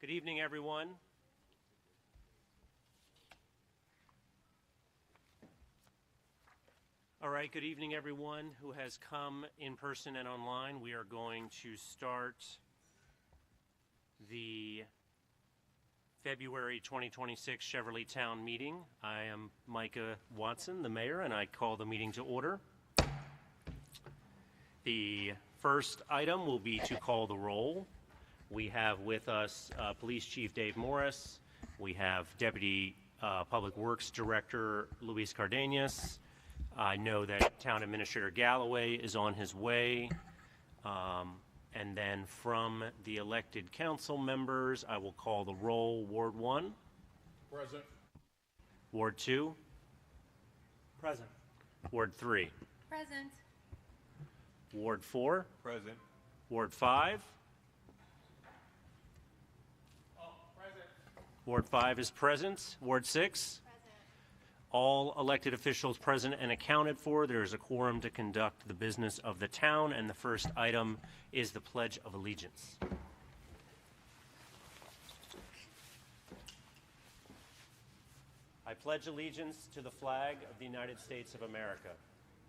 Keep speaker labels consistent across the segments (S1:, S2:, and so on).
S1: Good evening, everyone. All right, good evening, everyone who has come in person and online. We are going to start the February 2026 Cheverly Town meeting. I am Micah Watson, the mayor, and I call the meeting to order. The first item will be to call the roll. We have with us Police Chief Dave Morris. We have Deputy Public Works Director Luis Cardenas. I know that Town Administrator Galloway is on his way. And then from the elected council members, I will call the roll. Ward 1.
S2: Present.
S1: Ward 2.
S2: Present.
S1: Ward 3.
S3: Present.
S1: Ward 4.
S2: Present.
S1: Ward 5.
S2: Present.
S1: Ward 5 is present. Ward 6. All elected officials present and accounted for. There is a quorum to conduct the business of the town, and the first item is the Pledge of Allegiance. I pledge allegiance to the flag of the United States of America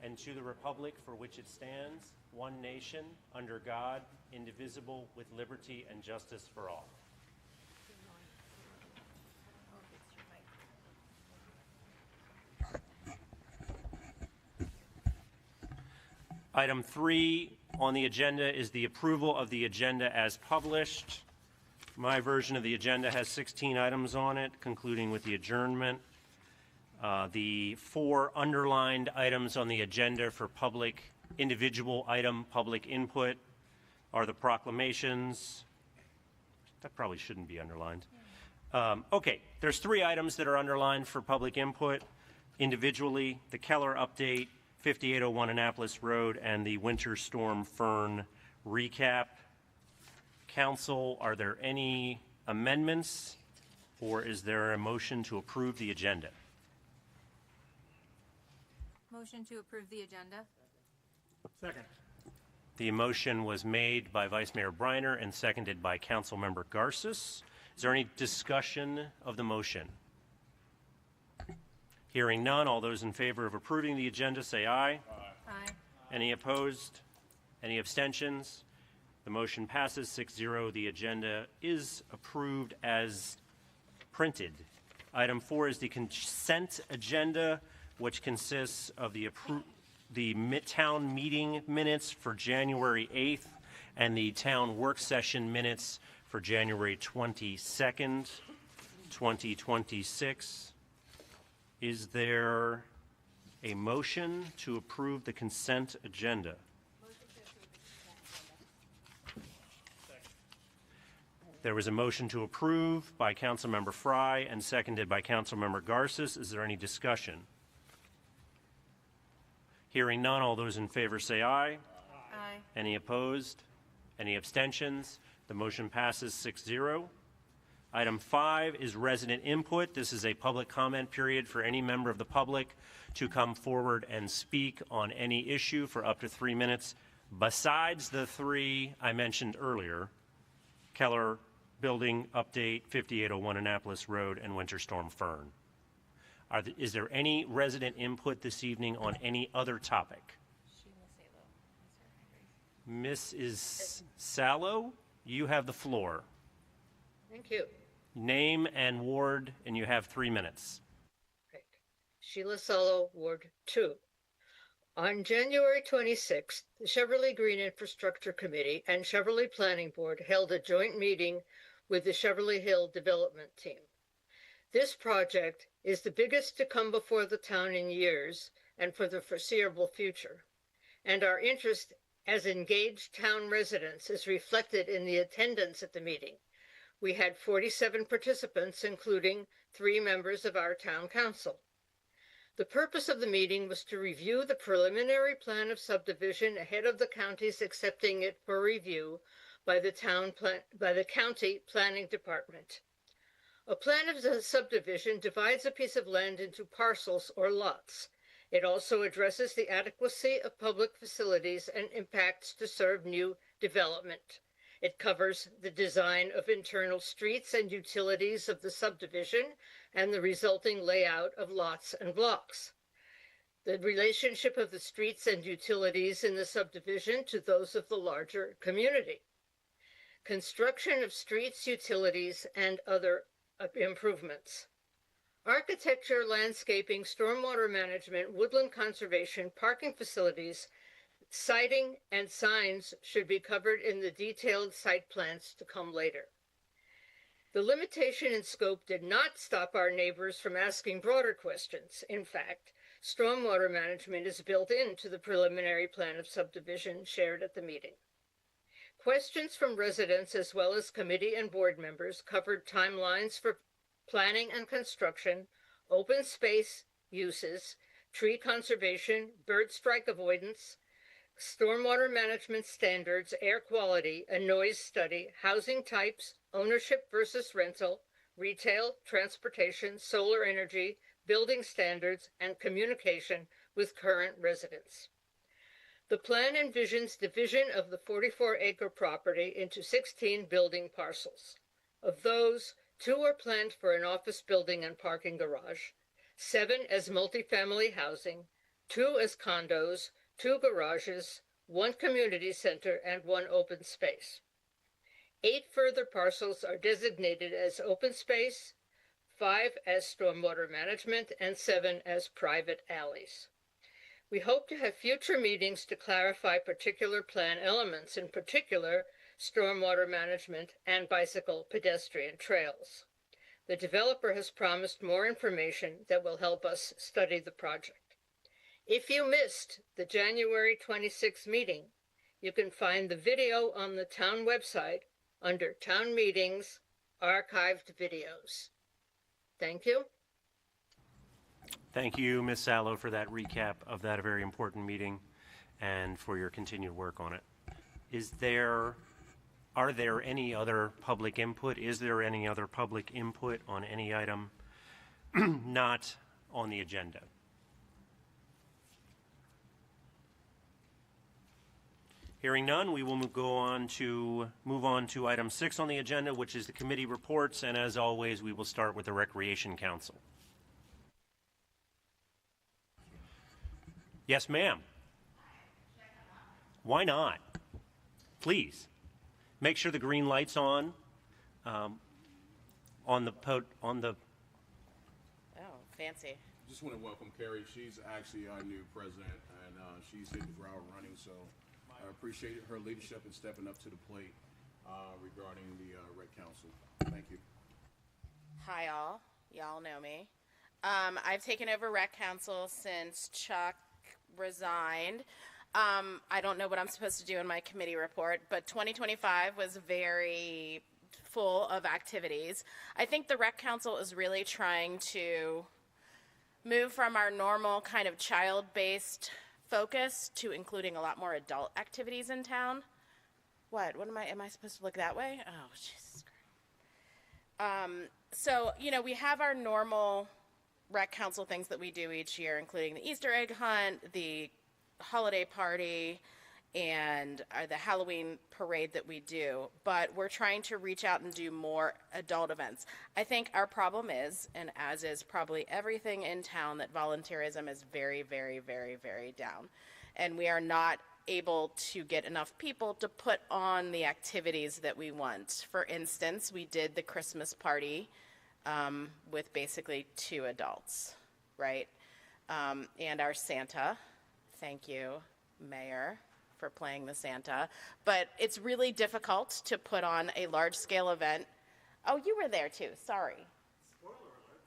S1: and to the republic for which it stands, one nation, under God, indivisible, with liberty and justice for all. Item 3 on the agenda is the approval of the agenda as published. My version of the agenda has 16 items on it, concluding with the adjournment. The 4 underlined items on the agenda for individual item public input are the proclamations. That probably shouldn't be underlined. Okay, there's 3 items that are underlined for public input individually: the Keller update, 5801 Annapolis Road, and the Winter Storm Fern recap. Council, are there any amendments, or is there a motion to approve the agenda?
S3: Motion to approve the agenda.
S2: Second.
S1: The motion was made by Vice Mayor Briner and seconded by Councilmember Garces. Is there any discussion of the motion? Hearing none, all those in favor of approving the agenda say aye.
S3: Aye.
S1: Any opposed? Any abstentions? The motion passes 6-0. The agenda is approved as printed. Item 4 is the consent agenda, which consists of the town meeting minutes for January 8th and the town work session minutes for January 22nd, 2026. Is there a motion to approve the consent agenda? There was a motion to approve by Councilmember Fry and seconded by Councilmember Garces. Is there any discussion? Hearing none, all those in favor say aye.
S3: Aye.
S1: Any opposed? Any abstentions? The motion passes 6-0. Item 5 is resident input. This is a public comment period for any member of the public to come forward and speak on any issue for up to 3 minutes, besides the 3 I mentioned earlier: Keller Building Update, 5801 Annapolis Road, and Winter Storm Fern. Is there any resident input this evening on any other topic? Mrs. Sallow, you have the floor.
S4: Thank you.
S1: Name and ward, and you have 3 minutes.
S4: Great. Sheila Solo, Ward 2. On January 26th, the Cheverly Green Infrastructure Committee and Cheverly Planning Board held a joint meeting with the Cheverly Hill Development Team. This project is the biggest to come before the town in years and for the foreseeable future, and our interest as engaged town residents is reflected in the attendance at the meeting. We had 47 participants, including 3 members of our town council. The purpose of the meeting was to review the preliminary plan of subdivision ahead of the county's accepting it for review by the county planning department. A plan of the subdivision divides a piece of land into parcels or lots. It also addresses the adequacy of public facilities and impacts to serve new development. It covers the design of internal streets and utilities of the subdivision and the resulting layout of lots and blocks. The relationship of the streets and utilities in the subdivision to those of the larger community. Construction of streets, utilities, and other improvements. Architecture, landscaping, stormwater management, woodland conservation, parking facilities, siting, and signs should be covered in the detailed site plans to come later. The limitation in scope did not stop our neighbors from asking broader questions. In fact, stormwater management is built into the preliminary plan of subdivision shared at the meeting. Questions from residents as well as committee and board members covered timelines for planning and construction, open space uses, tree conservation, bird strike avoidance, stormwater management standards, air quality, a noise study, housing types, ownership versus rental, retail, transportation, solar energy, building standards, and communication with current residents. The plan envisions division of the 44-acre property into 16 building parcels. Of those, 2 are planned for an office building and parking garage, 7 as multifamily housing, 2 as condos, 2 garages, 1 community center, and 1 open space. 8 further parcels are designated as open space, 5 as stormwater management, and 7 as private alleys. We hope to have future meetings to clarify particular plan elements, in particular, stormwater management and bicycle pedestrian trails. The developer has promised more information that will help us study the project. If you missed the January 26th meeting, you can find the video on the town website under Town Meetings, Archived Videos. Thank you.
S1: Thank you, Ms. Sallow, for that recap of that very important meeting and for your continued work on it. Are there any other public input? Is there any other public input on any item not on the agenda? Hearing none, we will move on to item 6 on the agenda, which is the committee reports, and as always, we will start with the Recreation Council. Yes, ma'am. Why not? Please. Make sure the green light's on the
S5: Oh, fancy.
S6: Just want to welcome Carrie. She's actually our new president, and she's hit the ground running. So I appreciate her leadership and stepping up to the plate regarding the Rec Council. Thank you.
S5: Hi, all. Y'all know me. I've taken over Rec Council since Chuck resigned. I don't know what I'm supposed to do in my committee report, but 2025 was very full of activities. I think the Rec Council is really trying to move from our normal kind of child-based focus to including a lot more adult activities in town. What am I supposed to look that way? Oh, Jesus Christ. So, we have our normal Rec Council things that we do each year, including the Easter egg hunt, the holiday party, and the Halloween parade that we do, but we're trying to reach out and do more adult events. I think our problem is, and as is probably everything in town, that volunteerism is very, very, very, very down, and we are not able to get enough people to put on the activities that we want. For instance, we did the Christmas party with basically 2 adults, right? And our Santa, thank you, Mayor, for playing the Santa. But it's really difficult to put on a large-scale event. Oh, you were there too, sorry.
S7: Spoiler alert.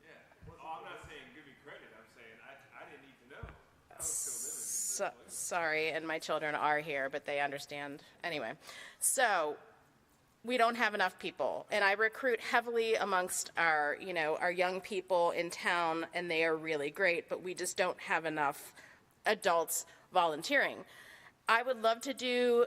S7: Yeah. Oh, I'm not saying give me credit. I'm saying I didn't need to know. I was still living.
S5: Sorry, and my children are here, but they understand. Anyway, so we don't have enough people, and I recruit heavily amongst our young people in town, and they are really great, but we just don't have enough adults volunteering. I would love to do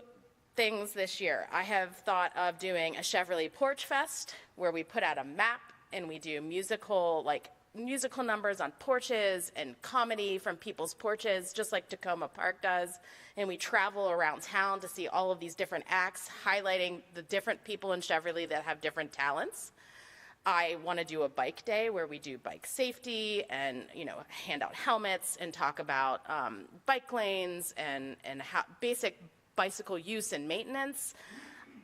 S5: things this year. I have thought of doing a Cheverly Porch Fest where we put out a map and we do musical, like musical numbers on porches and comedy from people's porches, just like Tacoma Park does. And we travel around town to see all of these different acts, highlighting the different people in Cheverly that have different talents. I want to do a bike day where we do bike safety and, hand out helmets and talk about bike lanes and how basic bicycle use and maintenance.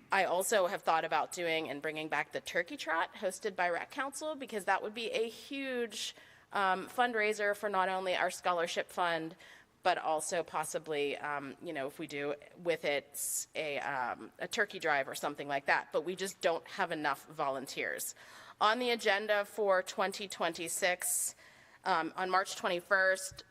S5: I also have thought about doing and bringing back the Turkey Trot hosted by Rec Council, because that would be a huge fundraiser for not only our scholarship fund, but also possibly, if we do with it a turkey drive or something like that. But we just don't have enough volunteers. On the agenda for 2026, on March 21st,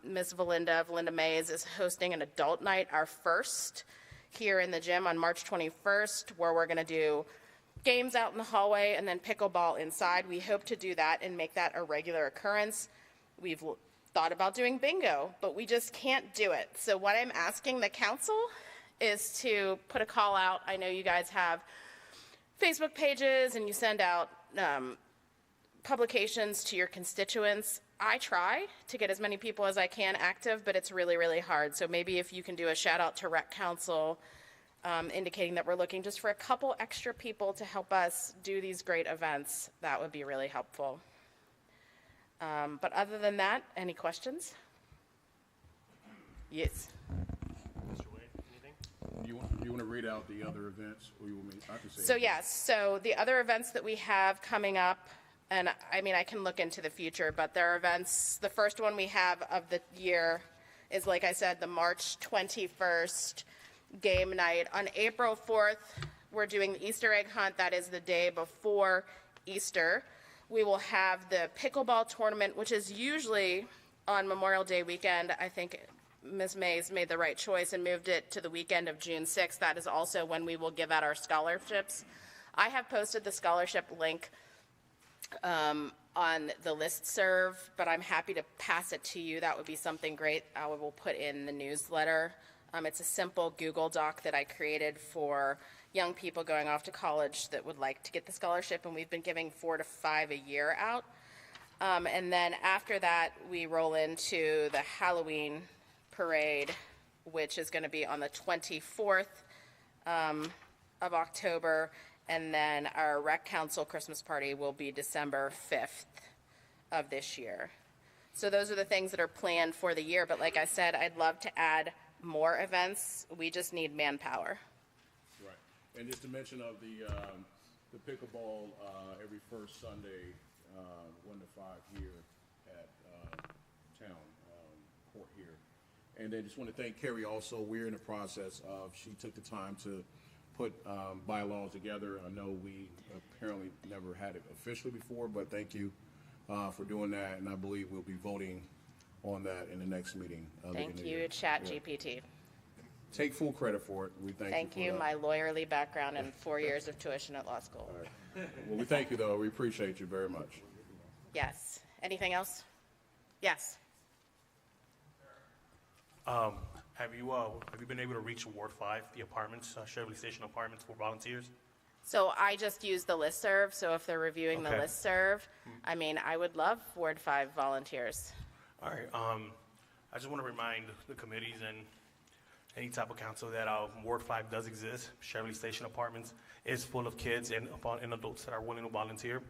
S5: Ms. Valinda Mays is hosting an adult night, our first, here in the gym on March 21st, where we're going to do games out in the hallway and then pickleball inside. We hope to do that and make that a regular occurrence. We've thought about doing bingo, but we just can't do it. So what I'm asking the council is to put a call out. I know you guys have Facebook pages and you send out publications to your constituents. I try to get as many people as I can active, but it's really, really hard. So maybe if you can do a shout out to Rec Council, indicating that we're looking just for a couple extra people to help us do these great events, that would be really helpful. But other than that, any questions? Yes.
S1: Mr. Wade, anything?
S6: You want to read out the other events, or you want me? I can say.
S5: So yes, so the other events that we have coming up, and I mean, I can look into the future, but there are events. The first one we have of the year is, like I said, the March 21st game night. On April 4th, we're doing the Easter egg hunt. That is the day before Easter. We will have the pickleball tournament, which is usually on Memorial Day weekend. I think Ms. Mays made the right choice and moved it to the weekend of June 6th. That is also when we will give out our scholarships. I have posted the scholarship link on the listserv, but I'm happy to pass it to you. That would be something great. I will put in the newsletter. It's a simple Google Doc that I created for young people going off to college that would like to get the scholarship, and we've been giving 4 to 5 a year out. And then after that, we roll into the Halloween parade, which is going to be on the 24th of October. And then our Rec Council Christmas party will be December 5th of this year. So those are the things that are planned for the year. But like I said, I'd love to add more events. We just need manpower.
S6: Right. And just to mention of the pickleball every first Sunday, 1 to 5 here at town court here. And then just want to thank Carrie also. We're in the process of, she took the time to put bylaws together. I know we apparently never had it officially before, but thank you for doing that. And I believe we'll be voting on that in the next meeting.
S5: Thank you, ChatGPT.
S6: Take full credit for it. We thank you.
S5: Thank you, my lawyerly background and 4 years of tuition at law school.
S6: All right. Well, we thank you, though. We appreciate you very much.
S5: Yes. Anything else? Yes.
S8: Have you been able to reach Ward 5, the apartments, Cheverly Station apartments for volunteers?
S5: So I just use the listserv, so if they're reviewing the
S8: Okay.
S5: listserv, I mean, I would love Ward 5 volunteers.
S8: All right. I just want to remind the committees and any type of council that Ward 5 does exist. Cheverly Station Apartments is full of kids and adults that are willing to volunteer.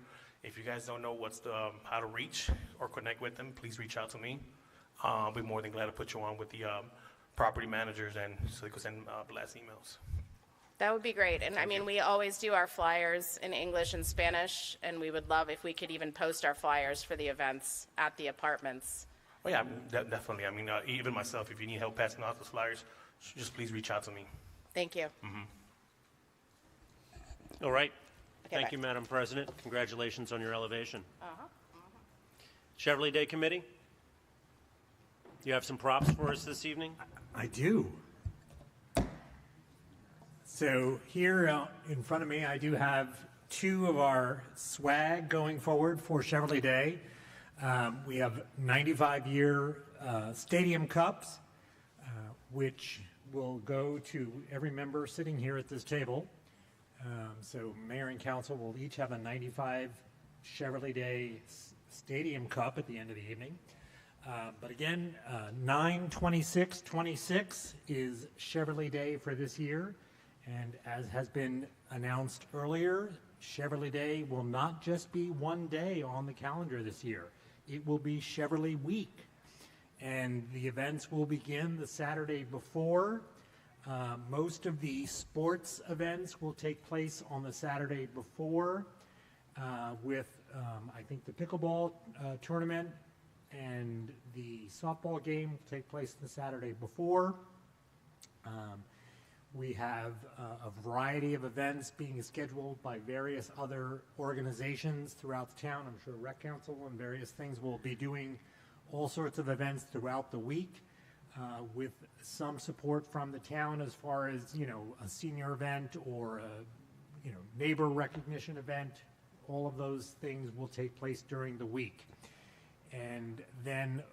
S8: If you guys don't know how to reach or connect with them, please reach out to me. I'll be more than glad to put you on with the property managers, and so they can send blast emails.
S5: That would be great. And I mean, we always do our flyers in English and Spanish, and we would love if we could even post our flyers for the events at the apartments.
S8: Oh yeah, definitely. I mean, even myself, if you need help passing out those flyers, just please reach out to me.
S5: Thank you.
S1: All right.
S5: Okay,
S1: Thank
S5: bye.
S1: you, Madam President. Congratulations on your elevation. Cheverly Day Committee? You have some props for us this evening?
S2: I do. So here in front of me, I do have 2 of our swag going forward for Cheverly Day. We have 95-year stadium cups, which will go to every member sitting here at this table. So mayor and council will each have a 95 Cheverly Day Stadium Cup at the end of the evening. But again, 9/26/26 is Cheverly Day for this year. And as has been announced earlier, Cheverly Day will not just be one day on the calendar this year. It will be Cheverly Week. And the events will begin the Saturday before. Most of the sports events will take place on the Saturday before with, I think, the pickleball tournament and the softball game will take place the Saturday before. We have a variety of events being scheduled by various other organizations throughout the town. I'm sure Rec Council and various things will be doing all sorts of events throughout the week with some support from the town as far as, a senior event or a, neighbor recognition event. All of those things will take place during the week. And then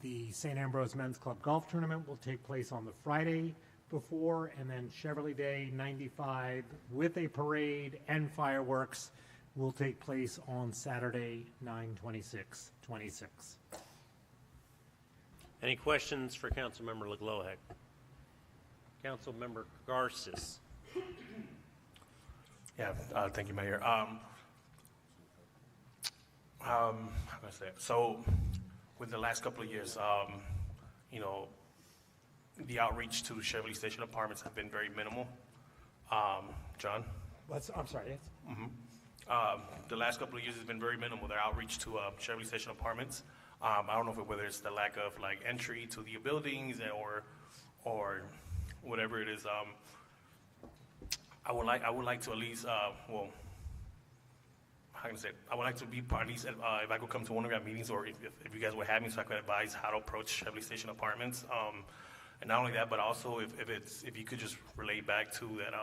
S2: the St. Ambrose Men's Club Golf Tournament will take place on the Friday before, and then Cheverly Day 95 with a parade and fireworks will take place on Saturday, 9/26/26.
S1: Any questions for Councilmember LeGloheg? Councilmember Garces.
S8: Yeah, thank you, Mayor. How can I say it? So, with the last couple of years, the outreach to Cheverly Station Apartments have been very minimal. John?
S2: I'm sorry, yes?
S8: The last couple of years has been very minimal, their outreach to Cheverly Station Apartments. I don't know whether it's the lack of entry to the buildings or whatever it is. I would like to at least, how can I say it? I would like to be at least, if I could come to one of your meetings, or if you guys would have me, so I could advise how to approach Cheverly Station Apartments. And not only that, but also if you could just relate back to that,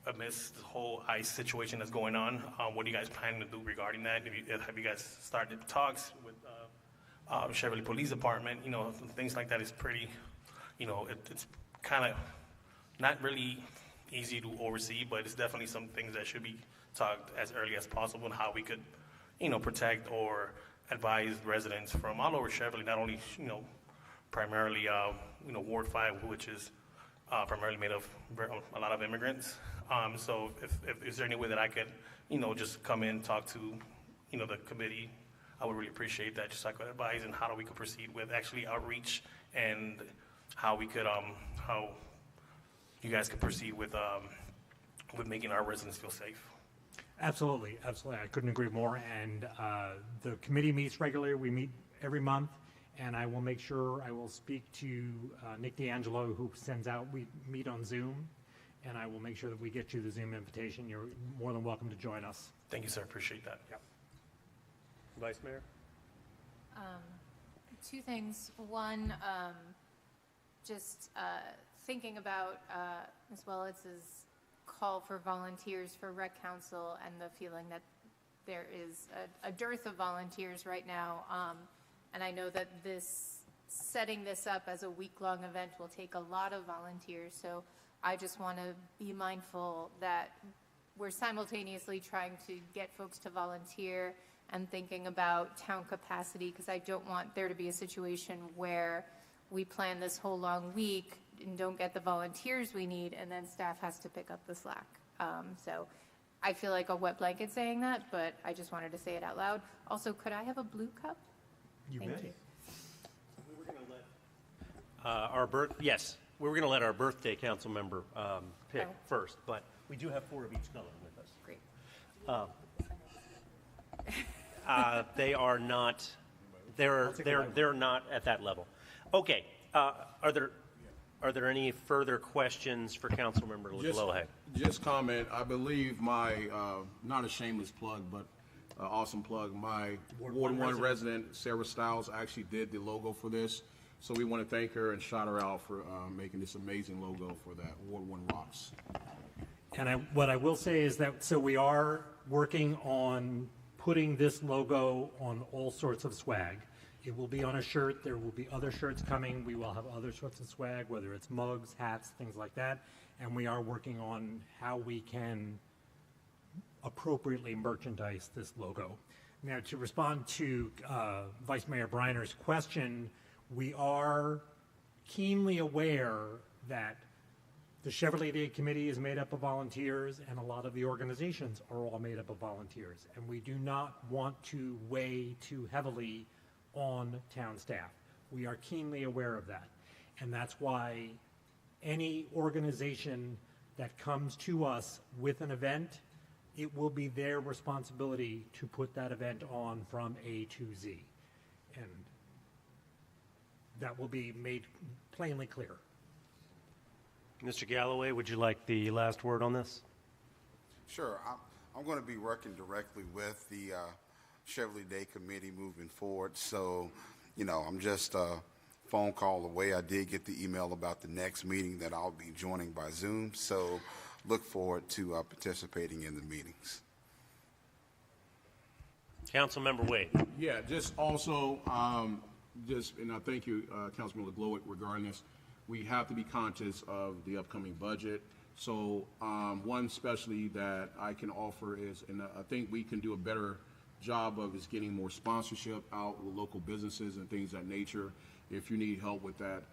S8: amidst the whole ICE situation that's going on, what are you guys planning to do regarding that? Have you guys started talks with Cheverly Police Department? Things like that is pretty, it's kind of not really easy to oversee, but it's definitely some things that should be talked as early as possible on how we could, protect or advise residents from all over Cheverly, not only, primarily, Ward 5, which is primarily made of a lot of immigrants. So if is there any way that I could, just come in, talk to, the committee, I would really appreciate that, just so I could advise and how we could proceed with actually outreach and how we could, how you guys could proceed with making our residents feel safe.
S2: Absolutely, absolutely. I couldn't agree more. And the committee meets regularly. We meet every month. And I will make sure I will speak to Nick D'Angelo, who sends out, we meet on Zoom, and I will make sure that we get you the Zoom invitation. You're more than welcome to join us.
S8: Thank you, sir. Appreciate that.
S2: Yep.
S1: Vice Mayor?
S3: Two things. One, just thinking about Ms. Wellitz's call for volunteers for Rec Council and the feeling that there is a dearth of volunteers right now. And I know that setting this up as a week-long event will take a lot of volunteers. So I just want to be mindful that we're simultaneously trying to get folks to volunteer and thinking about town capacity, because I don't want there to be a situation where we plan this whole long week and don't get the volunteers we need, and then staff has to pick up the slack. So I feel like a wet blanket saying that, but I just wanted to say it out loud. Also, could I have a blue cup? Thank you.
S1: We were going to let yes, we were going to let our birthday council member pick first, but we do have 4 of each color with us.
S3: Great.
S1: They are not. They're not at that level. Okay. Are there any further questions for Councilmember LeGloheg?
S6: Just comment. I believe my not a shameless plug, but awesome plug. My Ward 1 resident, Sarah Stiles, actually did the logo for this. So we want to thank her and shout her out for making this amazing logo for that. Ward 1 rocks.
S2: And what I will say is that, so we are working on putting this logo on all sorts of swag. It will be on a shirt. There will be other shirts coming. We will have other sorts of swag, whether it's mugs, hats, things like that. And we are working on how we can appropriately merchandise this logo. Now, to respond to Vice Mayor Briner's question, we are keenly aware that the Cheverly Day Committee is made up of volunteers, and a lot of the organizations are all made up of volunteers. And we do not want to weigh too heavily on town staff. We are keenly aware of that. And that's why any organization that comes to us with an event, it will be their responsibility to put that event on from A to Z. And that will be made plainly clear.
S1: Mr. Galloway, would you like the last word on this?
S6: Sure. I'm going to be working directly with the Cheverly Day Committee moving forward. So, I'm just a phone call away. I did get the email about the next meeting that I'll be joining by Zoom. So, look forward to participating in the meetings.
S1: Councilmember Wade.
S6: Yeah, just also, and I thank you, Councilman LeGlowick, regarding this. We have to be conscious of the upcoming budget. So one especially that I can offer is, and I think we can do a better job of, is getting more sponsorship out with local businesses and things of that nature. If you need help with that,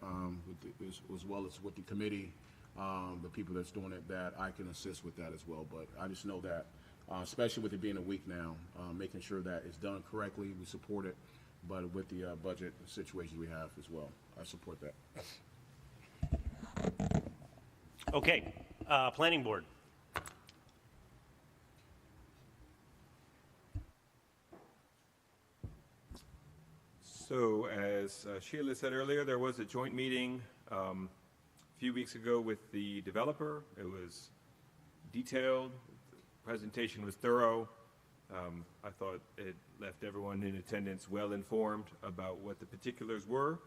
S6: as well as with the committee, the people that's doing it, that I can assist with that as well. But I just know that, especially with it being a week now, making sure that it's done correctly, we support it. But with the budget situations we have as well, I support that.
S1: Okay, Planning Board.
S7: So as Sheila said earlier, there was a joint meeting a few weeks ago with the developer. It was detailed, the presentation was thorough. I thought it left everyone in attendance well informed about what the particulars were.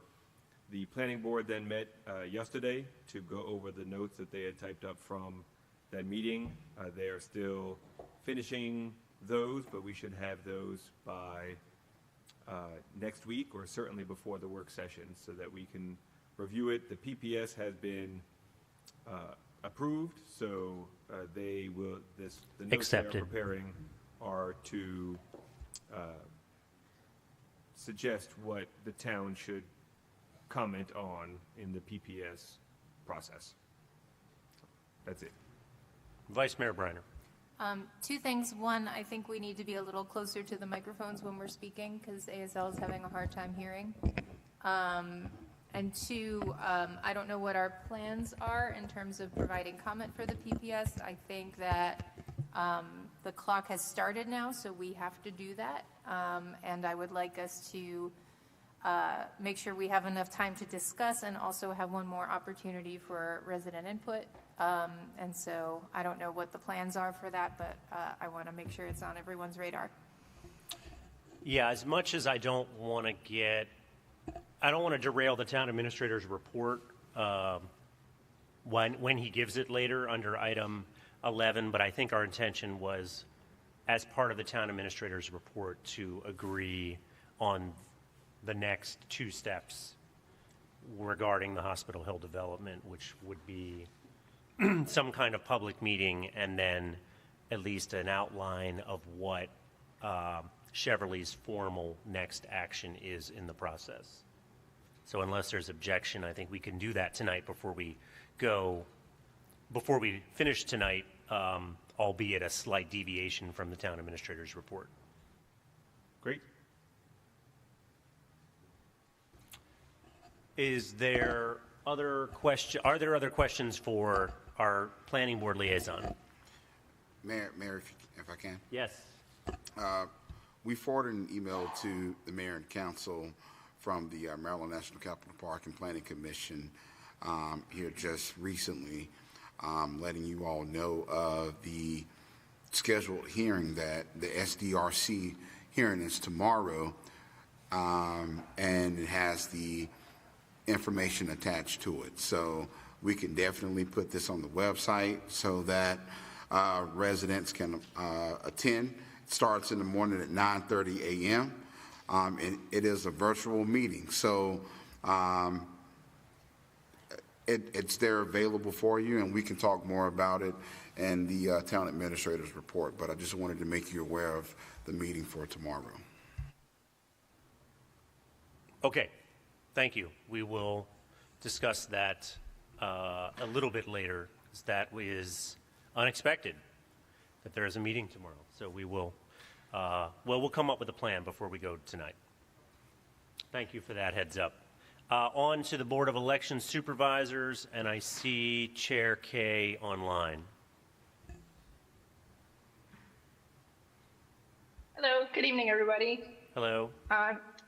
S7: The planning board then met yesterday to go over the notes that they had typed up from that meeting. They are still finishing those, but we should have those by next week, or certainly before the work session, so that we can review it. The PPS has been approved, so they will, the notes
S1: Accepted.
S7: they are preparing are to suggest what the town should comment on in the PPS process. That's it.
S1: Vice Mayor Briner.
S3: Two things. One, I think we need to be a little closer to the microphones when we're speaking, because ASL is having a hard time hearing. And two, I don't know what our plans are in terms of providing comment for the PPS. I think that the clock has started now, so we have to do that. And I would like us to make sure we have enough time to discuss, and also have one more opportunity for resident input. And so I don't know what the plans are for that, but I want to make sure it's on everyone's radar.
S1: Yeah, as much as I don't want to derail the town administrator's report when he gives it later under item 11, but I think our intention was, as part of the town administrator's report, to agree on the next two steps regarding the Hospital Hill development, which would be some kind of public meeting, and then at least an outline of what Cheverly's formal next action is in the process. So unless there's objection, I think we can do that tonight before we finish tonight, albeit a slight deviation from the town administrator's report.
S7: Great.
S1: Are there other questions for our planning board liaison?
S6: Mayor, if I can.
S1: Yes.
S6: We forwarded an email to the mayor and council from the Maryland National Capital Park and Planning Commission here just recently, letting you all know of the scheduled hearing, that the SDRC hearing is tomorrow, and it has the information attached to it. So we can definitely put this on the website so that residents can attend. It starts in the morning at 9:30 a.m. And it is a virtual meeting. So
S9: it's there available for you, and we can talk more about it in the town administrator's report. But I just wanted to make you aware of the meeting for tomorrow.
S1: Okay, thank you. We will discuss that a little bit later, because that is unexpected that there is a meeting tomorrow. So we will, we'll come up with a plan before we go tonight. Thank you for that heads up. On to the Board of Election Supervisors, and I see Chair Kay online.
S10: Hello, good evening, everybody.
S1: Hello.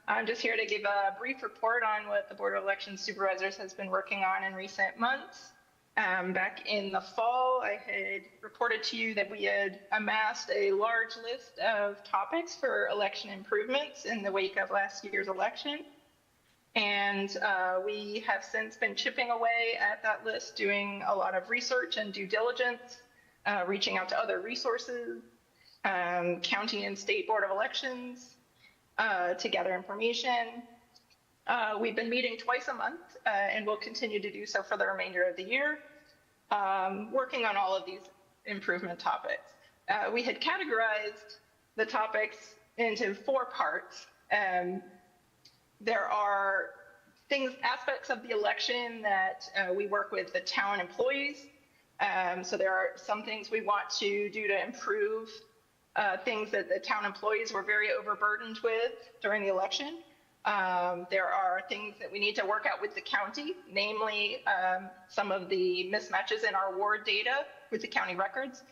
S10: I'm just here to give a brief report on what the Board of Election Supervisors has been working on in recent months. Back in the fall, I had reported to you that we had amassed a large list of topics for election improvements in the wake of last year's election. And we have since been chipping away at that list, doing a lot of research and due diligence, reaching out to other resources, county and state board of elections to gather information. We've been meeting twice a month and will continue to do so for the remainder of the year, working on all of these improvement topics. We had categorized the topics into 4 parts. There are aspects of the election that we work with the town employees. So there are some things we want to do to improve things that the town employees were very overburdened with during the election. There are things that we need to work out with the county, namely some of the mismatches in our ward data with the county records.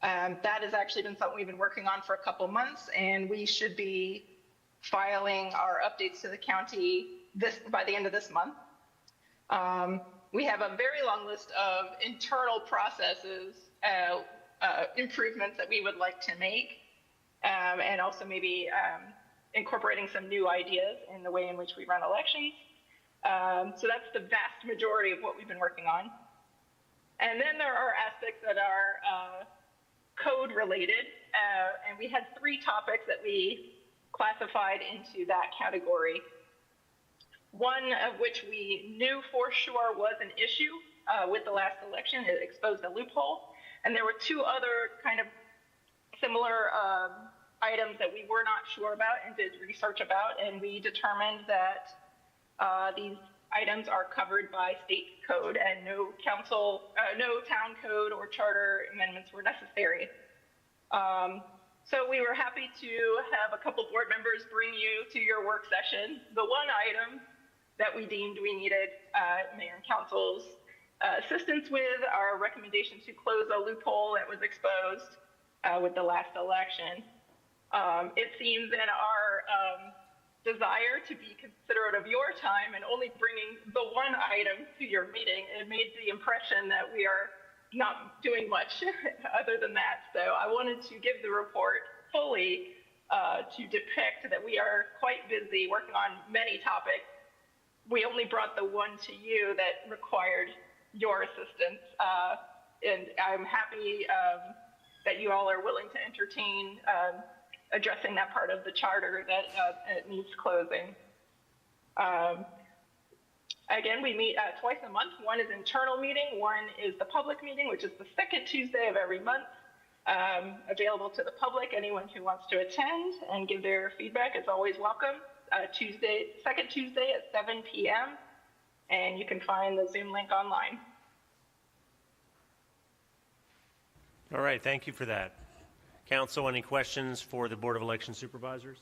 S10: That has actually been something we've been working on for a couple months, and we should be filing our updates to the county by the end of this month. We have a very long list of internal processes, improvements that we would like to make, and also maybe incorporating some new ideas in the way in which we run elections. So that's the vast majority of what we've been working on. And then there are aspects that are code related, and we had 3 topics that we classified into that category. One of which we knew for sure was an issue with the last election. It exposed a loophole. And there were 2 other kind of similar items that we were not sure about and did research about, and we determined that these items are covered by state code and no town code or charter amendments were necessary. So we were happy to have a couple board members bring you to your work session the one item that we deemed we needed Mayor and Council's assistance with, our recommendation to close a loophole that was exposed with the last election. It seems in our desire to be considerate of your time and only bringing the one item to your meeting, it made the impression that we are not doing much other than that. So I wanted to give the report fully to depict that we are quite busy working on many topics. We only brought the one to you that required your assistance. And I'm happy that you all are willing to entertain addressing that part of the charter that it needs closing. Again, we meet twice a month. One is internal meeting, one is the public meeting, which is the second Tuesday of every month. Available to the public, anyone who wants to attend and give their feedback is always welcome. Second Tuesday at 7 p.m. And you can find the Zoom link online.
S1: All right, thank you for that. Council, any questions for the Board of Election Supervisors?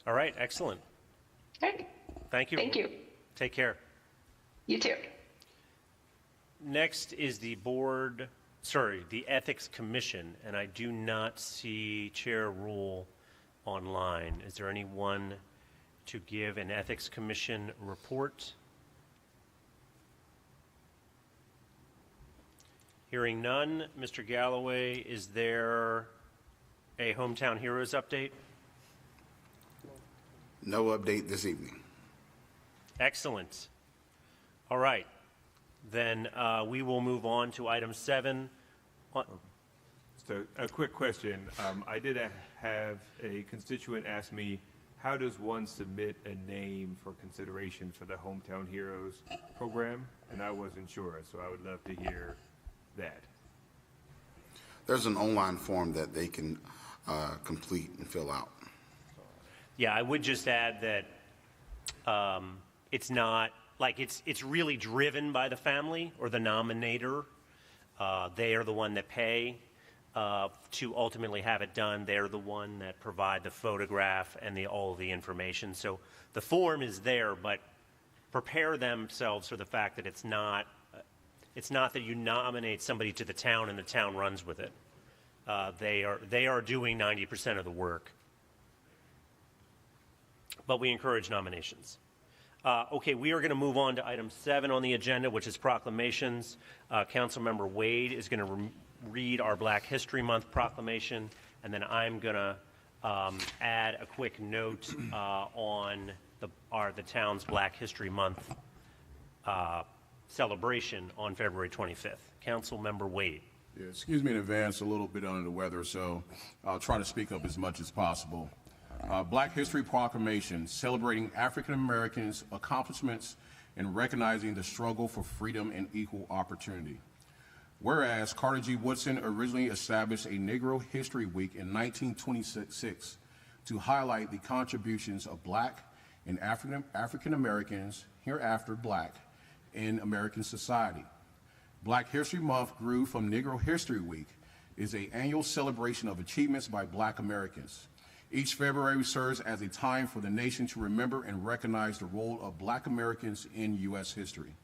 S1: All right, excellent.
S10: Okay.
S1: Thank you.
S10: Thank you.
S1: Take care.
S10: You too.
S1: Next is the Ethics Commission, and I do not see Chair Rule online. Is there anyone to give an Ethics Commission report? Hearing none, Mr. Galloway, is there a Hometown Heroes update?
S9: No update this evening.
S1: Excellent. All right. Then we will move on to item 7.
S7: So a quick question. I did have a constituent ask me how does one submit a name for consideration for the Hometown Heroes program? And I wasn't sure, so I would love to hear that.
S9: There's an online form that they can complete and fill out.
S1: Yeah, I would just add that it's not, like, it's really driven by the family or the nominator. They are the one that pay to ultimately have it done. They're the one that provide the photograph and all of the information. So the form is there, but prepare themselves for the fact that it's not that you nominate somebody to the town and the town runs with it. They are doing 90% of the work. But we encourage nominations. Okay, we are going to move on to item 7 on the agenda, which is proclamations. Councilmember Wade is going to read our Black History Month proclamation, and then I'm going to add a quick note on the town's Black History Month celebration on February 25th. Councilmember Wade.
S6: Yeah, excuse me in advance, a little bit under the weather, so I'll try to speak up as much as possible. Black History Proclamation, celebrating African Americans' accomplishments and recognizing the struggle for freedom and equal opportunity. Whereas Carter G. Woodson originally established a Negro History Week in 1926 to highlight the contributions of Black and African Americans, hereafter Black, in American society. Black History Month grew from Negro History Week, is an annual celebration of achievements by Black Americans. Each February serves as a time for the nation to remember and recognize the role of Black Americans in U.S. history.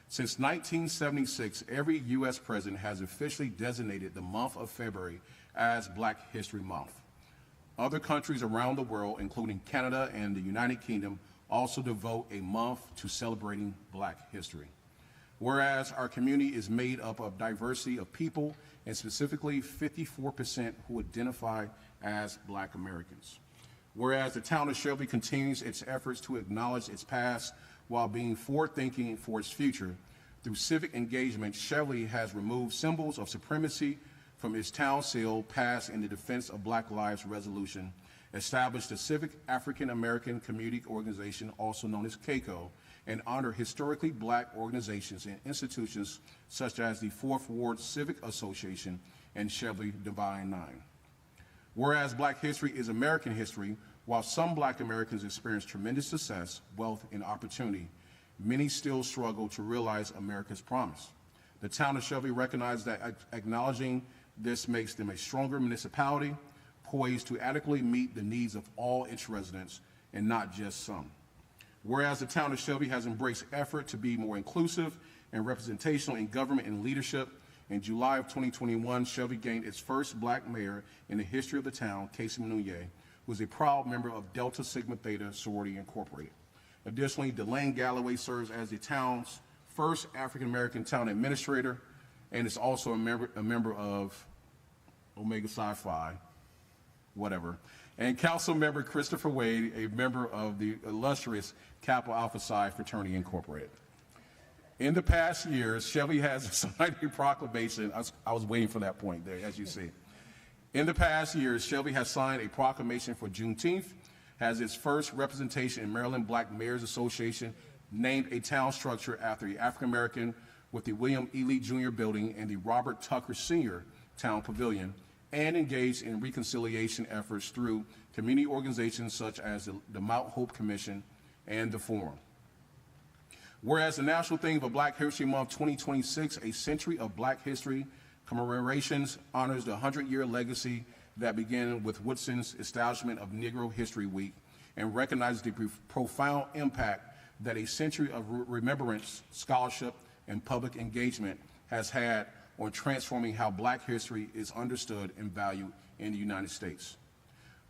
S6: Since 1976, every U.S. president has officially designated the month of February as Black History Month. Other countries around the world, including Canada and the United Kingdom, also devote a month to celebrating Black history. Whereas our community is made up of diversity of people, and specifically 54% who identify as Black Americans. Whereas the town of Cheverly continues its efforts to acknowledge its past while being forward-thinking for its future, through civic engagement, Cheverly has removed symbols of supremacy from its town seal, passed in the Defense of Black Lives Resolution, established the Civic African American Community Organization, also known as CACO, and honor historically Black organizations and institutions such as the Fourth Ward Civic Association and Cheverly Divine Nine. Whereas Black history is American history, while some Black Americans experience tremendous success, wealth, and opportunity, many still struggle to realize America's promise. The town of Cheverly recognizes that acknowledging this makes them a stronger municipality, poised to adequately meet the needs of all its residents and not just some. Whereas the town of Cheverly has embraced effort to be more inclusive and representational in government and leadership, in July of 2021, Cheverly gained its first Black mayor in the history of the town, Casey Mnuye, who is a proud member of Delta Sigma Theta Sorority Incorporated. Additionally, Delane Galloway serves as the town's first African-American town administrator and is also a member of Omega Psi Phi, whatever. And Council Member Christopher Wade, a member of the illustrious Kappa Alpha Psi Fraternity Incorporated. In the past years, Cheverly has signed a proclamation. I was waiting for that point there, as you see. In the past years, Cheverly has signed a proclamation for Juneteenth, has its first representation in Maryland Black Mayors Association, named a town structure after the African American with the William E. Lee Jr. Building and the Robert Tucker Sr. Town Pavilion, and engaged in reconciliation efforts through community organizations such as the Mount Hope Commission and the Forum. Whereas the national theme of Black History Month 2026, A Century of Black History Commemorations, honors the 100-year legacy that began with Woodson's establishment of Negro History Week and recognizes the profound impact that a century of remembrance, scholarship, and public engagement has had on transforming how Black history is understood and valued in the United States.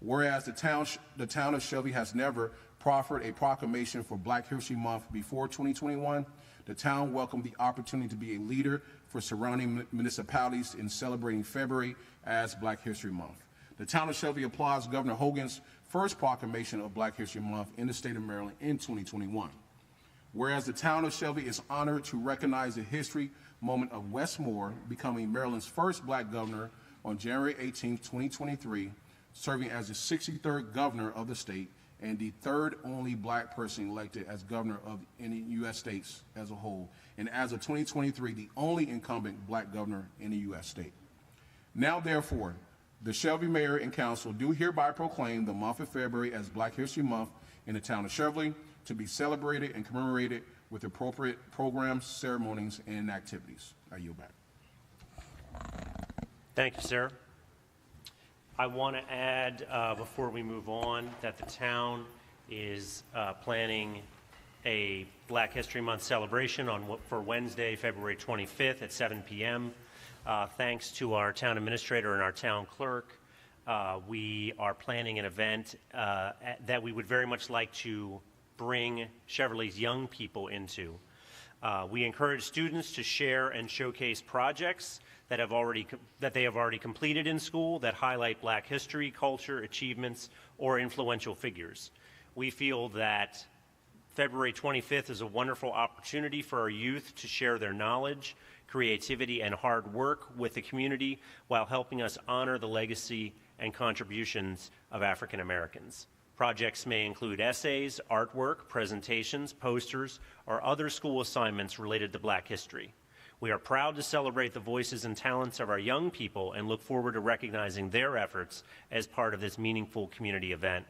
S6: Whereas the town of Cheverly has never proffered a proclamation for Black History Month before 2021, the town welcomed the opportunity to be a leader for surrounding municipalities in celebrating February as Black History Month. The town of Cheverly applauds Governor Hogan's first proclamation of Black History Month in the state of Maryland in 2021. Whereas the town of Cheverly is honored to recognize the history moment of Wes Moore becoming Maryland's first Black governor on January 18, 2023, serving as the 63rd governor of the state and the third only black person elected as governor of any U.S. states as a whole, and as of 2023, the only incumbent black governor in a U.S. state. Now, therefore, the Cheverly Mayor and Council do hereby proclaim the month of February as Black History Month in the town of Cheverly to be celebrated and commemorated with appropriate programs, ceremonies, and activities. I yield back.
S1: Thank you, sir. I want to add, before we move on, that the town is planning a Black History Month celebration for Wednesday, February 25th at 7 p.m. Thanks to our town administrator and our town clerk, we are planning an event that we would very much like to bring Cheverly's young people into. We encourage students to share and showcase projects that they have already completed in school that highlight Black history, culture, achievements, or influential figures. We feel that February 25th is a wonderful opportunity for our youth to share their knowledge, creativity, and hard work with the community while helping us honor the legacy and contributions of African Americans. Projects may include essays, artwork, presentations, posters, or other school assignments related to Black history. We are proud to celebrate the voices and talents of our young people and look forward to recognizing their efforts as part of this meaningful community event.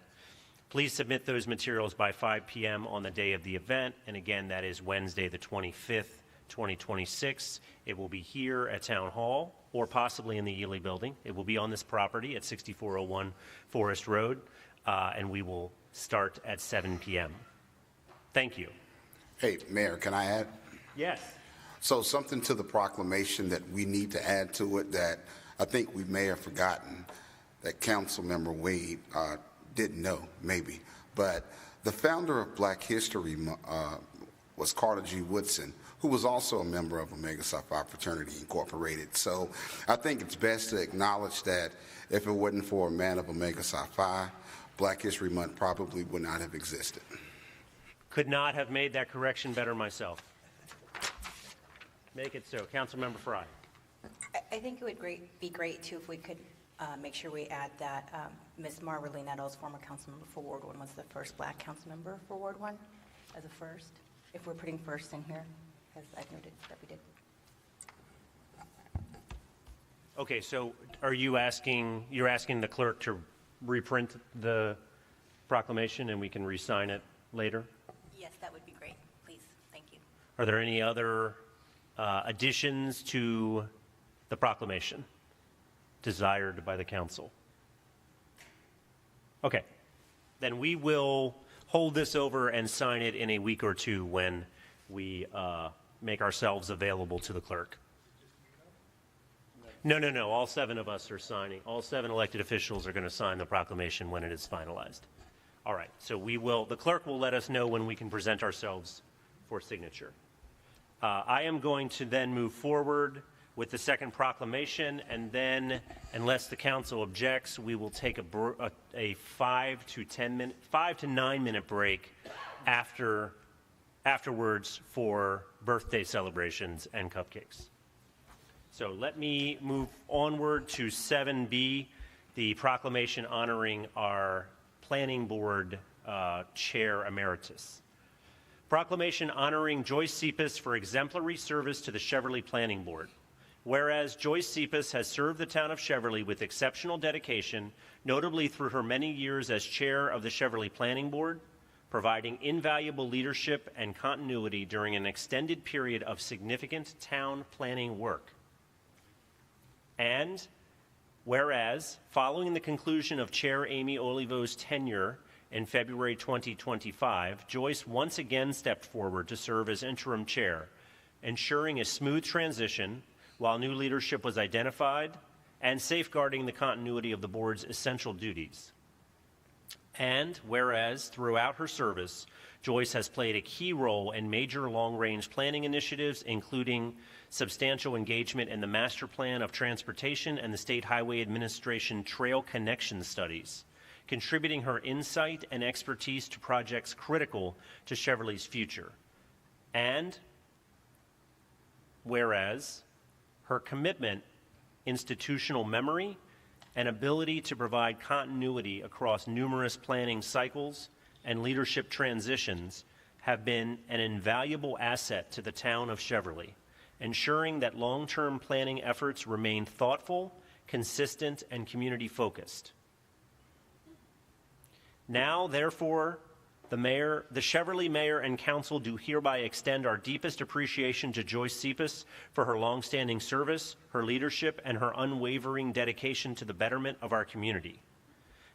S1: Please submit those materials by 5 p.m. on the day of the event, and again, that is Wednesday the 25th, 2026. It will be here at Town Hall or possibly in the Ely Building. It will be on this property at 6401 Forest Road, and we will start at 7 p.m. Thank you.
S9: Hey, Mayor, can I add?
S1: Yes.
S9: So something to the proclamation that we need to add to it that I think we may have forgotten that Councilmember Wade didn't know, maybe. But the founder of Black History was Carter G. Woodson, who was also a member of Omega Psi Phi Fraternity Incorporated. So I think it's best to acknowledge that if it wasn't for a man of Omega Psi Phi, Black History Month probably would not have existed.
S1: Could not have made that correction better myself. Make it so. Councilmember Frye.
S11: I think it would be great, too, if we could make sure we add that Ms. Marverly Nettles, former council member for Ward 1, was the first black council member for Ward 1 as a first, if we're putting first in here, as I've noted that we did.
S1: Okay, so are you asking, you're asking the clerk to reprint the proclamation and we can re-sign it later?
S11: Yes, that would be great. Please. Thank you.
S1: Are there any other additions to the proclamation desired by the council? Okay, then we will hold this over and sign it in a week or two when we make ourselves available to the clerk. No, all 7 of us are signing. All 7 elected officials are going to sign the proclamation when it is finalized. All right, so the clerk will let us know when we can present ourselves for signature. I am going to then move forward with the second proclamation, and then, unless the council objects, we will take a 5 to 9 minute break afterwards for birthday celebrations and cupcakes. So let me move onward to 7B, the proclamation honoring our planning board chair emeritus. Proclamation honoring Joyce Cepas for exemplary service to the Cheverly Planning Board. Whereas Joyce Cepas has served the town of Cheverly with exceptional dedication, notably through her many years as chair of the Cheverly Planning Board, providing invaluable leadership and continuity during an extended period of significant town planning work. And whereas, following the conclusion of Chair Amy Olivo's tenure in February 2025, Joyce once again stepped forward to serve as interim chair, ensuring a smooth transition while new leadership was identified and safeguarding the continuity of the board's essential duties. And whereas, throughout her service, Joyce has played a key role in major long-range planning initiatives, including substantial engagement in the Master Plan of Transportation and the State Highway Administration Trail Connection Studies, contributing her insight and expertise to projects critical to Cheverly's future. And whereas, her commitment, institutional memory, and ability to provide continuity across numerous planning cycles and leadership transitions have been an invaluable asset to the town of Cheverly, ensuring that long-term planning efforts remain thoughtful, consistent, and community-focused. Now, therefore, the Cheverly Mayor and Council do hereby extend our deepest appreciation to Joyce Cephas for her longstanding service, her leadership, and her unwavering dedication to the betterment of our community.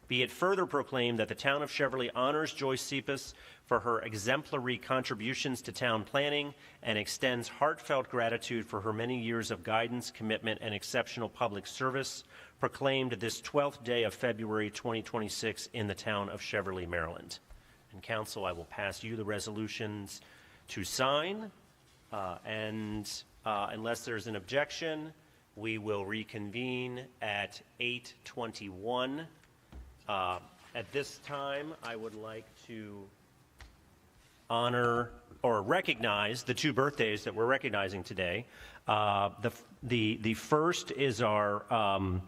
S1: Be it further proclaimed that the town of Cheverly honors Joyce Cephas for her exemplary contributions to town planning and extends heartfelt gratitude for her many years of guidance, commitment, and exceptional public service, proclaimed this 12th day of February 2026 in the town of Cheverly, Maryland. And Council, I will pass you the resolutions to sign, unless there's an objection, we will reconvene at 8:21. At this time, I would like to honor or recognize the two birthdays that we're recognizing today. The first is our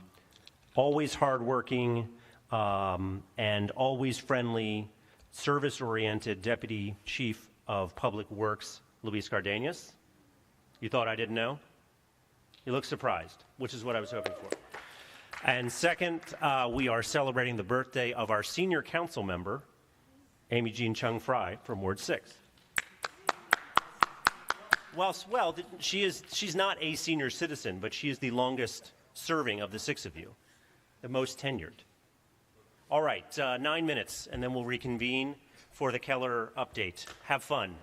S1: always hardworking and always friendly, service-oriented Deputy Chief of Public Works, Luis Cardenas. You thought I didn't know? You look surprised, which is what I was hoping for. And second, we are celebrating the birthday of our senior council member, Amy Jean Chung Fry from Ward 6. Well, she's not a senior citizen, but she is the longest serving of the six of you, the most tenured. All right, 9 minutes, and then we'll reconvene for the Keller update. Have fun.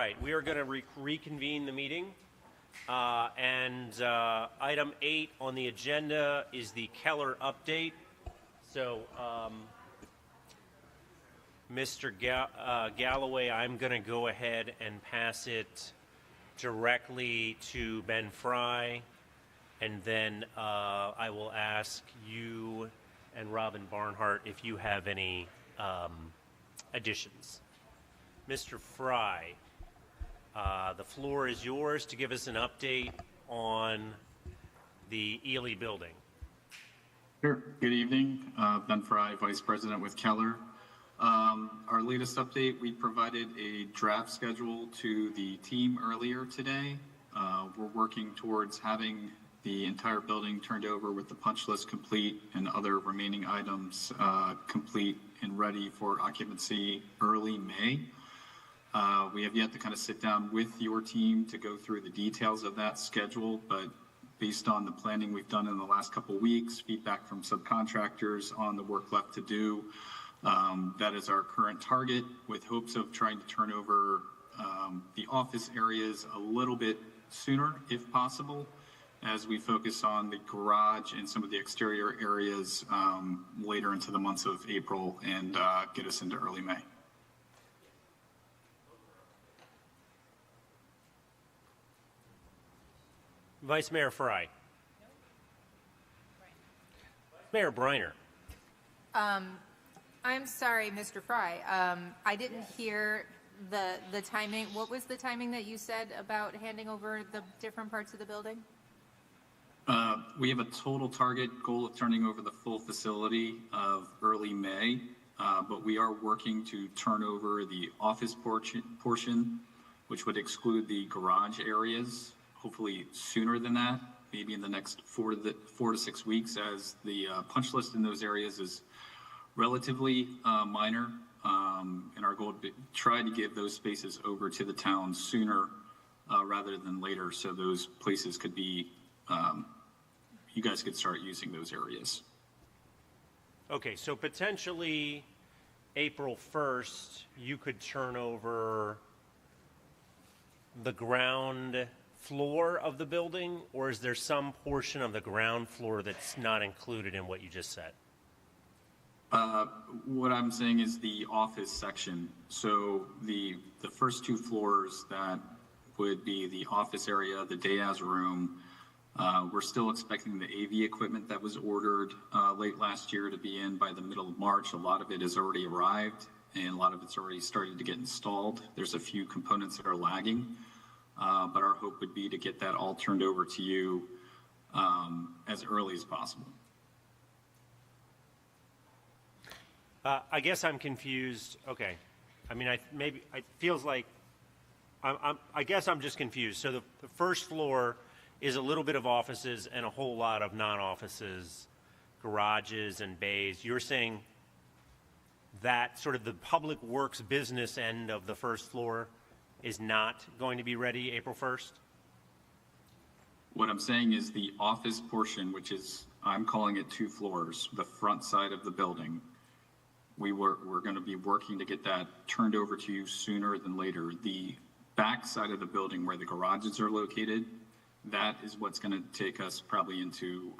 S1: right, we are going to reconvene the meeting. Item 8 on the agenda is the Keller update. So, Mr. Galloway, I'm going to go ahead and pass it directly to Ben Fry, and then I will ask you and Robin Barnhart if you have any additions. Mr. Fry, the floor is yours to give us an update on the Ely building.
S12: Sure. Good evening. Ben Fry, Vice President with Keller. Our latest update, we provided a draft schedule to the team earlier today. We're working towards having the entire building turned over with the punch list complete and other remaining items complete and ready for occupancy early May. We have yet to kind of sit down with your team to go through the details of that schedule, but based on the planning we've done in the last couple of weeks, feedback from subcontractors on the work left to do, that is our current target, with hopes of trying to turn over the office areas a little bit sooner if possible, as we focus on the garage and some of the exterior areas later into the months of April and get us into early May.
S1: Vice Mayor Fry. Mayor Briner.
S3: I'm sorry, Mr. Fry. I didn't hear the timing. What was the timing that you said about handing over the different parts of the building?
S12: We have a total target goal of turning over the full facility of early May, but we are working to turn over the office portion, which would exclude the garage areas, hopefully sooner than that, maybe in the next 4 to 6 weeks, as the punch list in those areas is relatively minor, and our goal would be try to give those spaces over to the town sooner rather than later, so those places could be, you guys could start using those areas.
S1: Okay, so potentially April 1st, you could turn over the ground floor of the building, or is there some portion of the ground floor that's not included in what you just said?
S12: What I'm saying is the office section. So the first 2 floors that would be the office area, the Diaz room. We're still expecting the AV equipment that was ordered late last year to be in by the middle of March. A lot of it has already arrived, and a lot of it's already started to get installed. There's a few components that are lagging, but our hope would be to get that all turned over to you as early as possible.
S1: I guess I'm confused. Okay. I mean, it feels like, I guess I'm just confused. So the first floor is a little bit of offices and a whole lot of non-offices, garages and bays. You're saying that sort of the public works business end of the first floor is not going to be ready April 1st?
S12: What I'm saying is the office portion, which is, I'm calling it 2 floors, the front side of the building, we're going to be working to get that turned over to you sooner than later. The back side of the building where the garages are located, that is what's going to take us probably into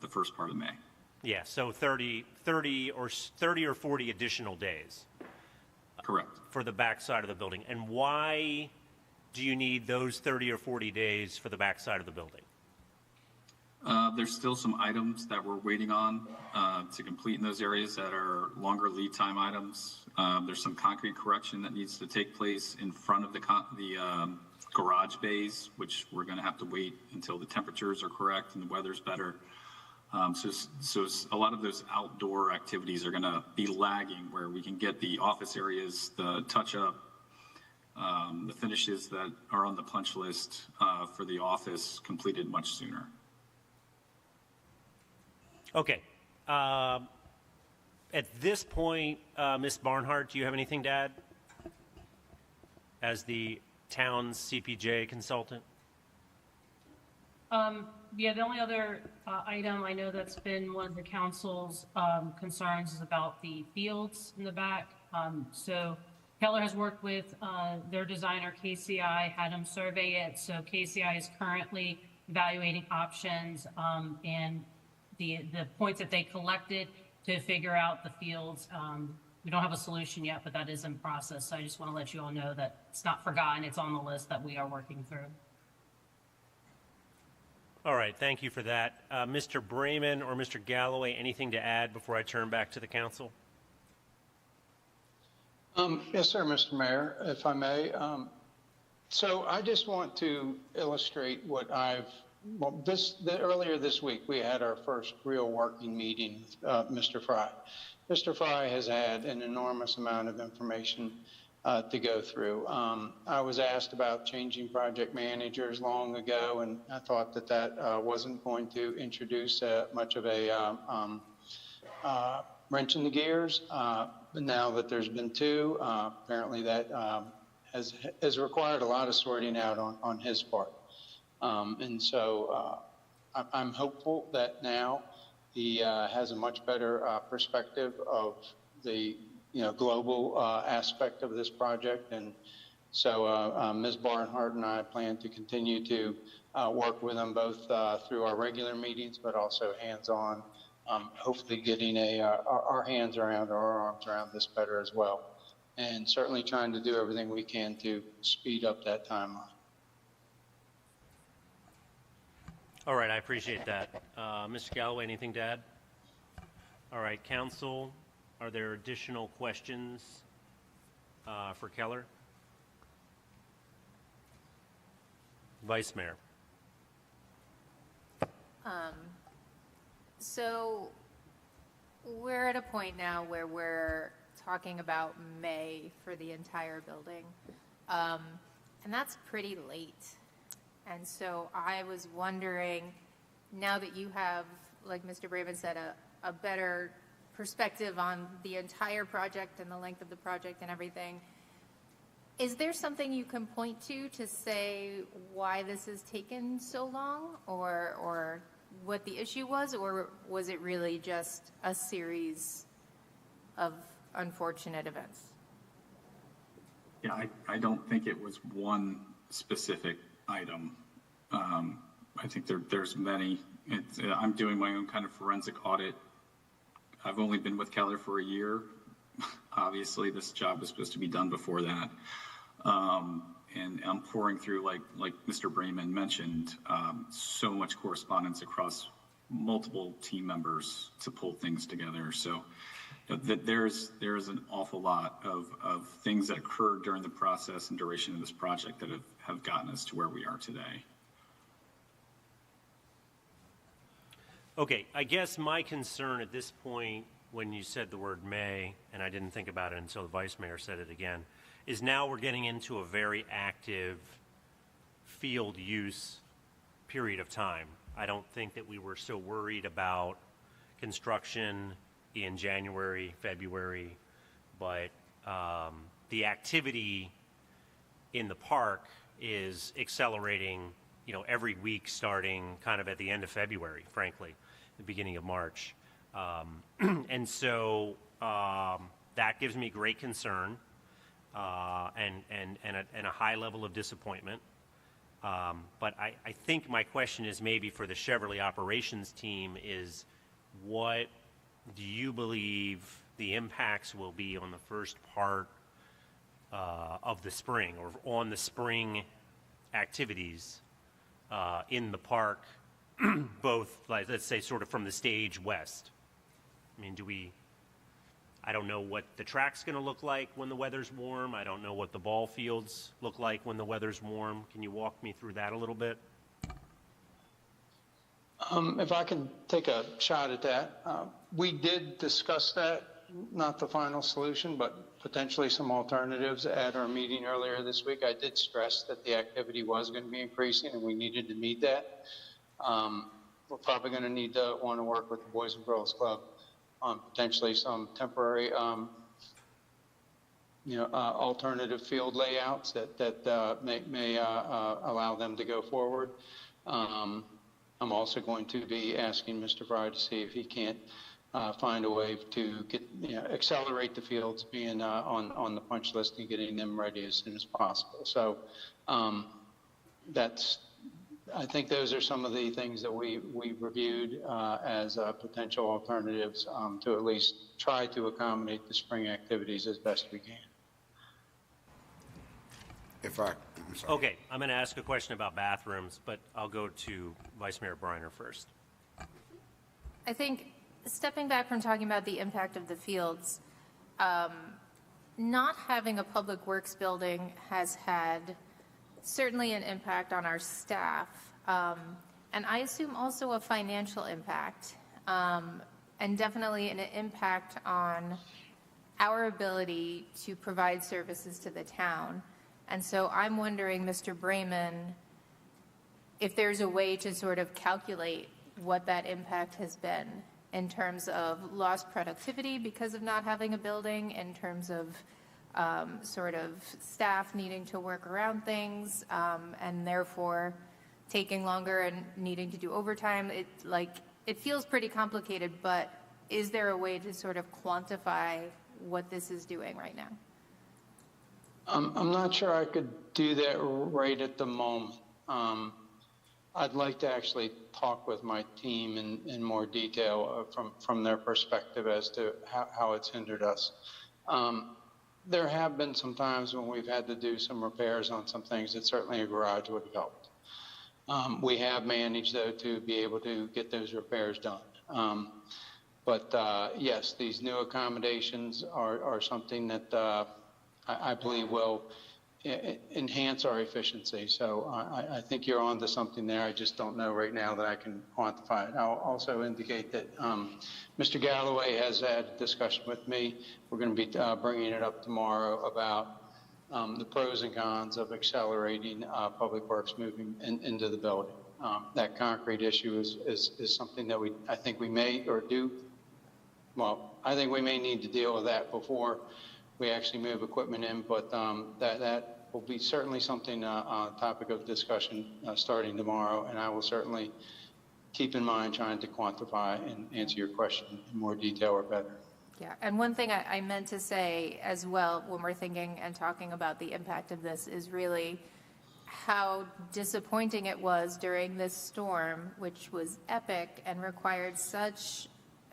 S12: the first part of May.
S1: Yeah, so 30 or 40 additional days.
S12: Correct.
S1: For the back side of the building. And why do you need those 30 or 40 days for the back side of the building?
S12: There's still some items that we're waiting on to complete in those areas that are longer lead time items. There's some concrete correction that needs to take place in front of the garage bays, which we're going to have to wait until the temperatures are correct and the weather's better. So a lot of those outdoor activities are going to be lagging, where we can get the office areas, the touch-up, the finishes that are on the punch list for the office completed much sooner.
S1: Okay. At this point, Ms. Barnhart, do you have anything to add as the town's CPJ consultant?
S13: Yeah, the only other item I know that's been one of the council's concerns is about the fields in the back. So Keller has worked with their designer, KCI, had them survey it. So KCI is currently evaluating options and the points that they collected to figure out the fields. We don't have a solution yet, but that is in process. So I just want to let you all know that it's not forgotten. It's on the list that we are working through.
S1: All right, thank you for that. Mr. Bremen or Mr. Galloway, anything to add before I turn back to the council?
S14: Yes, sir, Mr. Mayor, if I may. So I just want to illustrate what earlier this week, we had our first real working meeting with Mr. Fry. Mr. Fry has had an enormous amount of information to go through. I was asked about changing project managers long ago, and I thought that wasn't going to introduce much of a wrench in the gears. But now that there's been two, apparently that has required a lot of sorting out on his part. And so I'm hopeful that now he has a much better perspective of the global aspect of this project. And so Ms. Barnhart and I plan to continue to work with him both through our regular meetings, but also hands-on, hopefully getting our hands around or our arms around this better as well. And certainly trying to do everything we can to speed up that timeline.
S1: All right, I appreciate that. Mr. Galloway, anything to add? All right, council, are there additional questions for Keller? Vice Mayor.
S3: So we're at a point now where we're talking about May for the entire building. And that's pretty late. And so I was wondering, now that you have, like Mr. Braven said, a better perspective on the entire project and the length of the project and everything, is there something you can point to say why this has taken so long, or what the issue was, or was it really just a series of unfortunate events?
S12: Yeah, I don't think it was one specific item. I think there's many. I'm doing my own kind of forensic audit. I've only been with Keller for a year. Obviously, this job was supposed to be done before that. And I'm pouring through, like Mr. Bremen mentioned, so much correspondence across multiple team members to pull things together. So there's an awful lot of things that occurred during the process and duration of this project that have gotten us to where we are today.
S1: Okay, I guess my concern at this point, when you said the word may, and I didn't think about it until the Vice Mayor said it again, is now we're getting into a very active field use period of time. I don't think that we were so worried about construction in January, February, but the activity in the park is accelerating, every week starting kind of at the end of February, frankly, the beginning of March. And so that gives me great concern and a high level of disappointment. But I think my question is maybe for the Cheverly operations team is, what do you believe the impacts will be on the first part of the spring, or on the spring activities in the park, both, let's say, sort of from the stage west? I mean, I don't know what the track's going to look like when the weather's warm. I don't know what the ball fields look like when the weather's warm. Can you walk me through that a little bit?
S14: If I can take a shot at that. We did discuss that, not the final solution, but potentially some alternatives at our meeting earlier this week. I did stress that the activity was going to be increasing and we needed to meet that. We're probably going to need to want to work with the Boys and Girls Club on potentially some temporary alternative field layouts that may allow them to go forward. I'm also going to be asking Mr. Fry to see if he can't find a way to get, accelerate the fields being on the punch list and getting them ready as soon as possible. So I think those are some of the things that we reviewed as potential alternatives to at least try to accommodate the spring activities as best we can.
S9: I'm sorry.
S1: Okay, I'm going to ask a question about bathrooms, but I'll go to Vice Mayor Briner first.
S3: I think stepping back from talking about the impact of the fields, not having a public works building has had certainly an impact on our staff, and I assume also a financial impact, and definitely an impact on our ability to provide services to the town. And so I'm wondering, Mr. Brayman, if there's a way to sort of calculate what that impact has been in terms of lost productivity because of not having a building, in terms of sort of staff needing to work around things, and therefore taking longer and needing to do overtime. It feels pretty complicated, but is there a way to sort of quantify what this is doing right now?
S14: I'm not sure I could do that right at the moment. I'd like to actually talk with my team in more detail from their perspective as to how it's hindered us. There have been some times when we've had to do some repairs on some things that certainly a garage would have helped. We have managed, though, to be able to get those repairs done. But yes, these new accommodations are something that I believe will enhance our efficiency. So I think you're on to something there. I just don't know right now that I can quantify it. I'll also indicate that Mr. Galloway has had a discussion with me. We're going to be bringing it up tomorrow about the pros and cons of accelerating public works moving into the building. That concrete issue is something that I think we may need to deal with that before we actually move equipment in, but that will be certainly something, topic of discussion starting tomorrow, and I will certainly keep in mind trying to quantify and answer your question in more detail or better.
S3: Yeah, and one thing I meant to say as well when we're thinking and talking about the impact of this is really how disappointing it was during this storm, which was epic and required such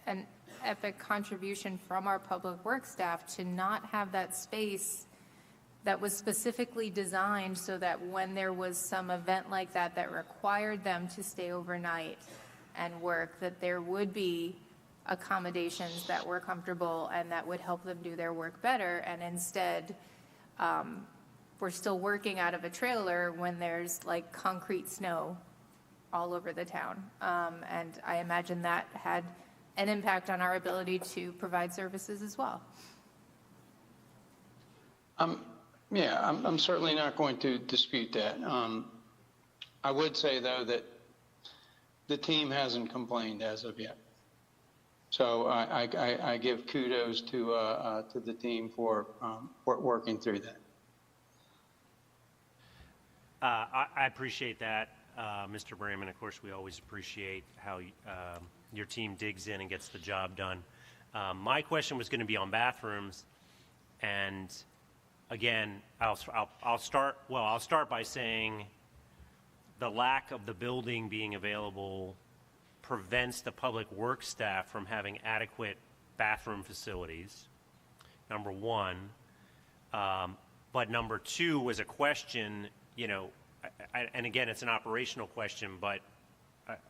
S3: an epic contribution from our public works staff to not have that space that was specifically designed so that when there was some event like that that required them to stay overnight and work, that there would be accommodations that were comfortable and that would help them do their work better. And instead, we're still working out of a trailer when there's like concrete snow all over the town. And I imagine that had an impact on our ability to provide services as well.
S14: I'm certainly not going to dispute that. I would say, though, that the team hasn't complained as of yet. So I give kudos to the team for working through that.
S1: I appreciate that, Mr. Brayman. Of course, we always appreciate how your team digs in and gets the job done. My question was going to be on bathrooms, and again, I'll start by saying the lack of the building being available prevents the public works staff from having adequate bathroom facilities, number one. But number two was a question, and again, it's an operational question, but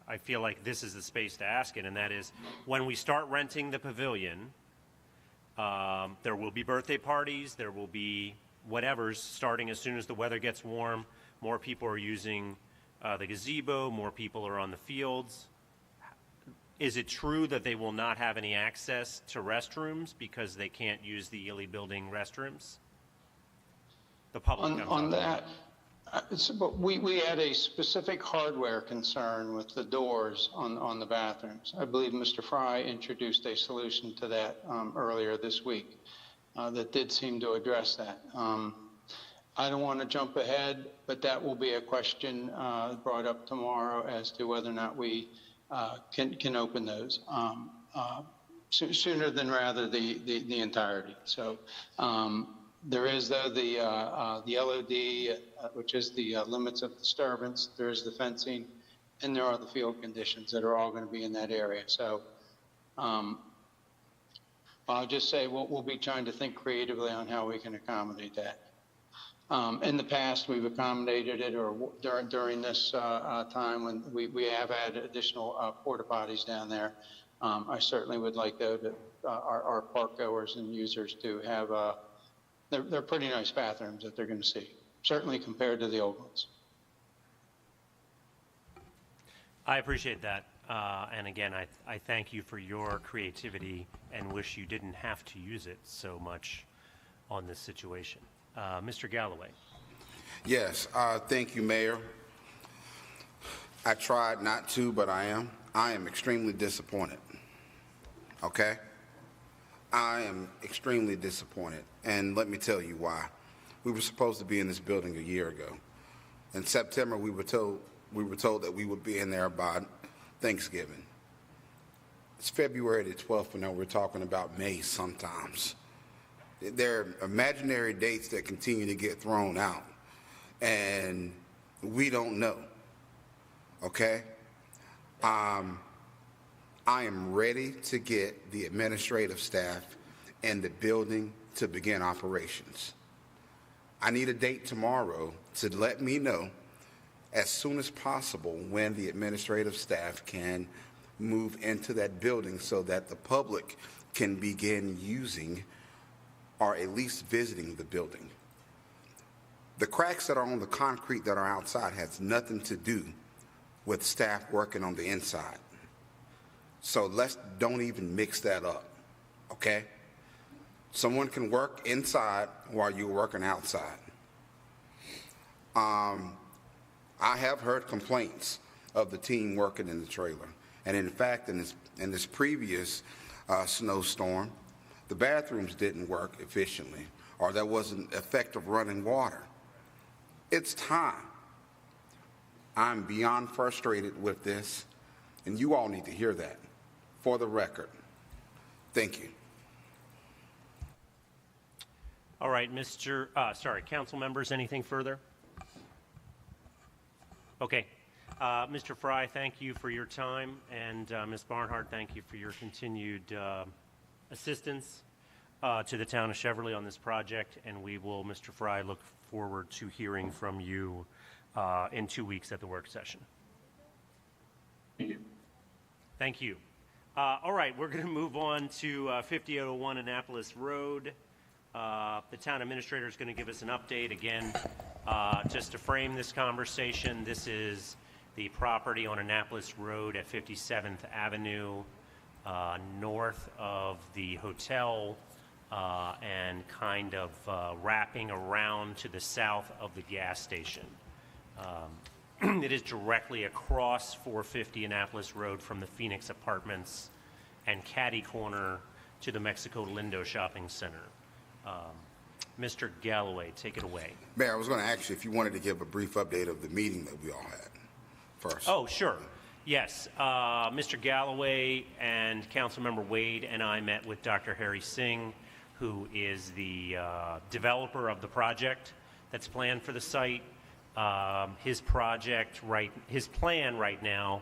S1: I feel like this is the space to ask it, and that is, when we start renting the pavilion, there will be birthday parties, there will be whatever's starting as soon as the weather gets warm. More people are using the gazebo, more people are on the fields. Is it true that they will not have any access to restrooms because they can't use the Ely building restrooms? The public
S14: on that. But we had a specific hardware concern with the doors on the bathrooms. I believe Mr. Fry introduced a solution to that earlier this week that did seem to address that. I don't want to jump ahead, but that will be a question brought up tomorrow as to whether or not we can open those. sooner than rather the entirety. So there is, though, the LOD, which is the limits of disturbance. There is the fencing, and there are the field conditions that are all going to be in that area. So I'll just say we'll be trying to think creatively on how we can accommodate that. In the past, we've accommodated it, or during this time when we have had additional porta potties down there. I certainly would like, though, to our park goers and users to have they're pretty nice bathrooms that they're going to see, certainly compared to the old ones.
S1: I appreciate that. And again, I thank you for your creativity and wish you didn't have to use it so much on this situation. Mr. Galloway.
S9: Yes, thank you, Mayor. I tried not to, but I am. I am extremely disappointed. Okay? I am extremely disappointed, and let me tell you why. We were supposed to be in this building a year ago. In September, we were told that we would be in there by Thanksgiving. It's February the 12th, and now we're talking about May sometimes. There are imaginary dates that continue to get thrown out, and we don't know. Okay? I am ready to get the administrative staff and the building to begin operations. I need a date tomorrow to let me know as soon as possible when the administrative staff can move into that building so that the public can begin using or at least visiting the building. The cracks that are on the concrete that are outside has nothing to do with staff working on the inside. So don't even mix that up, okay? Someone can work inside while you're working outside. I have heard complaints of the team working in the trailer. And in fact, in this previous snowstorm, the bathrooms didn't work efficiently, or there wasn't effective running water. It's time. I'm beyond frustrated with this, and you all need to hear that for the record. Thank you.
S1: All right, council members, anything further? Okay. Mr. Fry, thank you for your time, and Ms. Barnhart, thank you for your continued assistance to the town of Cheverly on this project, and we will, Mr. Fry, look forward to hearing from you in 2 weeks at the work session.
S12: Thank you.
S1: Thank you. All right, we're going to move on to 5001 Annapolis Road. The town administrator is going to give us an update. Again, just to frame this conversation, this is the property on Annapolis Road at 57th Avenue, north of the hotel, and kind of wrapping around to the south of the gas station. It is directly across 450 Annapolis Road from the Phoenix Apartments and catty corner to the Mexico Lindo Shopping Center. Mr. Galloway, take it away.
S9: Mayor, I was going to ask you if you wanted to give a brief update of the meeting that we all had first.
S1: Oh, sure. Yes. Mr. Galloway and Councilmember Wade and I met with Dr. Harry Singh, who is the developer of the project that's planned for the site. His plan right now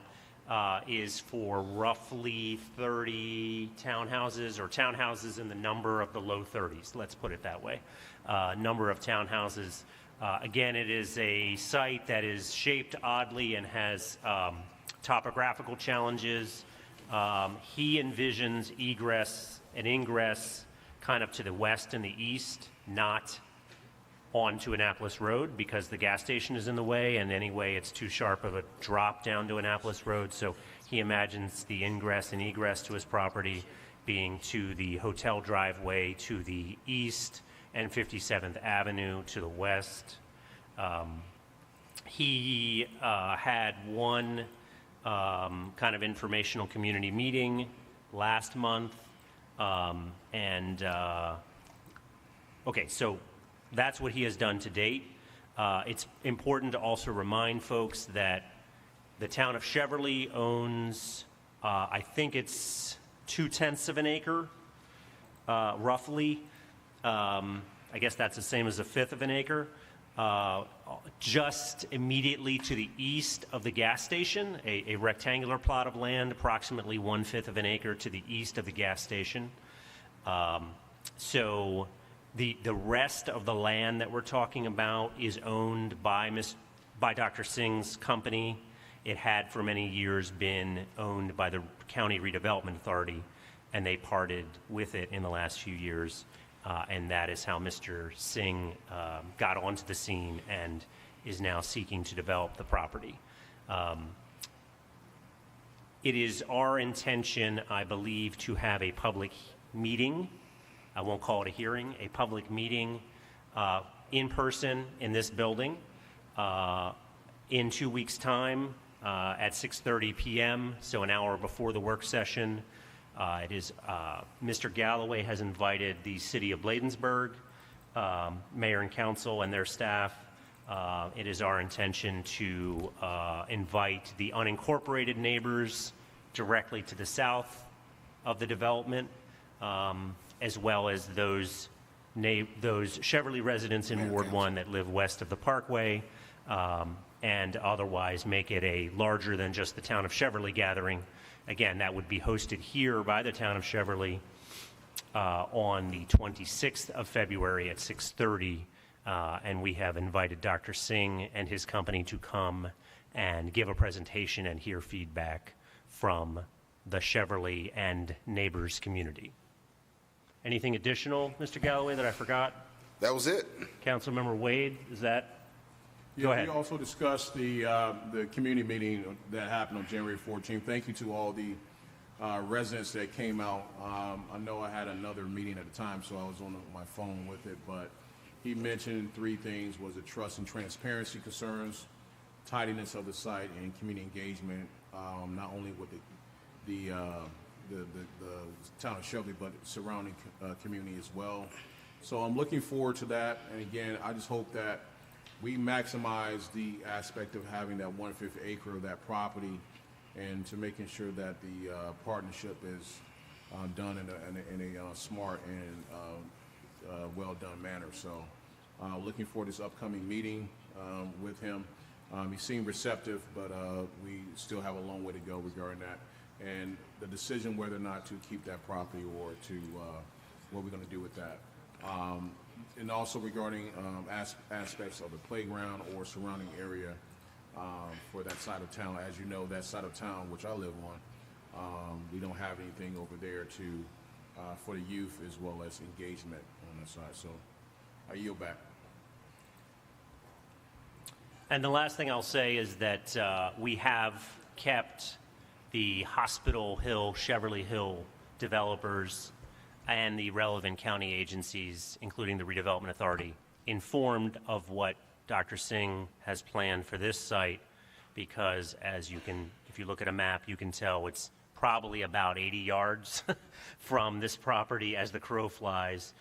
S1: is for roughly 30 townhouses, or townhouses in the number of the low 30s, let's put it that way. Number of townhouses. Again, it is a site that is shaped oddly and has topographical challenges. He envisions egress and ingress kind of to the west and the east, not onto Annapolis Road, because the gas station is in the way, and anyway it's too sharp of a drop down to Annapolis Road. So he imagines the ingress and egress to his property being to the hotel driveway to the east and 57th Avenue to the west. He had one kind of informational community meeting last month, okay, so that's what he has done to date. It's important to also remind folks that the town of Cheverly owns, I think it's 2/10 of an acre, roughly. I guess that's the same as a fifth of an acre. Just immediately to the east of the gas station, a rectangular plot of land, approximately 1/5 of an acre to the east of the gas station. So the rest of the land that we're talking about is owned by Dr. Singh's company. It had for many years been owned by the County Redevelopment Authority, and they parted with it in the last few years. And that is how Mr. Singh got onto the scene and is now seeking to develop the property. It is our intention, I believe, to have a public meeting. I won't call it a hearing, a public meeting in person in this building in 2 weeks' time at 6:30 p.m., so an hour before the work session. Mr. Galloway has invited the city of Bladensburg, mayor and council and their staff. It is our intention to invite the unincorporated neighbors directly to the south of the development, as well as those Cheverly residents in Ward 1 that live west of the Parkway, and otherwise make it a larger than just the town of Cheverly gathering. Again, that would be hosted here by the town of Cheverly on the 26th of February at 6:30, and we have invited Dr. Singh and his company to come and give a presentation and hear feedback from the Cheverly and neighbors community. Anything additional, Mr. Galloway, that I forgot?
S9: That was it.
S1: Councilmember Wade, is that?
S6: Yeah,
S1: Go ahead.
S6: We also discussed the community meeting that happened on January 14th. Thank you to all the residents that came out. I know I had another meeting at the time, so I was on my phone with it, but he mentioned 3 things: was the trust and transparency concerns, tidiness of the site, and community engagement, not only with the town of Cheverly, but surrounding community as well. So I'm looking forward to that. And again, I just hope that we maximize the aspect of having that 1/5 acre of that property, and to making sure that the partnership is done in a smart and well-done manner. So looking forward to this upcoming meeting with him. He seemed receptive, but we still have a long way to go regarding that. And the decision whether or not to keep that property or to what we're going to do with that. And also regarding aspects of the playground or surrounding area for that side of town. As you know, that side of town, which I live on, we don't have anything over there for the youth as well as engagement on that side. So I yield back.
S1: And the last thing I'll say is that we have kept the Hospital Hill, Cheverly Hill developers and the relevant county agencies, including the Redevelopment Authority, informed of what Dr. Singh has planned for this site, because if you look at a map, you can tell it's probably about 80 yards from this property as the crow flies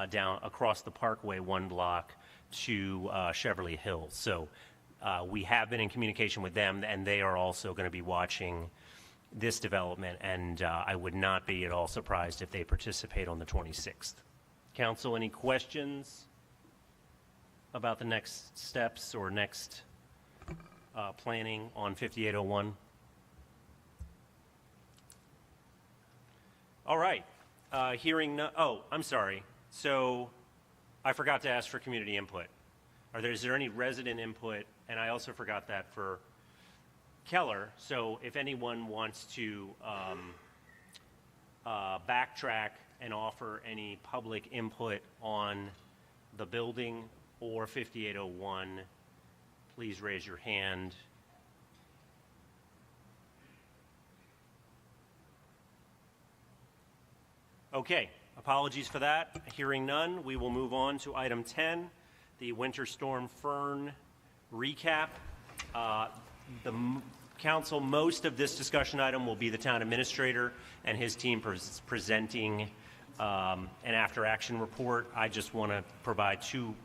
S1: down across the Parkway 1 block to Cheverly Hill. So we have been in communication with them, and they are also going to be watching this development, and I would not be at all surprised if they participate on the 26th. Council, any questions about the next steps or next planning on 5801? All right. Hearing no, oh, I'm sorry. So I forgot to ask for community input. Is there any resident input? And I also forgot that for Keller. So if anyone wants to backtrack and offer any public input on the building or 5801, please raise your hand. Okay, apologies for that. Hearing none, we will move on to item 10, the Winter Storm Fern recap. Council, most of this discussion item will be the town administrator and his team presenting an after-action report. I just want to provide 2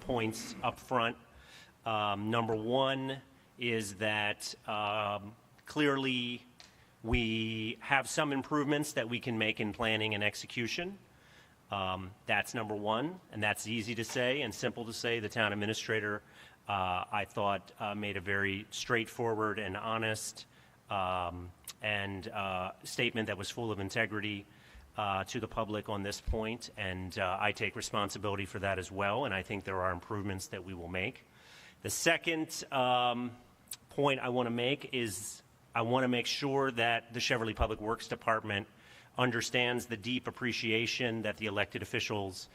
S1: points up front. Number 1 is that clearly We have some improvements that we can make in planning and execution. That's number one, and that's easy to say and simple to say. The town administrator, I thought, made a very straightforward and honest statement that was full of integrity to the public on this point, and I take responsibility for that as well, and I think there are improvements that we will make. The second point I want to make is I want to make sure that the Cheverly Public Works Department understands the deep appreciation that the elected officials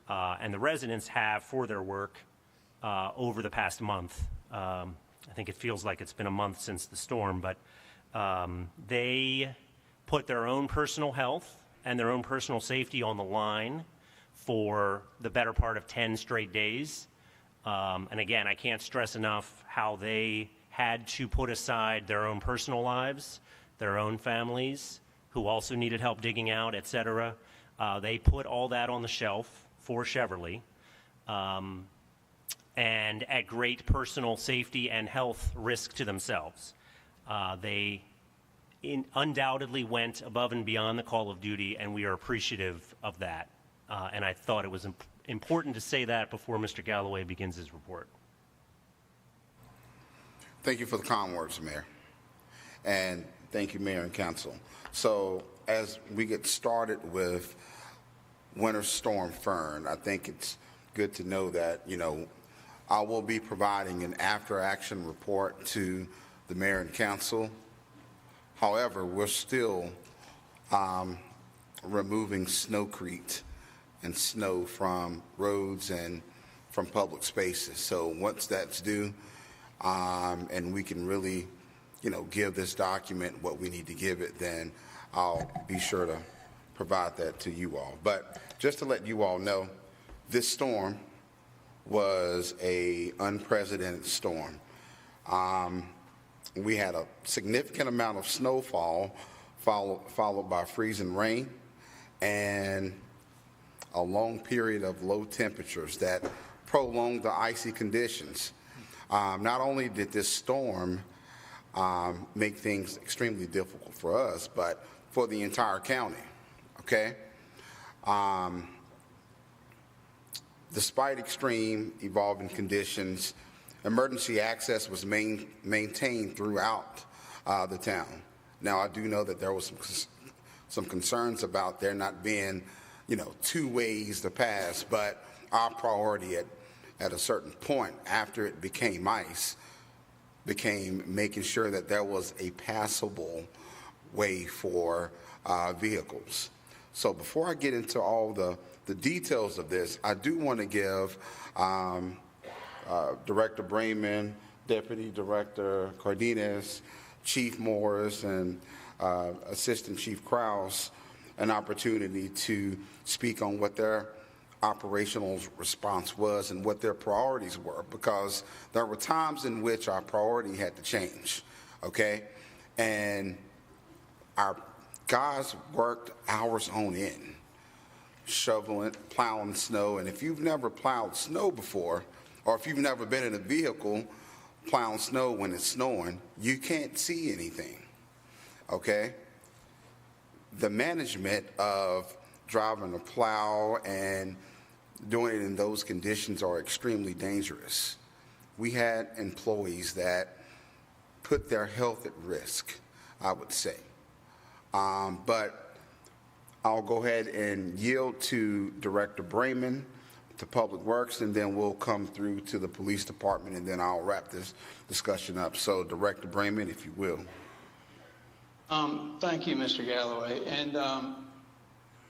S1: and the residents have for their work over the past month. I think it feels like it's been a month since the storm, but they put their own personal health and their own personal safety on the line for the better part of 10 straight days. And again, I can't stress enough how they had to put aside their own personal lives, their own families, who also needed help digging out, et cetera. They put all that on the shelf for Cheverly, and at great personal safety and health risk to themselves. They undoubtedly went above and beyond the call of duty, and we are appreciative of that. And I thought it was important to say that before Mr. Galloway begins his report.
S9: Thank you for the kind words, Mayor. And thank you, Mayor and Council. So as we get started with Winter Storm Fern, I think it's good to know that, I will be providing an after-action report to the Mayor and Council. However, we're still removing snowcrete and snow from roads and from public spaces. So once that's due, and we can really, give this document what we need to give it, then I'll be sure to provide that to you all. But just to let you all know, this storm was an unprecedented storm. We had a significant amount of snowfall followed by freezing rain and a long period of low temperatures that prolonged the icy conditions. Not only did this storm make things extremely difficult for us, but for the entire county, okay? Despite extreme evolving conditions, emergency access was maintained throughout the town. Now, I do know that there was some concerns about there not being, two ways to pass, but our priority at a certain point after it became ice became making sure that there was a passable way for vehicles. So before I get into all the details of this, I do want to give Director Brayman, Deputy Director Cardenas, Chief Morris, and Assistant Chief Krause an opportunity to speak on what their operational response was and what their priorities were, because there were times in which our priority had to change, okay? And our guys worked hours on end, shoveling, plowing snow, and if you've never plowed snow before, or if you've never been in a vehicle plowing snow when it's snowing, you can't see anything, okay? The management of driving a plow and doing it in those conditions are extremely dangerous. We had employees that put their health at risk, I would say. But I'll go ahead and yield to Director Brayman, to Public Works, and then we'll come through to the Police Department, and then I'll wrap this discussion up. So, Director Brayman, if you will.
S14: Thank you, Mr. Galloway. And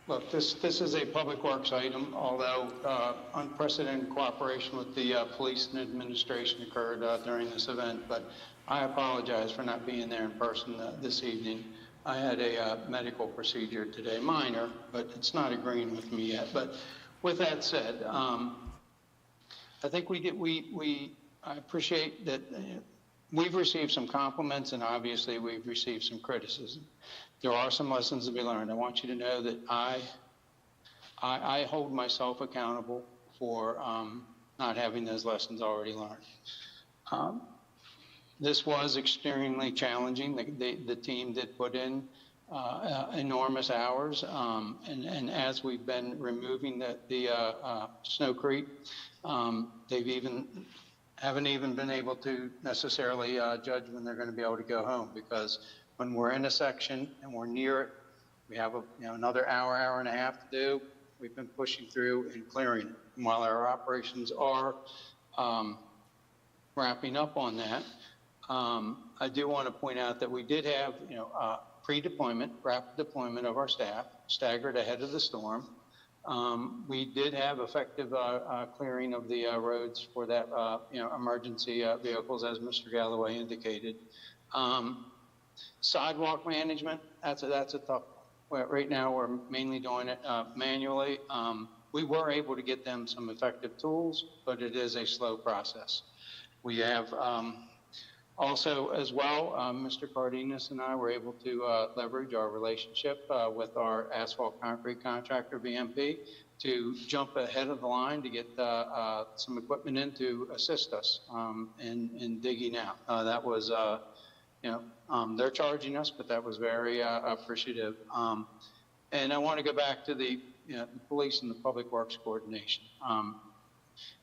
S14: look, this is a Public Works item, although unprecedented cooperation with the police and administration occurred during this event. But I apologize for not being there in person this evening. I had a medical procedure today, minor, but it's not agreeing with me yet. But with that said, I think I appreciate that we've received some compliments, and obviously we've received some criticism. There are some lessons to be learned. I want you to know that I hold myself accountable for not having those lessons already learned. This was extremely challenging. The team did put in enormous hours, and as we've been removing the Snow Creek, haven't even been able to necessarily judge when they're going to be able to go home, because when we're in a section and we're near it, we have another hour and a half to do. We've been pushing through and clearing it. And while our operations are wrapping up on that, I do want to point out that we did have pre-deployment, rapid deployment of our staff, staggered ahead of the storm. We did have effective clearing of the roads for that, emergency vehicles, as Mr. Galloway indicated. Sidewalk management, that's a tough one. Right now, we're mainly doing it manually. We were able to get them some effective tools, but it is a slow process. We have also, as well, Mr. Cardenas and I were able to leverage our relationship with our asphalt concrete contractor, VMP, to jump ahead of the line to get some equipment in to assist us in digging out. That was, they're charging us, but that was very appreciative. And I want to go back to the police and the public works coordination.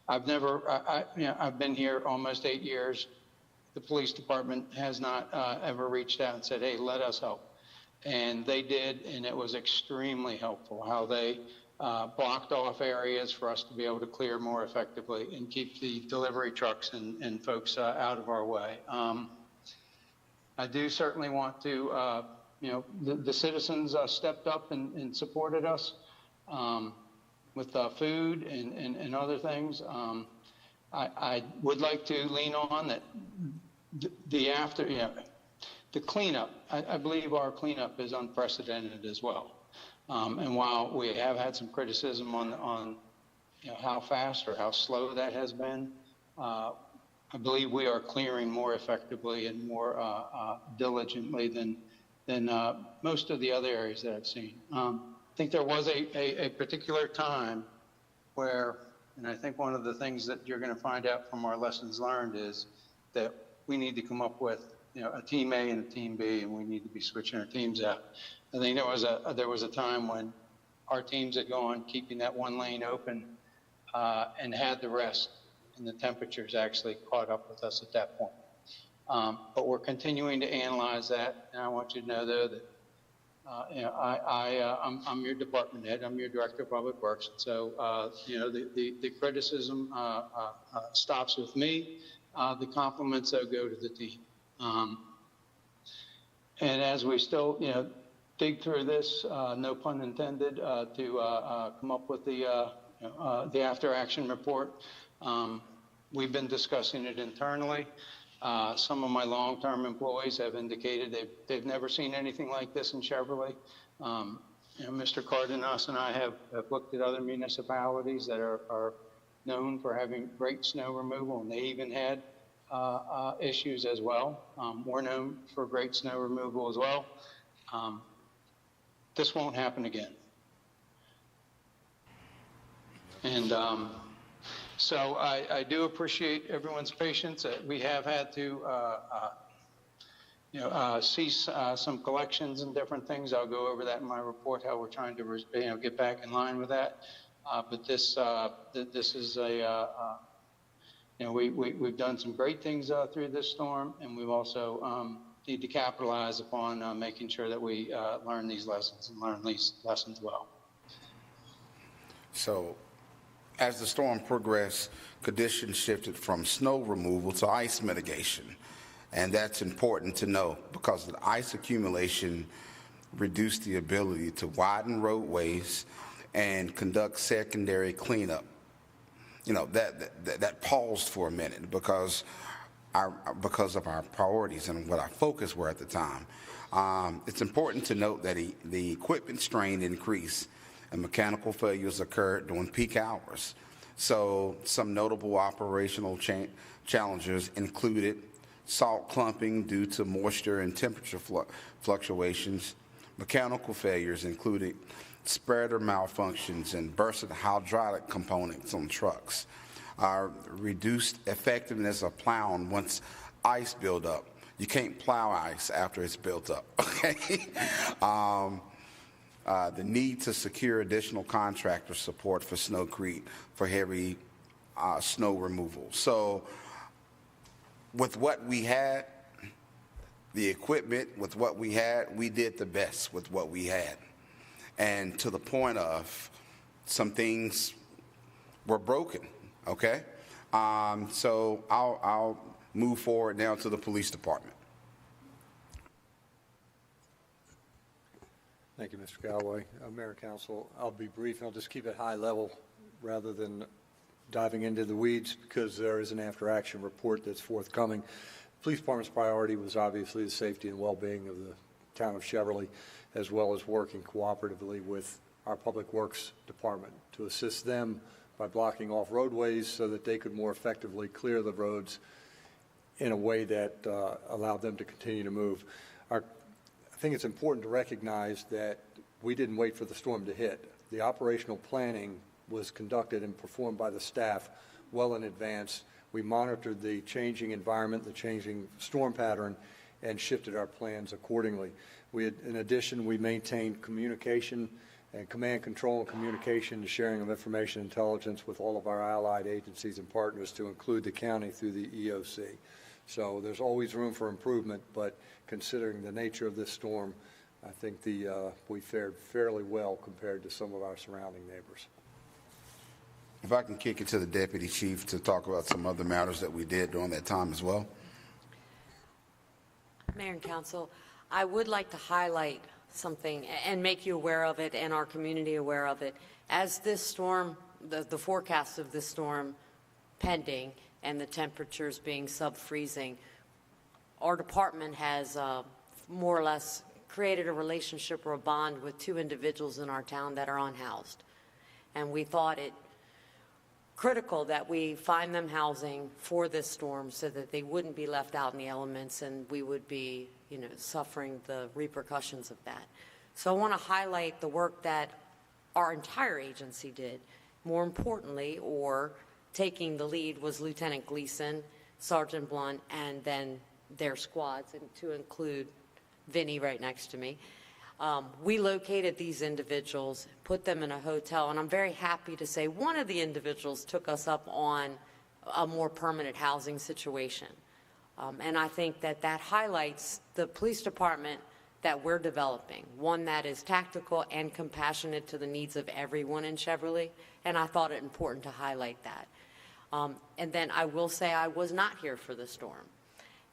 S14: I've been here almost 8 years. The police department has not ever reached out and said, hey, let us help. And they did, and it was extremely helpful how they blocked off areas for us to be able to clear more effectively and keep the delivery trucks and folks out of our way. I do certainly want to, the citizens stepped up and supported us with food and other things. I would like to lean on that the cleanup. I believe our cleanup is unprecedented as well. And while we have had some criticism on how fast or how slow that has been, I believe we are clearing more effectively and more diligently than most of the other areas that I've seen. I think there was a particular time where, and I think one of the things that you're going to find out from our lessons learned is that we need to come up with a team A and a team B, and we need to be switching our teams out. I think there was a time when our teams had gone keeping that one lane open and had the rest, and the temperatures actually caught up with us at that point. But we're continuing to analyze that, and I want you to know, though, that I'm your department head. I'm your director of public works. So the criticism stops with me. The compliments though go to the team. And as we still dig through this, no pun intended, to come up with the after action report. We've been discussing it internally. Some of my long-term employees have indicated they've never seen anything like this in Cheverly. Mr. Cardenas and I have looked at other municipalities that are known for having great snow removal, and they even had issues as well. We're known for great snow removal as well. This won't happen again. And so I do appreciate everyone's patience. We have had to cease some collections and different things. I'll go over that in my report, how we're trying to get back in line with that. But this is we've done some great things through this storm, and we've also need to capitalize upon making sure that we learn these lessons and learn these lessons well.
S9: So, as the storm progressed, conditions shifted from snow removal to ice mitigation. And that's important to know because the ice accumulation reduced the ability to widen roadways and conduct secondary cleanup. That paused for a minute because of our priorities and what our focus were at the time. It's important to note that the equipment strain increased and mechanical failures occurred during peak hours. So some notable operational challenges included salt clumping due to moisture and temperature fluctuations, mechanical failures including spreader malfunctions and bursted hydraulic components on trucks, reduced effectiveness of plowing once ice buildup. You can't plow ice after it's built up, okay? The need to secure additional contractor support for Snowcrete for heavy snow removal. So with what we had, the equipment, with what we had, we did the best with what we had. And to the point of some things were broken, okay? So I'll move forward now to the police department.
S15: Thank you, Mr. Galloway. Mayor and Council, I'll be brief. I'll just keep it high level rather than diving into the weeds because there is an after-action report that's forthcoming. The police department's priority was obviously the safety and well-being of the town of Cheverly, as well as working cooperatively with our Public Works Department to assist them by blocking off roadways so that they could more effectively clear the roads in a way that allowed them to continue to move. I think it's important to recognize that we didn't wait for the storm to hit. The operational planning was conducted and performed by the staff well in advance. We monitored the changing environment, the changing storm pattern, and shifted our plans accordingly. In addition, we maintained communication and command, control, and communication, the sharing of information intelligence with all of our allied agencies and partners to include the county through the EOC. So there's always room for improvement, but considering the nature of this storm, I think we fared fairly well compared to some of our surrounding neighbors.
S9: If I can kick it to the Deputy Chief to talk about some other matters that we did during that time as well.
S16: Mayor and Council, I would like to highlight something and make you aware of it and our community aware of it. As this storm, the forecast of this storm pending and the temperatures being sub-freezing, our department has more or less created a relationship or a bond with two individuals in our town that are unhoused. And we thought it critical that we find them housing for this storm so that they wouldn't be left out in the elements and we would be, suffering the repercussions of that. So I want to highlight the work that our entire agency did. More importantly, or taking the lead, was Lieutenant Gleason, Sergeant Blunt, and then their squads, and to include Vinny right next to me. We located these individuals, put them in a hotel, and I'm very happy to say one of the individuals took us up on a more permanent housing situation. And I think that highlights the police department that we're developing, one that is tactical and compassionate to the needs of everyone in Cheverly, and I thought it important to highlight that. And then I will say I was not here for the storm,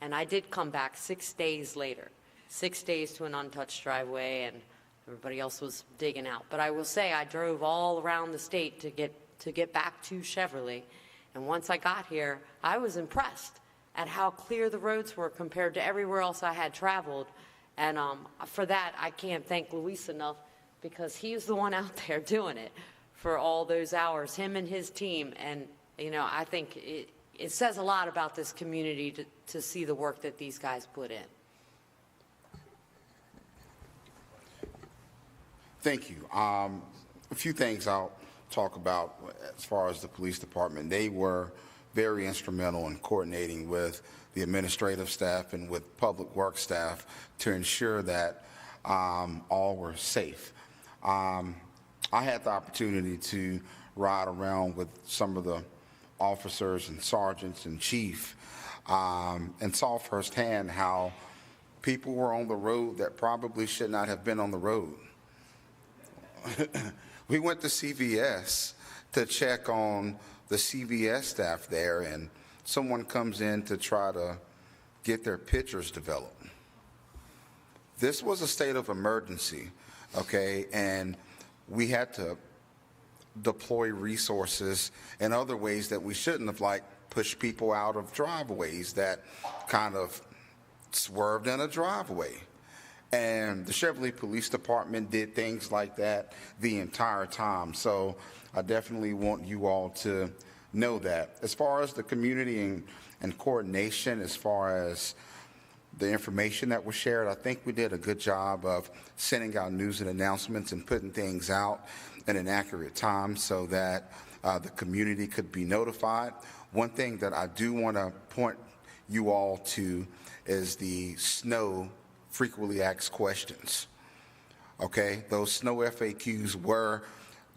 S16: and I did come back 6 days later. 6 days to an untouched driveway, and everybody else was digging out. But I will say I drove all around the state to get back to Cheverly, and once I got here, I was impressed at how clear the roads were compared to everywhere else I had traveled. And for that, I can't thank Luis enough because he's the one out there doing it for all those hours, him and his team. And, I think it says a lot about this community to see the work that these guys put in.
S9: Thank you. A few things I'll talk about as far as the police department. They were very instrumental in coordinating with the administrative staff and with public works staff to ensure that all were safe. I had the opportunity to ride around with some of the officers and sergeants and chief and saw firsthand how people were on the road that probably should not have been on the road. We went to CVS to check on the CVS staff there, and someone comes in to try to get their pictures developed. This was a state of emergency, okay, and we had to deploy resources in other ways that we shouldn't have, like push people out of driveways that kind of swerved in a driveway. And the Cheverly Police Department did things like that the entire time. So I definitely want you all to know that. As far as the community and coordination, as far as the information that was shared, I think we did a good job of sending out news and announcements and putting things out in an accurate time so that the community could be notified. One thing that I do want to point you all to is the snow frequently asked questions. Okay, those snow FAQs were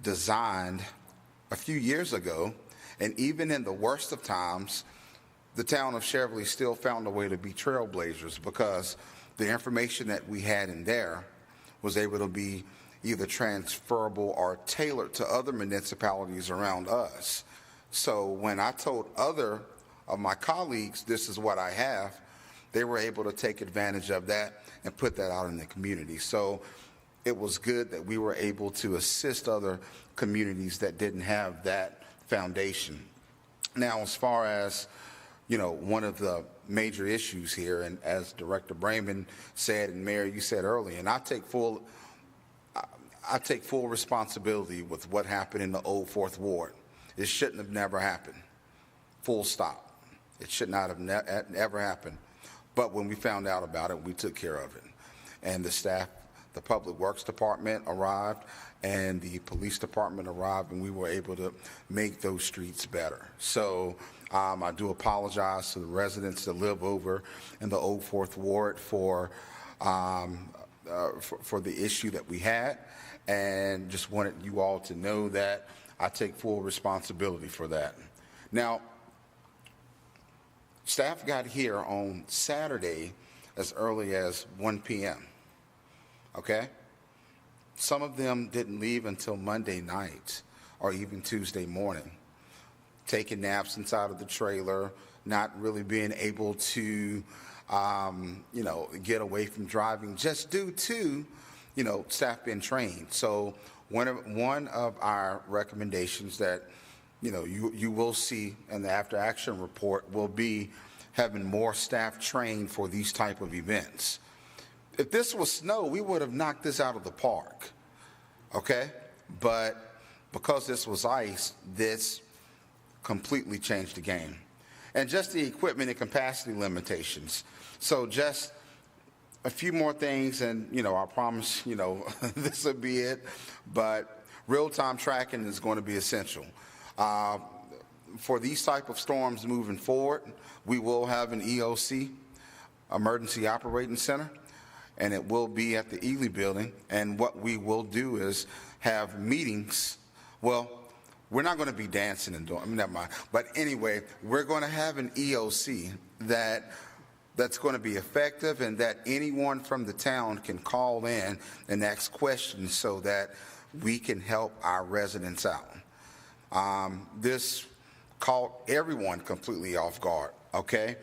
S9: designed a few years ago, and even in the worst of times, the town of Cheverly still found a way to be trailblazers because the information that we had in there was able to be either transferable or tailored to other municipalities around us. So when I told other of my colleagues, this is what I have, they were able to take advantage of that and put that out in the community. So it was good that we were able to assist other communities that didn't have that foundation. Now, as far as, you know, one of the major issues here, and as Director Brayman said, and Mayor, you said earlier, and I take full responsibility with what happened in the old Fourth Ward. It shouldn't have never happened. Full stop. It should not have ever happened. But when we found out about it, we took care of it. And the staff, the Public Works Department arrived, and the Police Department arrived, and we were able to make those streets better. So I do apologize to the residents that live over in the old Fourth Ward for the issue that we had, and just wanted you all to know that I take full responsibility for that. Now, staff got here on Saturday as early as 1 p.m., okay? Some of them didn't leave until Monday night or even Tuesday morning, taking naps inside of the trailer, not really being able to, get away from driving just due to, staff being trained. So one of our recommendations that, you will see in the after action report will be having more staff trained for these type of events. If this was snow, we would have knocked this out of the park, okay? But because this was ice, this completely changed the game. And just the equipment and capacity limitations. So just a few more things, and, I promise, this will be it, but real-time tracking is going to be essential. For these type of storms moving forward, we will have an EOC, Emergency Operating Center, and it will be at the Ely building. And what we will do is have meetings. Well, we're not going to be dancing and doing, never mind. But anyway, we're going to have an EOC that's going to be effective, and that anyone from the town can call in and ask questions so that we can help our residents out. This caught everyone completely off guard, okay?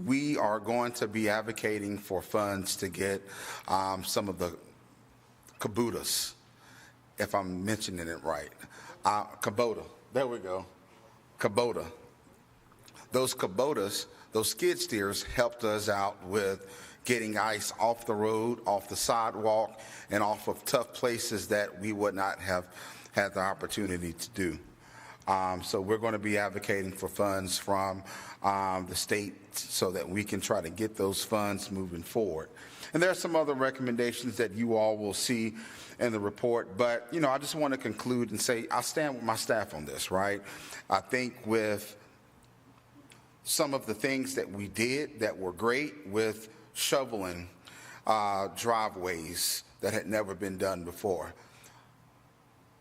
S9: We are going to be advocating for funds to get some of the Kubotas, if I'm mentioning it right. Kubota, there we go, Kubota. Those Kubotas, those skid steers helped us out with getting ice off the road, off the sidewalk, and off of tough places that we would not have had the opportunity to do. So we're going to be advocating for funds from the state so that we can try to get those funds moving forward. And there are some other recommendations that you all will see in the report, but, I just want to conclude and say I stand with my staff on this, right? I think with some of the things that we did that were great with shoveling driveways that had never been done before.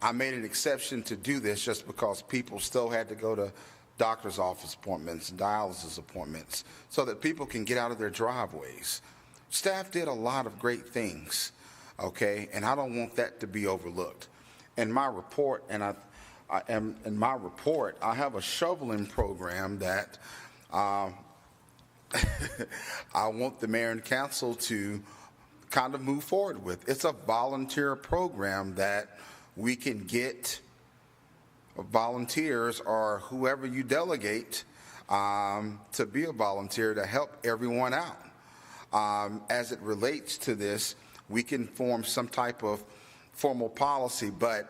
S9: I made an exception to do this just because people still had to go to doctor's office appointments and dialysis appointments so that people can get out of their driveways. Staff did a lot of great things, okay, and I don't want that to be overlooked. In my report, I have a shoveling program that I want the mayor and council to kind of move forward with. It's a volunteer program that we can get volunteers or whoever you delegate to be a volunteer to help everyone out. As it relates to this, we can form some type of formal policy, but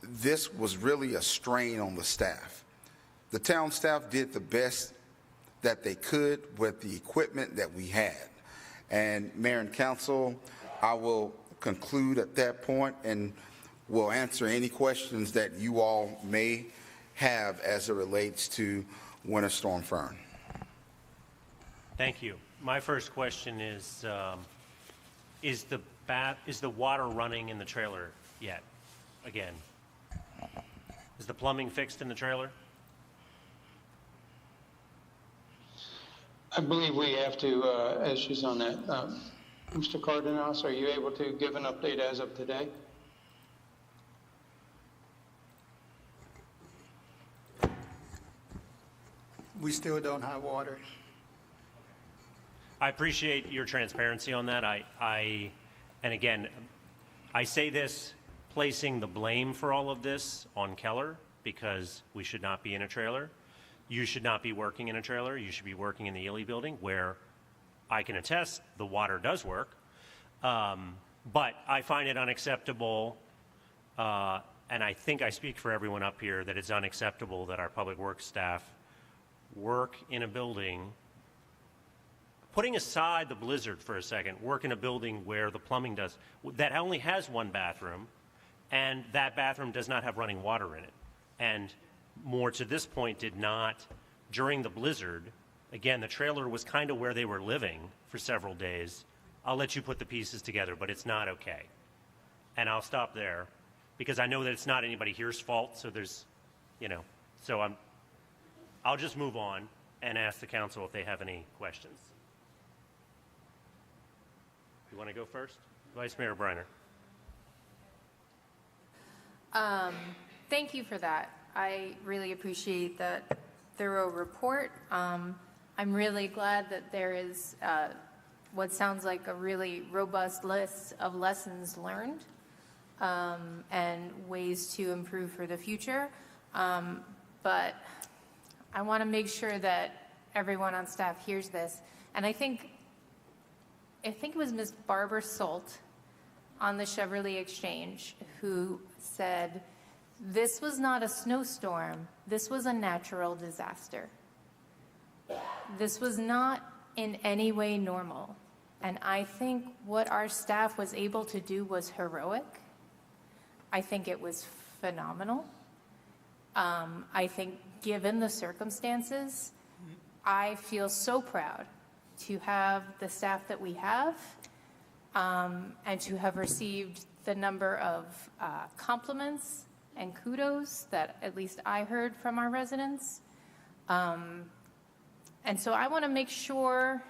S9: this was really a strain on the staff. The town staff did the best that they could with the equipment that we had. And Mayor and Council, I will conclude at that point and will answer any questions that you all may have as it relates to Winter Storm Fern?
S1: Thank you. My first question is the water running in the trailer yet? Again, is the plumbing fixed in the trailer?
S14: I believe we have to, as she's on that, Mr. Cardenas, are you able to give an update as of today?
S17: We still don't have water.
S1: I appreciate your transparency on that. And again, I say this placing the blame for all of this on Keller, because we should not be in a trailer. You should not be working in a trailer. You should be working in the Ely building, where I can attest the water does work. But I find it unacceptable, and I think I speak for everyone up here, that it's unacceptable that our public works staff work in a building, putting aside the blizzard for a second, work in a building where the plumbing that only has one bathroom, and that bathroom does not have running water in it. And more to this point, did not, during the blizzard, again, the trailer was kind of where they were living for several days. I'll let you put the pieces together, but it's not okay. And I'll stop there, because I know that it's not anybody here's fault, so there's, so I'll just move on and ask the council if they have any questions. You want to go first? Vice Mayor Briner.
S3: Thank you for that. I really appreciate that thorough report. I'm really glad that there is what sounds like a really robust list of lessons learned and ways to improve for the future. But I want to make sure that everyone on staff hears this. And I think it was Ms. Barbara Solt on the Cheverly Exchange who said, this was not a snowstorm, this was a natural disaster. This was not in any way normal. And I think what our staff was able to do was heroic. I think it was phenomenal. I think given the circumstances, I feel so proud to have the staff that we have, and to have received the number of compliments and kudos that at least I heard from our residents. And so I want to make sure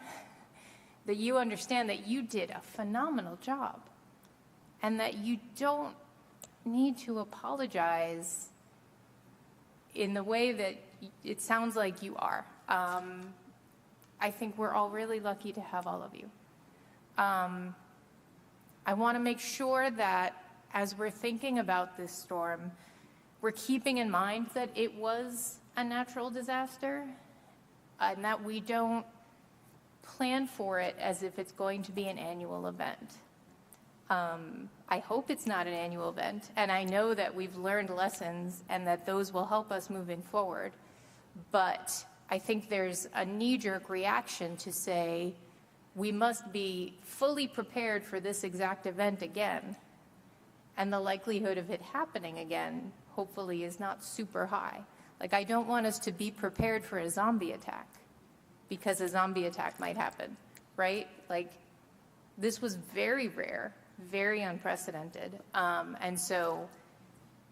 S3: that you understand that you did a phenomenal job, and that you don't need to apologize in the way that it sounds like you are. I think we're all really lucky to have all of you. I want to make sure that as we're thinking about this storm, we're keeping in mind that it was a natural disaster, and that we don't plan for it as if it's going to be an annual event. I hope it's not an annual event, and I know that we've learned lessons and that those will help us moving forward. But I think there's a knee-jerk reaction to say we must be fully prepared for this exact event again, and the likelihood of it happening again hopefully is not super high. Like, I don't want us to be prepared for a zombie attack, because a zombie attack might happen, right? Like, this was very rare, very unprecedented. And so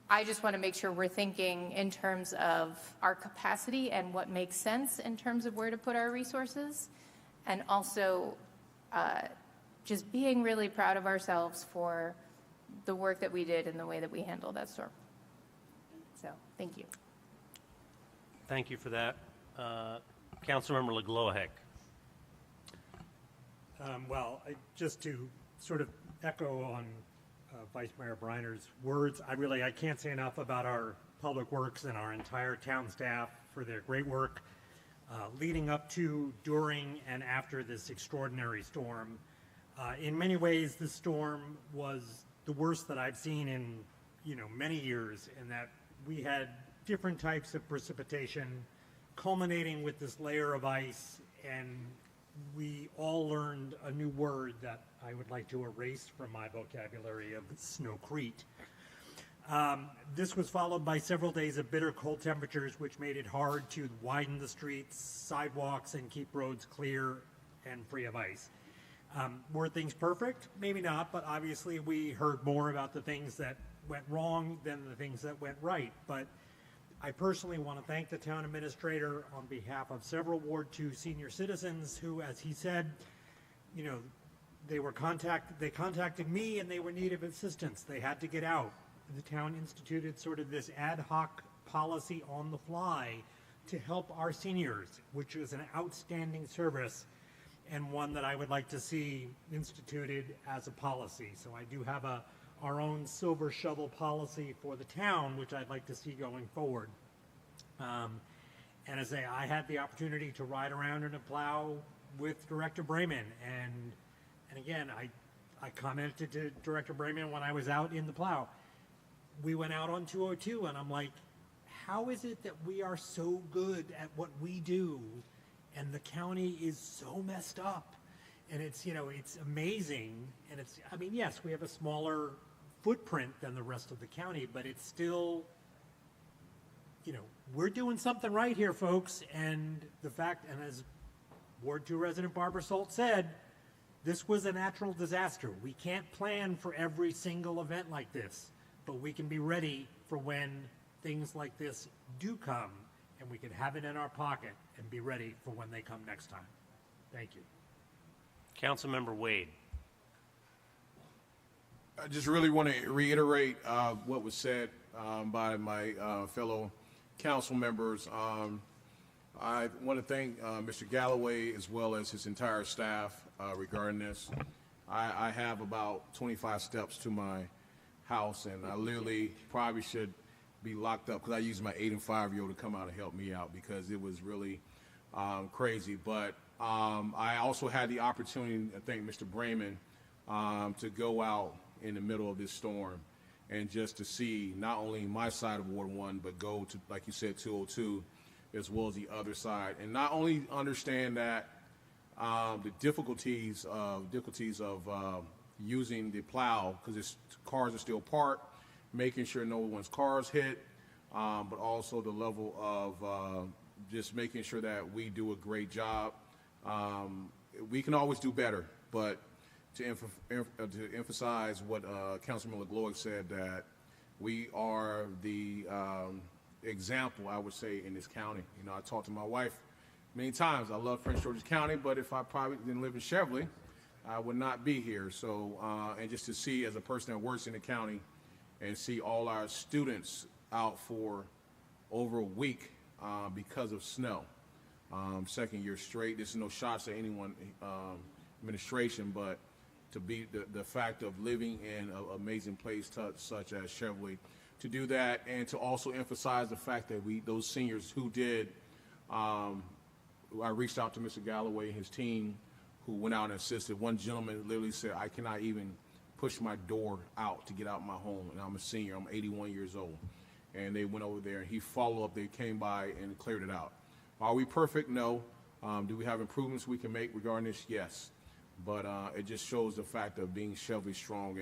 S3: I just want to make sure we're thinking in terms of our capacity and what makes sense in terms of where to put our resources, and also just being really proud of ourselves for the work that we did and the way that we handled that storm. So, thank you.
S1: Thank you for that. Councilmember LeGloahec.
S2: Well, just to sort of echo on Vice Mayor Briner's words, I can't say enough about our public works and our entire town staff for their great work leading up to, during, and after this extraordinary storm. In many ways, this storm was the worst that I've seen in many years, in that we had different types of precipitation culminating with this layer of ice, and we all learned a new word that I would like to erase from my vocabulary of snowcrete. This was followed by several days of bitter cold temperatures, which made it hard to widen the streets, sidewalks, and keep roads clear and free of ice. Were things perfect? Maybe not, but obviously we heard more about the things that went wrong than the things that went right. But I personally want to thank the town administrator on behalf of several Ward 2 senior citizens who, as he said, you know, they contacted me and they were in need of assistance. They had to get out. The town instituted sort of this ad hoc policy on the fly to help our seniors, which was an outstanding service and one that I would like to see instituted as a policy. So I do have our own silver shovel policy for the town, which I'd like to see going forward. And as I had the opportunity to ride around in a plow with Director Brayman, and again, I commented to Director Brayman when I was out in the plow. We went out on 202, and I'm like, how is it that we are so good at what we do, and the county is so messed up? And it's, you know, it's amazing, and it's, I mean, yes, we have a smaller footprint than the rest of the county, but it's still, you know, we're doing something right here, folks. And the fact, and as Ward 2 resident Barbara Salt said, this was a natural disaster. We can't plan for every single event like this, but we can be ready for when things like this do come, and we can have it in our pocket and be ready for when they come next time. Thank you.
S1: Councilmember Wade.
S6: I just really want to reiterate what was said by my fellow council members. I want to thank Mr. Galloway as well as his entire staff regarding this. I have about 25 steps to my house, and I literally probably should be locked up because I used my 8 and 5-year-old to come out and help me out because it was really crazy. But I also had the opportunity, I thank Mr. Brayman, to go out in the middle of this storm and just to see not only my side of Ward 1, but go to, like you said, 202, as well as the other side, and not only understand that the difficulties of using the plow, because cars are still parked, making sure no one's cars hit, but also the level of just making sure that we do a great job. We can always do better, but to emphasize what Councilman LeGloic said, that we are the example, I would say, in this county. You know, I talked to my wife many times. I love Prince George's County, but if I probably didn't live in Cheverly, I would not be here. So, and just to see as a person that works in the county and see all our students out for over a week because of snow, second year straight. This is no shots at anyone administration, but to be the fact of living in an amazing place such as Cheverly, to do that, and to also emphasize the fact that those seniors who did, I reached out to Mr. Galloway and his team who went out and assisted. One gentleman literally said, I cannot even push my door out to get out of my home, and I'm a senior, I'm 81 years old. And they went over there, and he followed up, they came by and cleared it out. Are we perfect? No. Do we have improvements we can make regarding this? Yes. But it just shows the fact of being Cheverly strong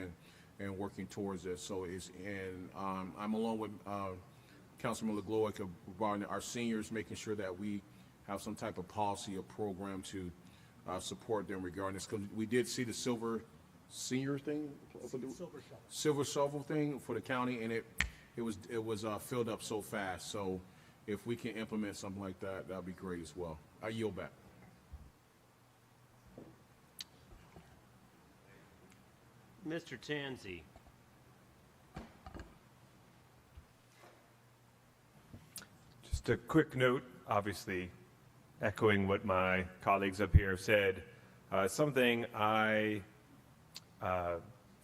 S6: and working towards this. So I'm along with Councilman LeGloic regarding our seniors, making sure that we have some type of policy or program to support them regarding this. Because we did see the silver senior thing, silver shovel thing for the county, and it was filled up so fast. So if we can implement something like that, that'd be great as well. I yield back.
S1: Mr. Tanzi.
S7: Just a quick note, obviously, echoing what my colleagues up here have said, something I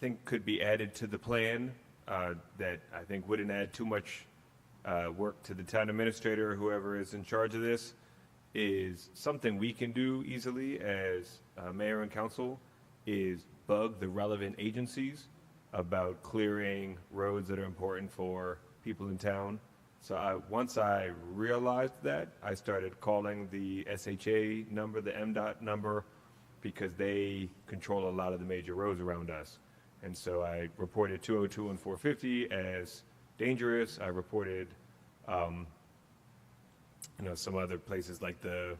S7: think could be added to the plan that I think wouldn't add too much work to the town administrator or whoever is in charge of this is something we can do easily as mayor and council is bug the relevant agencies about clearing roads that are important for people in town. So once I realized that, I started calling the SHA number, the MDOT number, because they control a lot of the major roads around us. And so I reported 202 and 450 as dangerous. I reported, some other places like the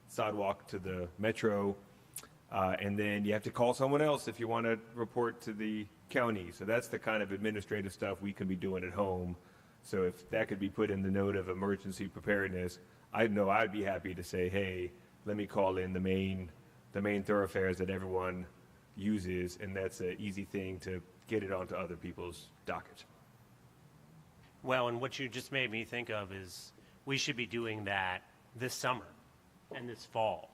S7: sidewalk to the metro. And then you have to call someone else if you want to report to the county. So that's the kind of administrative stuff we can be doing at home. So if that could be put in the note of emergency preparedness, I know I'd be happy to say, hey, let me call in the main thoroughfares that everyone uses, and that's an easy thing to get it onto other people's docket.
S1: Well, and what you just made me think of is we should be doing that this summer and this fall.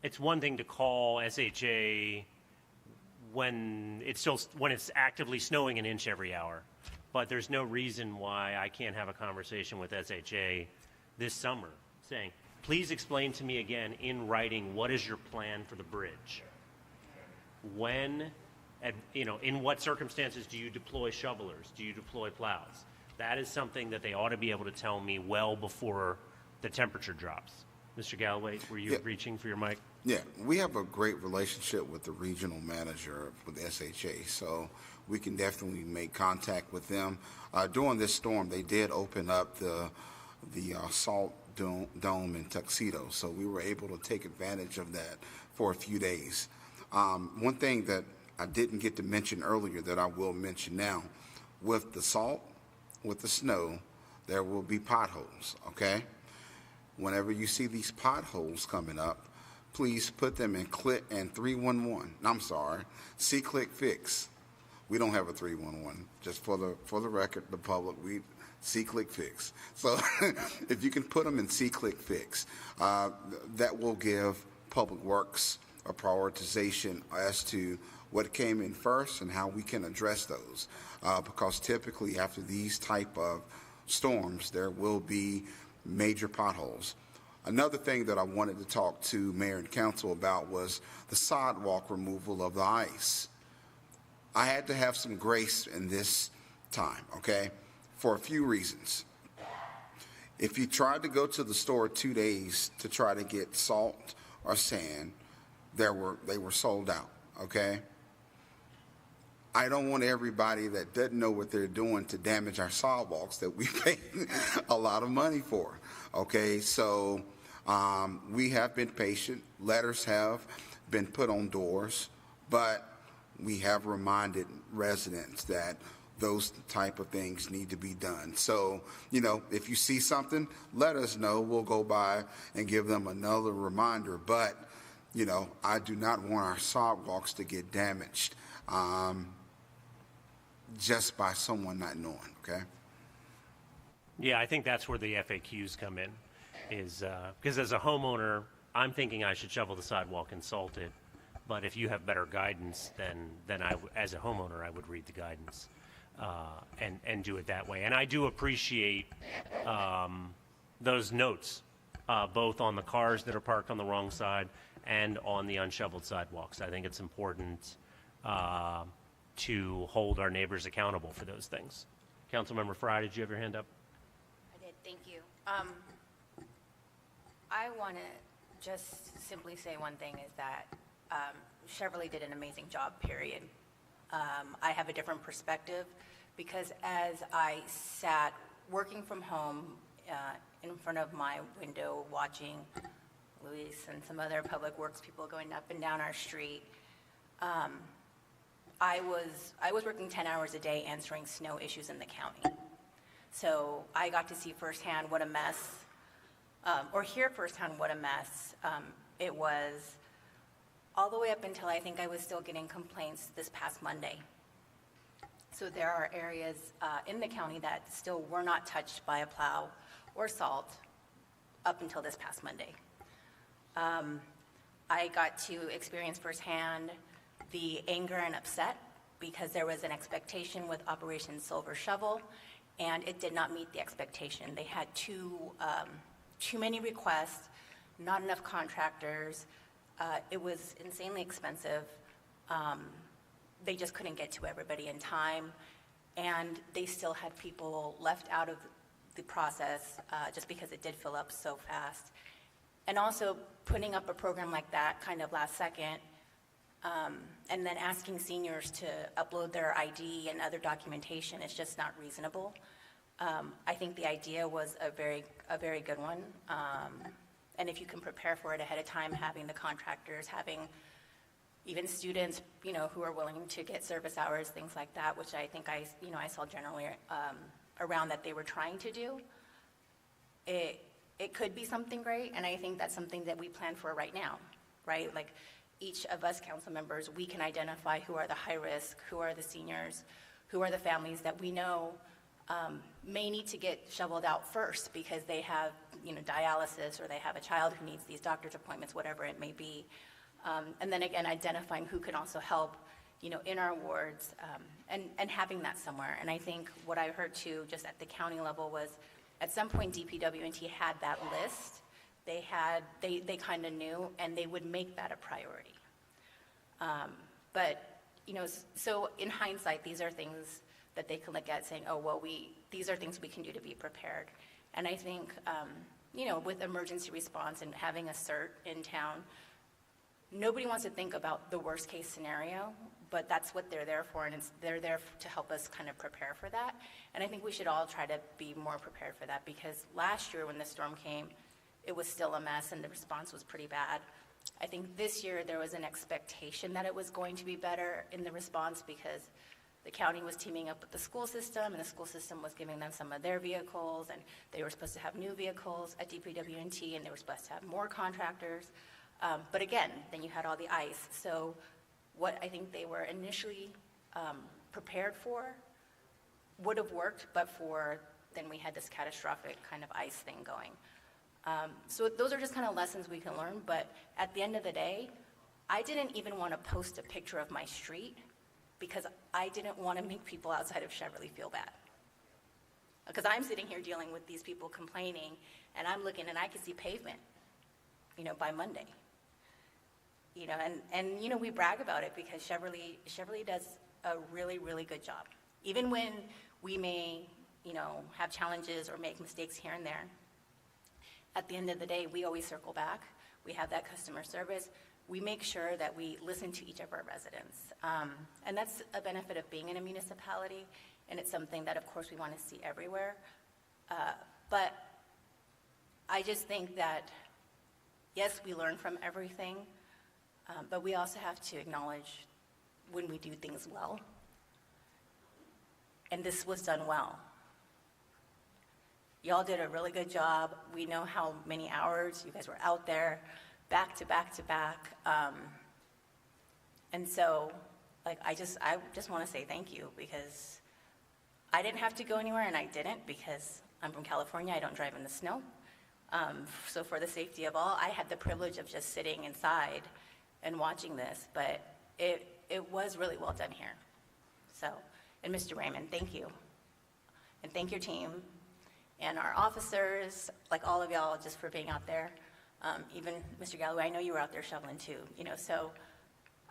S1: It's one thing to call SHA when it's actively snowing an inch every hour, but there's no reason why I can't have a conversation with SHA this summer saying, please explain to me again in writing, what is your plan for the bridge? When, in what circumstances do you deploy shovelers? Do you deploy plows? That is something that they ought to be able to tell me well before the temperature drops. Mr. Galloway, were you reaching for your mic?
S9: Yeah, we have a great relationship with the regional manager with SHA, so we can definitely make contact with them. During this storm, they did open up the salt dome in Tuxedo, so we were able to take advantage of that for a few days. One thing that I didn't get to mention earlier that I will mention now, with the salt, with the snow, there will be potholes, okay? Whenever you see these potholes coming up, please put them in 311. I'm sorry, C-Click Fix. We don't have a 311. Just for the record, the public, we C-Click Fix. So if you can put them in C-Click Fix, that will give Public Works a prioritization as to what came in first and how we can address those. Because typically after these type of storms, there will be major potholes. Another thing that I wanted to talk to Mayor and Council about was the sidewalk removal of the ice. I had to have some grace in this time, okay, for a few reasons. If you tried to go to the store 2 days to try to get salt or sand, they were sold out, okay? I don't want everybody that doesn't know what they're doing to damage our sidewalks that we pay a lot of money for, okay? So we have been patient. Letters have been put on doors, but we have reminded residents that those type of things need to be done. So, if you see something, let us know. We'll go by and give them another reminder. But, I do not want our sidewalks to get damaged just by someone not knowing, okay?
S1: Yeah, I think that's where the FAQs come in, is because as a homeowner, I'm thinking I should shovel the sidewalk and salt it. But if you have better guidance, then I, as a homeowner, I would read the guidance and do it that way. And I do appreciate those notes, both on the cars that are parked on the wrong side and on the unshoveled sidewalks. I think it's important to hold our neighbors accountable for those things. Councilmember Fry, did you have your hand up?
S11: I did, thank you. I want to just simply say one thing is that Cheverly did an amazing job, period. I have a different perspective because as I sat working from home in front of my window watching Luis and some other public works people going up and down our street, I was working 10 hours a day answering snow issues in the county. So I got to see firsthand what a mess, or hear firsthand what a mess it was, all the way up until I think I was still getting complaints this past Monday. So there are areas in the county that still were not touched by a plow or salt up until this past Monday. I got to experience firsthand the anger and upset because there was an expectation with Operation Silver Shovel, and it did not meet the expectation. They had too many requests, not enough contractors. It was insanely expensive. They just couldn't get to everybody in time, and they still had people left out of the process just because it did fill up so fast. And also, putting up a program like that kind of last second And then asking seniors to upload their ID and other documentation is just not reasonable. I think the idea was a very good one. And if you can prepare for it ahead of time, having the contractors, having even students, who are willing to get service hours, things like that, which I think I saw generally around that they were trying to do. It could be something great, and I think that's something that we plan for right now, right? Like each of us council members, we can identify who are the high risk, who are the seniors, who are the families that we know may need to get shoveled out first because they have, dialysis, or they have a child who needs these doctor's appointments, whatever it may be. And then again, identifying who can also help, in our wards, and having that somewhere. And I think what I heard too, just at the county level, was at some point DPW&T had that list. They kind of knew, and they would make that a priority. But, so in hindsight, these are things that they can look at saying, oh, well, these are things we can do to be prepared. And I think, with emergency response and having a CERT in town, nobody wants to think about the worst case scenario, but that's what they're there for, and they're there to help us kind of prepare for that. And I think we should all try to be more prepared for that, because last year when the storm came, it was still a mess and the response was pretty bad. I think this year there was an expectation that it was going to be better in the response because the county was teaming up with the school system, and the school system was giving them some of their vehicles, and they were supposed to have new vehicles at DPW&T, and they were supposed to have more contractors. But again, then you had all the ice. So what I think they were initially prepared for would have worked, but then we had this catastrophic kind of ice thing going. So those are just kind of lessons we can learn. But at the end of the day, I didn't even want to post a picture of my street because I didn't want to make people outside of Cheverly feel bad. Because I'm sitting here dealing with these people complaining, and I'm looking and I can see pavement, by Monday. And we brag about it because Cheverly does a really, really good job. Even when we may, have challenges or make mistakes here and there, at the end of the day, we always circle back. We have that customer service. We make sure that we listen to each of our residents. And that's a benefit of being in a municipality, and it's something that, of course, we want to see everywhere. But I just think that, yes, we learn from everything, but we also have to acknowledge when we do things well. And this was done well. Y'all did a really good job. We know how many hours you guys were out there, back to back to back. And so, I just want to say thank you, because I didn't have to go anywhere, and I didn't because I'm from California. I don't drive in the snow. So for the safety of all, I had the privilege of just sitting inside and watching this, but it was really well done here. So, and Mr. Raymond, thank you. And thank your team and our officers, all of y'all, just for being out there. Even Mr. Galloway, I know you were out there shoveling too, so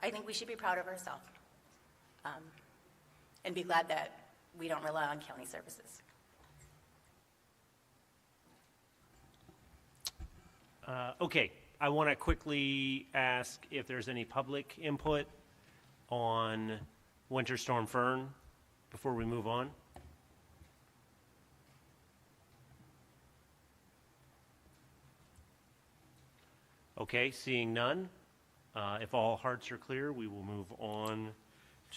S11: I think we should be proud of ourselves and be glad that we don't rely on county services.
S1: Okay, I want to quickly ask if there's any public input on Winter Storm Fern before we move on. Okay, seeing none, if all hearts are clear, we will move on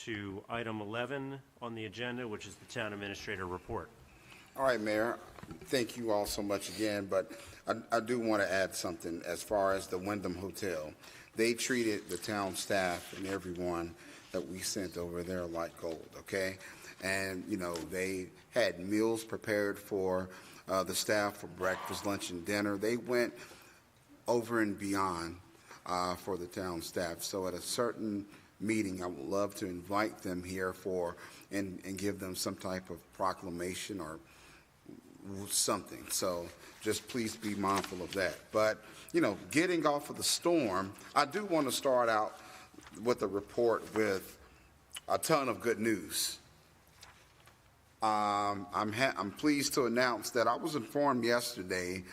S1: to item 11 on the agenda, which is the Town Administrator Report.
S9: All right, Mayor, thank you all so much again, but I do want to add something as far as the Wyndham Hotel. They treated the town staff and everyone that we sent over there like gold, okay? And, they had meals prepared for the staff for breakfast, lunch, and dinner. They went over and beyond for the town staff. So at a certain meeting, I would love to invite them here and give them some type of proclamation or something. So just please be mindful of that. But, getting off of the storm, I do want to start out with a report with a ton of good news. I'm pleased to announce that I was informed yesterday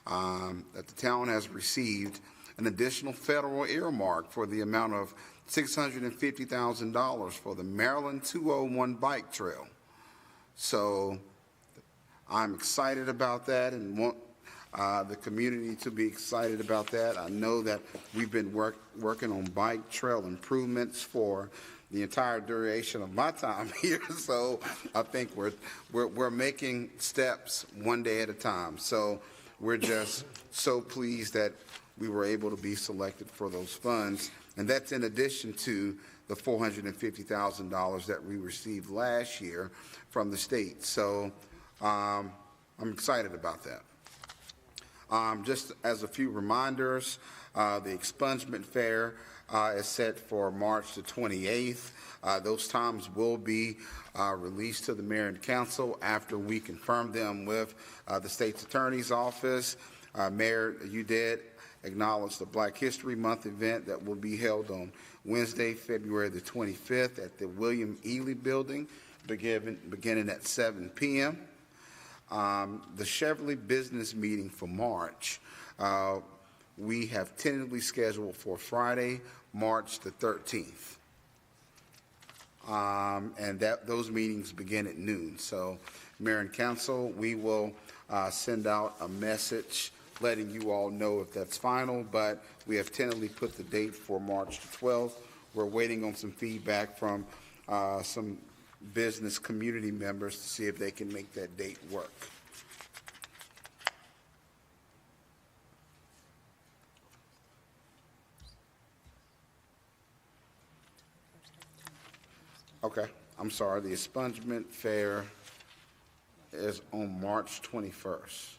S9: that the town has received an additional federal earmark for the amount of $650,000 for the Maryland 201 bike trail. So I'm excited about that and want the community to be excited about that. I know that we've been working on bike trail improvements for the entire duration of my time here, so I think we're making steps one day at a time. So we're just so pleased that we were able to be selected for those funds, and that's in addition to the $450,000 that we received last year from the state. So I'm excited about that. Just as a few reminders, the expungement fair is set for March the 28th. Those times will be released to the mayor and council after we confirm them with the state's attorney's office. Mayor, you did acknowledge the Black History Month event that will be held on Wednesday, February the 25th at the William Ely Building, beginning at 7 p.m. The Cheverly business meeting for March, we have tentatively scheduled for Friday, March the 13th. And those meetings begin at noon. So, Mayor and Council, we will send out a message letting you all know if that's final, but we have tentatively put the date for March the 12th. We're waiting on some feedback from some business community members to see if they can make that date work. Okay, I'm sorry, the expungement fair is on March 21st.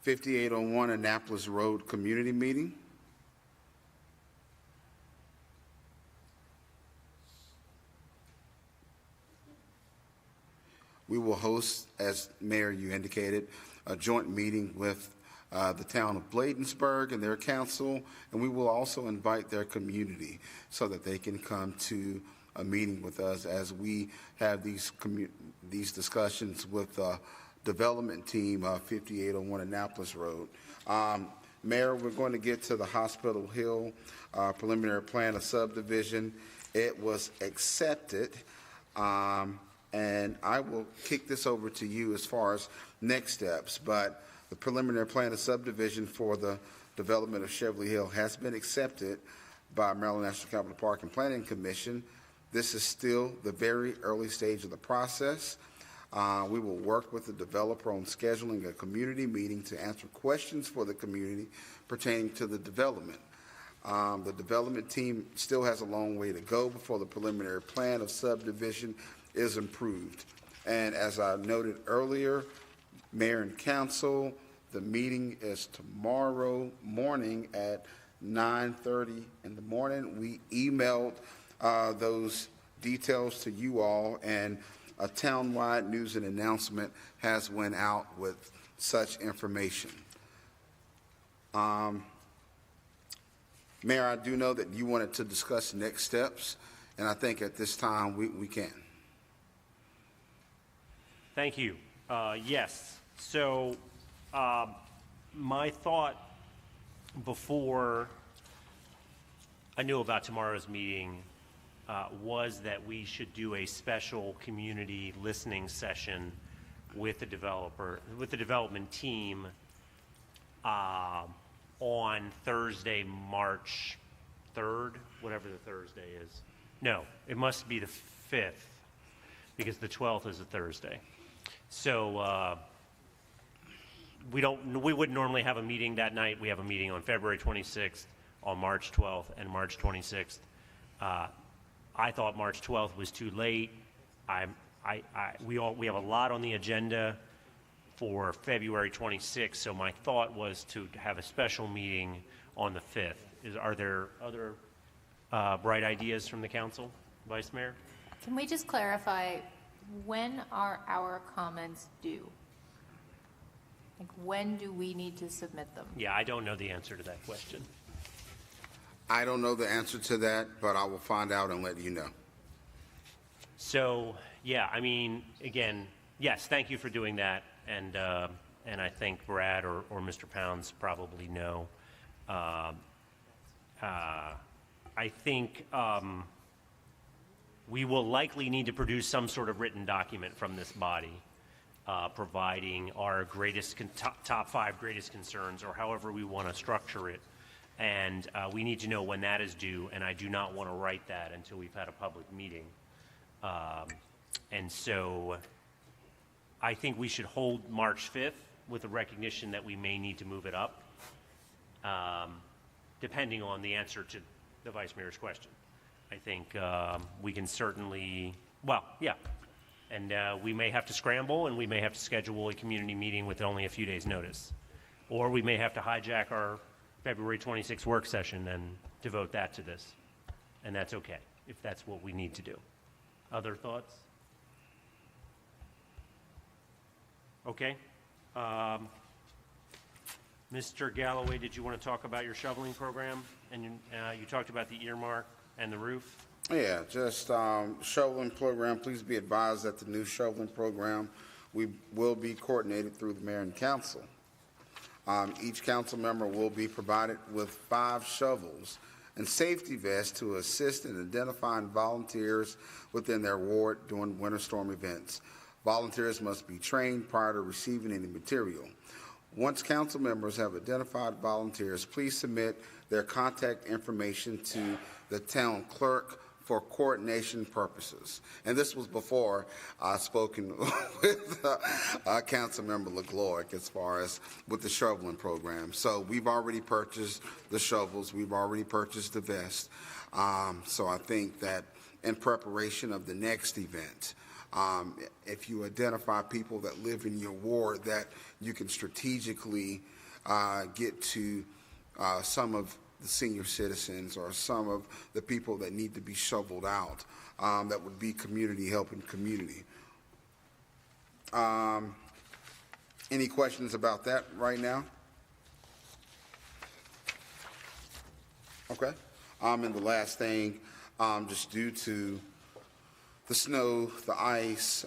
S9: 5801 Annapolis Road Community Meeting. We will host, as Mayor, you indicated, a joint meeting with the town of Bladensburg and their council, and we will also invite their community so that they can come to a meeting with us as we have these discussions with the development team of 5801 Annapolis Road. Mayor, we're going to get to the Hospital Hill preliminary plan of subdivision. It was accepted, and I will kick this over to you as far as next steps, but the preliminary plan of subdivision for the development of Cheverly Hill has been accepted by Maryland National Capital Park and Planning Commission. This is still the very early stage of the process. We will work with the developer on scheduling a community meeting to answer questions for the community pertaining to the development. The development team still has a long way to go before the preliminary plan of subdivision is approved. And as I noted earlier, Mayor and Council, the meeting is tomorrow morning at 9:30 in the morning. We emailed those details to you all, and a townwide news and announcement has went out with such information. Mayor, I do know that you wanted to discuss next steps, and I think at this time we can.
S1: Thank you. Yes. So my thought before I knew about tomorrow's meeting was that we should do a special community listening session with the development team on Thursday, March 3rd, whatever the Thursday is. No, it must be the 5th because the 12th is a Thursday. So we wouldn't normally have a meeting that night. We have a meeting on February 26th, on March 12th, and March 26th. I thought March 12th was too late. We have a lot on the agenda for February 26th, so my thought was to have a special meeting on the 5th. Are there other bright ideas from the council, Vice Mayor?
S3: Can we just clarify, when are our comments due? Like, when do we need to submit them?
S1: Yeah, I don't know the answer to that question.
S9: I don't know the answer to that, but I will find out and let you know.
S1: So, yeah, I mean, again, yes, thank you for doing that, and I think Brad or Mr. Pounds probably know. I think we will likely need to produce some sort of written document from this body providing our top 5 greatest concerns, or however we want to structure it. And we need to know when that is due, and I do not want to write that until we've had a public meeting. And so I think we should hold March 5th with the recognition that we may need to move it up, depending on the answer to the Vice Mayor's question. I think we can certainly, well, yeah. And we may have to scramble, and we may have to schedule a community meeting with only a few days' notice. Or we may have to hijack our February 26th work session and devote that to this. And that's okay, if that's what we need to do. Other thoughts? Okay. Mr. Galloway, did you want to talk about your shoveling program? And you talked about the earmark and the roof.
S9: Yeah, just shoveling program. Please be advised that the new shoveling program will be coordinated through the mayor and council. Each council member will be provided with 5 shovels and safety vests to assist in identifying volunteers within their ward during winter storm events. Volunteers must be trained prior to receiving any material. Once council members have identified volunteers, please submit their contact information to the town clerk for coordination purposes. And this was before I spoken with Councilmember LeGloire as far as with the shoveling program. So we've already purchased the shovels. We've already purchased the vest. So I think that in preparation of the next event, if you identify people that live in your ward that you can strategically get to some of the senior citizens or some of the people that need to be shoveled out, that would be community helping community. Any questions about that right now? Okay. And the last thing, just due to the snow, the ice,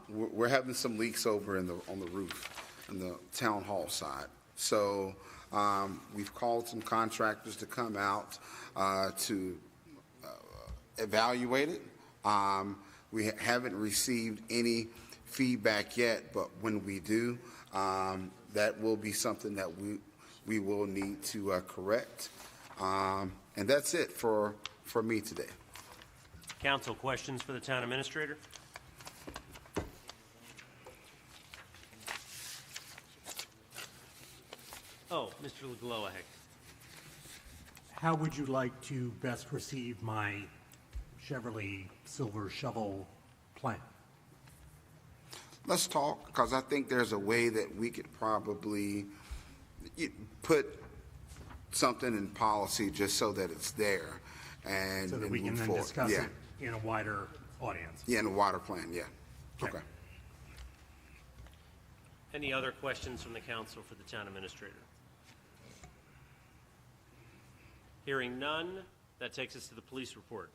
S9: we're having some leaks over on the roof, in the town hall side. So we've called some contractors to come out to evaluate it. We haven't received any feedback yet, but when we do, that will be something that we will need to correct. And that's it for me today.
S1: Council, questions for the town administrator? Oh, Mr. LeGloire.
S2: How would you like to best receive my Cheverly silver shovel plan?
S9: Let's talk, because I think there's a way that we could probably put something in policy just so that it's there and
S2: so that we can then
S9: forward.
S2: Discuss it in a wider audience.
S9: Yeah, in a wider plan, yeah. Okay.
S1: Any other questions from the council for the town administrator? Hearing none, that takes us to the police report.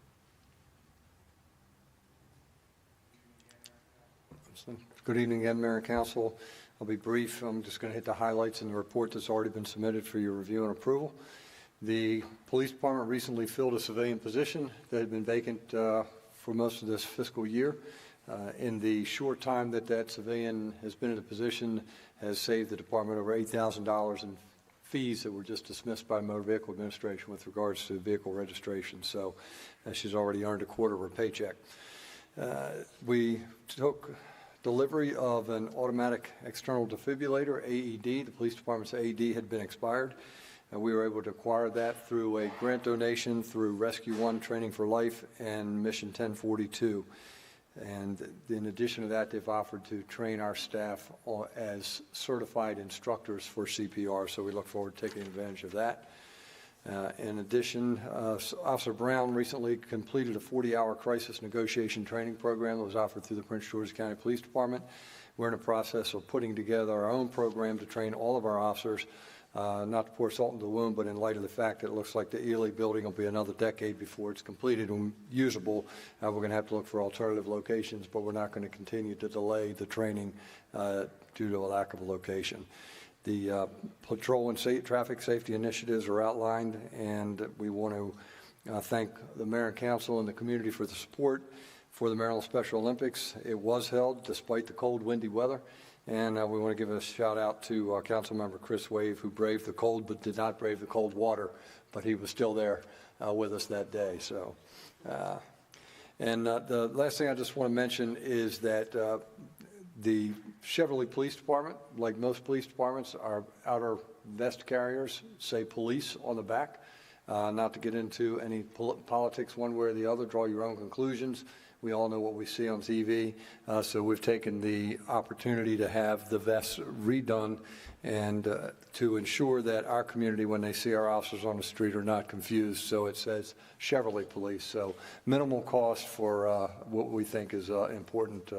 S15: Good evening again, Mayor and Council. I'll be brief. I'm just going to hit the highlights in the report that's already been submitted for your review and approval. The police department recently filled a civilian position that had been vacant for most of this fiscal year. In the short time that civilian has been in the position, has saved the department over $8,000 in fees that were just dismissed by Motor Vehicle Administration with regards to vehicle registration. So she's already earned a quarter of her paycheck. We took delivery of an automatic external defibrillator, AED. The police department's AED had been expired. We were able to acquire that through a grant donation through Rescue One Training for Life and Mission 1042. And in addition to that, they've offered to train our staff as certified instructors for CPR, so we look forward to taking advantage of that. In addition, Officer Brown recently completed a 40-hour crisis negotiation training program that was offered through the Prince George's County Police Department. We're in the process of putting together our own program to train all of our officers, not to pour salt in the wound, but in light of the fact that it looks like the Ely building will be another decade before it's completed and usable. We're going to have to look for alternative locations, but we're not going to continue to delay the training due to a lack of a location. The patrol and traffic safety initiatives are outlined, and we want to thank the mayor and council and the community for the support for the Maryland Special Olympics. It was held despite the cold, windy weather, and we want to give a shout out to Councilmember Chris Wave, who braved the cold but did not brave the cold water, but he was still there with us that day. So, the last thing I just want to mention is that the Cheverly Police Department, like most police departments, our outer vest carriers say police on the back. Not to get into any politics one way or the other, draw your own conclusions. We all know what we see on TV, so we've taken the opportunity to have the vests redone and to ensure that our community, when they see our officers on the street, are not confused. So it says Cheverly Police. So minimal cost for what we think is important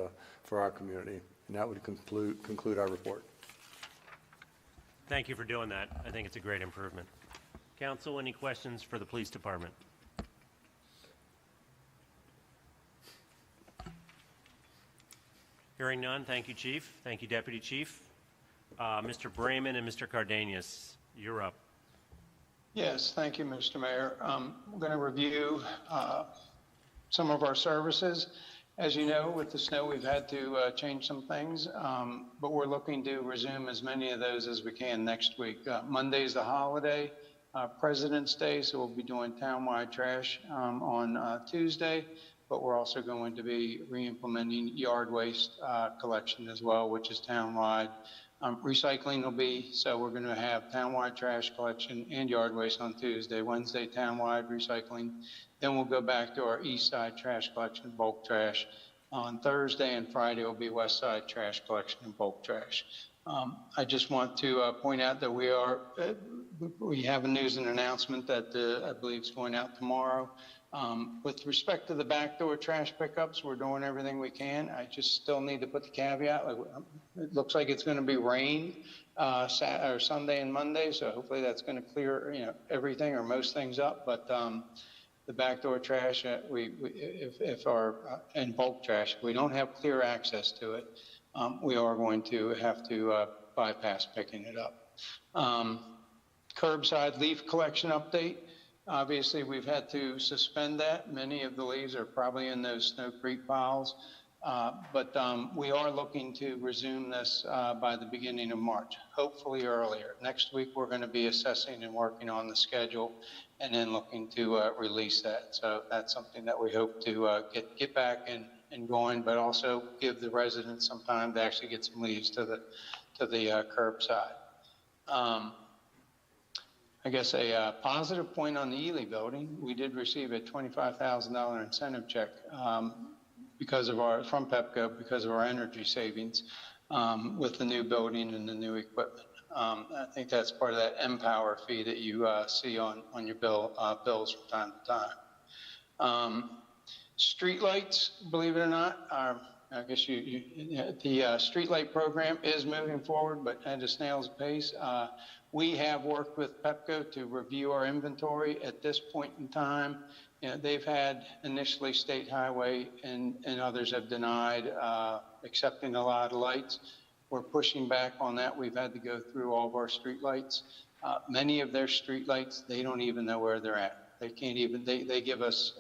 S15: for our community. And that would conclude our report.
S1: Thank you for doing that. I think it's a great improvement. Council, any questions for the police department? Hearing none, thank you, Chief. Thank you, Deputy Chief. Mr. Brayman and Mr. Cardenas, you're up.
S14: Yes, thank you, Mr. Mayor. We're going to review some of our services. As you know, with the snow, we've had to change some things, but we're looking to resume as many of those as we can next week. Monday's the holiday, President's Day, so we'll be doing townwide trash on Tuesday, but we're also going to be re-implementing yard waste collection as well, which is townwide. Recycling will be, so we're going to have townwide trash collection and yard waste on Tuesday. Wednesday, townwide recycling. Then we'll go back to our east side trash collection, bulk trash. On Thursday and Friday will be west side trash collection and bulk trash. I just want to point out that we have a news and announcement that I believe is going out tomorrow. With respect to the backdoor trash pickups, we're doing everything we can. I just still need to put the caveat, it looks like it's going to be rain Sunday and Monday, so hopefully that's going to clear everything or most things up. But the backdoor trash, and bulk trash, if we don't have clear access to it, we are going to have to bypass picking it up. Curbside leaf collection update. Obviously, we've had to suspend that. Many of the leaves are probably in those Snow Creek piles, but we are looking to resume this by the beginning of March, hopefully earlier. Next week, we're going to be assessing and working on the schedule and then looking to release that. So that's something that we hope to get back and going, but also give the residents some time to actually get some leaves to the curbside. I guess a positive point on the Ely building, we did receive a $25,000 incentive check from Pepco because of our energy savings with the new building and the new equipment. I think that's part of that Empower fee that you see on your bills from time to time. Street lights, believe it or not, I guess the streetlight program is moving forward, but at a snail's pace. We have worked with Pepco to review our inventory at this point in time. They've had initially State Highway and others have denied accepting a lot of lights. We're pushing back on that. We've had to go through all of our streetlights. Many of their streetlights, they don't even know where they're at. They can't even, they give us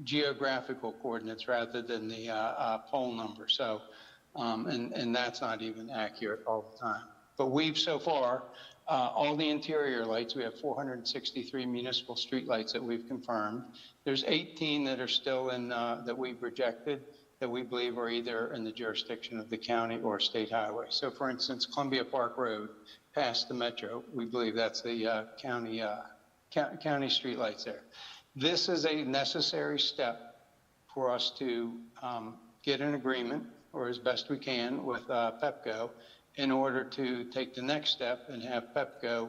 S14: geographical coordinates rather than the pole number. So, and that's not even accurate all the time. But we've so far, all the interior lights, we have 463 municipal street lights that we've confirmed. There's 18 that are still in, that we've rejected, that we believe are either in the jurisdiction of the county or state highway. So for instance, Columbia Park Road, past the metro, we believe that's the county street lights there. This is a necessary step for us to get an agreement, or as best we can, with Pepco, in order to take the next step and have Pepco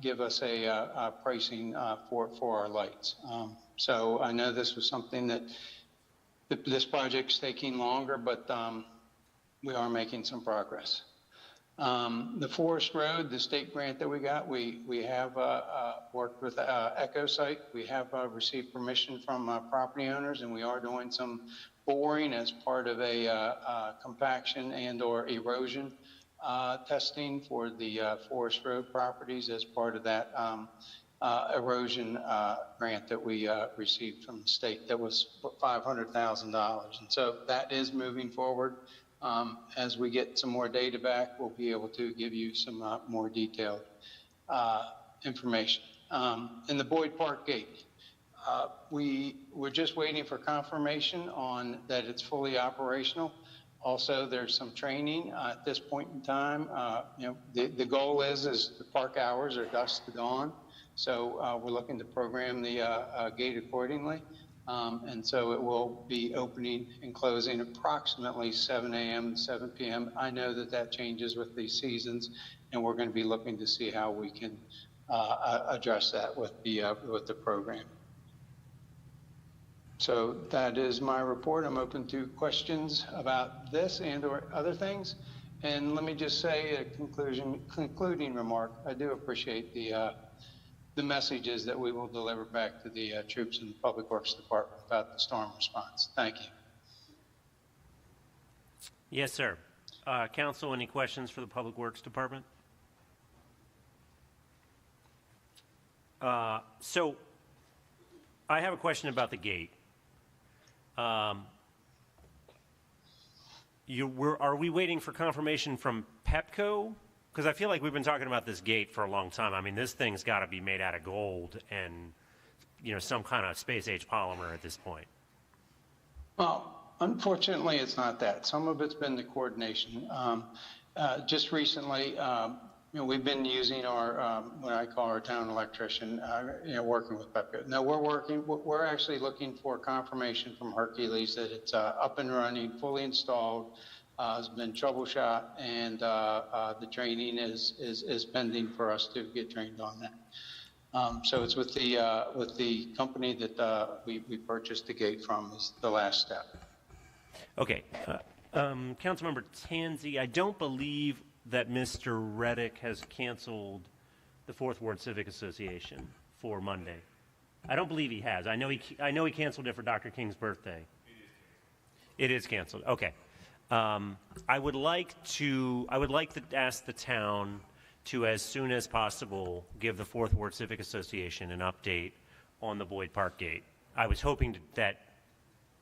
S14: give us a pricing for our lights. So I know this was something that this project's taking longer, but we are making some progress. The Forest Road, the state grant that we got, we have worked with EchoSite. We have received permission from property owners, and we are doing some boring as part of a compaction and or erosion testing for the Forest Road properties as part of that erosion grant that we received from the state that was $500,000. And so that is moving forward. As we get some more data back, we'll be able to give you some more detailed information. In the Boyd Park gate, we're just waiting for confirmation on that it's fully operational. Also, there's some training at this point in time. The goal is the park hours are dusk to dawn. So we're looking to program the gate accordingly. And so it will be opening and closing approximately 7 a.m. to 7 p.m. I know that changes with these seasons, and we're going to be looking to see how we can address that with the program. So that is my report. I'm open to questions about this and or other things. And let me just say a concluding remark. I do appreciate the messages that we will deliver back to the troops in the Public Works Department about the storm response. Thank you.
S1: Yes, sir. Council, any questions for the Public Works Department? So I have a question about the gate. Are we waiting for confirmation from Pepco? Because I feel like we've been talking about this gate for a long time. I mean, this thing's got to be made out of gold and, some kind of space-age polymer at this point.
S14: Well, unfortunately, it's not that. Some of it's been the coordination. Just recently, we've been using our, what I call our town electrician, working with Pepco. Now, we're actually looking for confirmation from Hercules that it's up and running, fully installed. Has been troubleshot, and the training is pending for us to get trained on that. So it's with the company that we purchased the gate from is the last step.
S1: Okay. Councilmember Tanzi, I don't believe that Mr. Reddick has canceled the Fourth Ward Civic Association for Monday. I don't believe he has. I know he canceled it for Dr. King's birthday. It is canceled. Okay. I would like to ask the town to, as soon as possible, give the Fourth Ward Civic Association an update on the Boyd Park gate. I was hoping that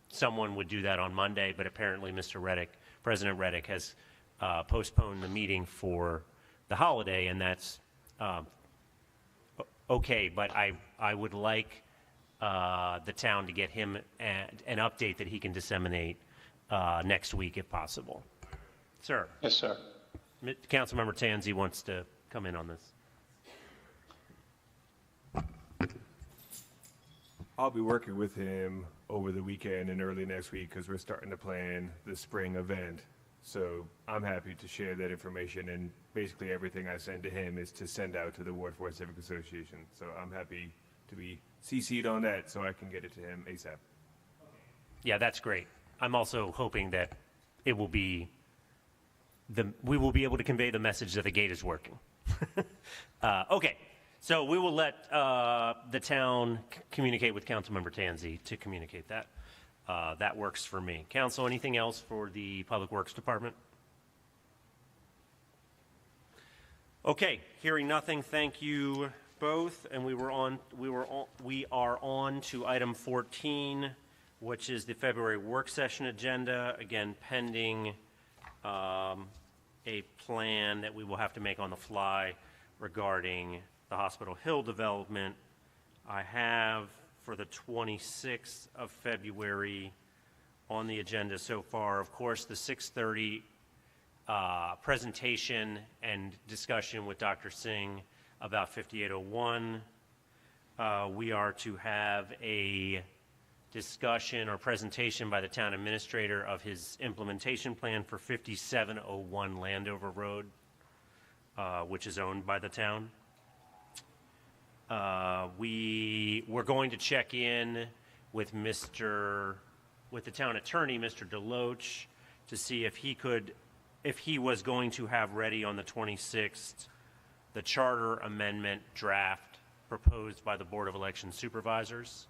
S1: someone would do that on Monday, but apparently Mr. Reddick, President Reddick, has postponed the meeting for the holiday, and that's okay, but I would like the town to get him an update that he can disseminate next week if possible. Sir.
S14: Yes, sir.
S1: Councilmember Tanzi wants to come in on this.
S7: I'll be working with him over the weekend and early next week because we're starting to plan the spring event. So I'm happy to share that information, and basically everything I send to him is to send out to the Ward 4 Civic Association. So I'm happy to be CC'd on that so I can get it to him ASAP.
S1: Yeah, that's great. I'm also hoping that it will be we will be able to convey the message that the gate is working. Okay, so we will let the town communicate with Councilmember Tanzi to communicate that. That works for me. Council, anything else for the Public Works Department? Okay, hearing nothing, thank you both, and we are on to item 14, which is the February work session agenda, again pending a plan that we will have to make on the fly regarding the Hospital Hill development. I have for the 26th of February on the agenda so far, of course, the 6:30 presentation and discussion with Dr. Singh about 5801. We are to have a discussion or presentation by the town administrator of his implementation plan for 5701 Landover Road, which is owned by the town. We're going to check in with the town attorney, Mr. Deloach, to see if he was going to have ready on the 26th the charter amendment draft proposed by the Board of Election Supervisors.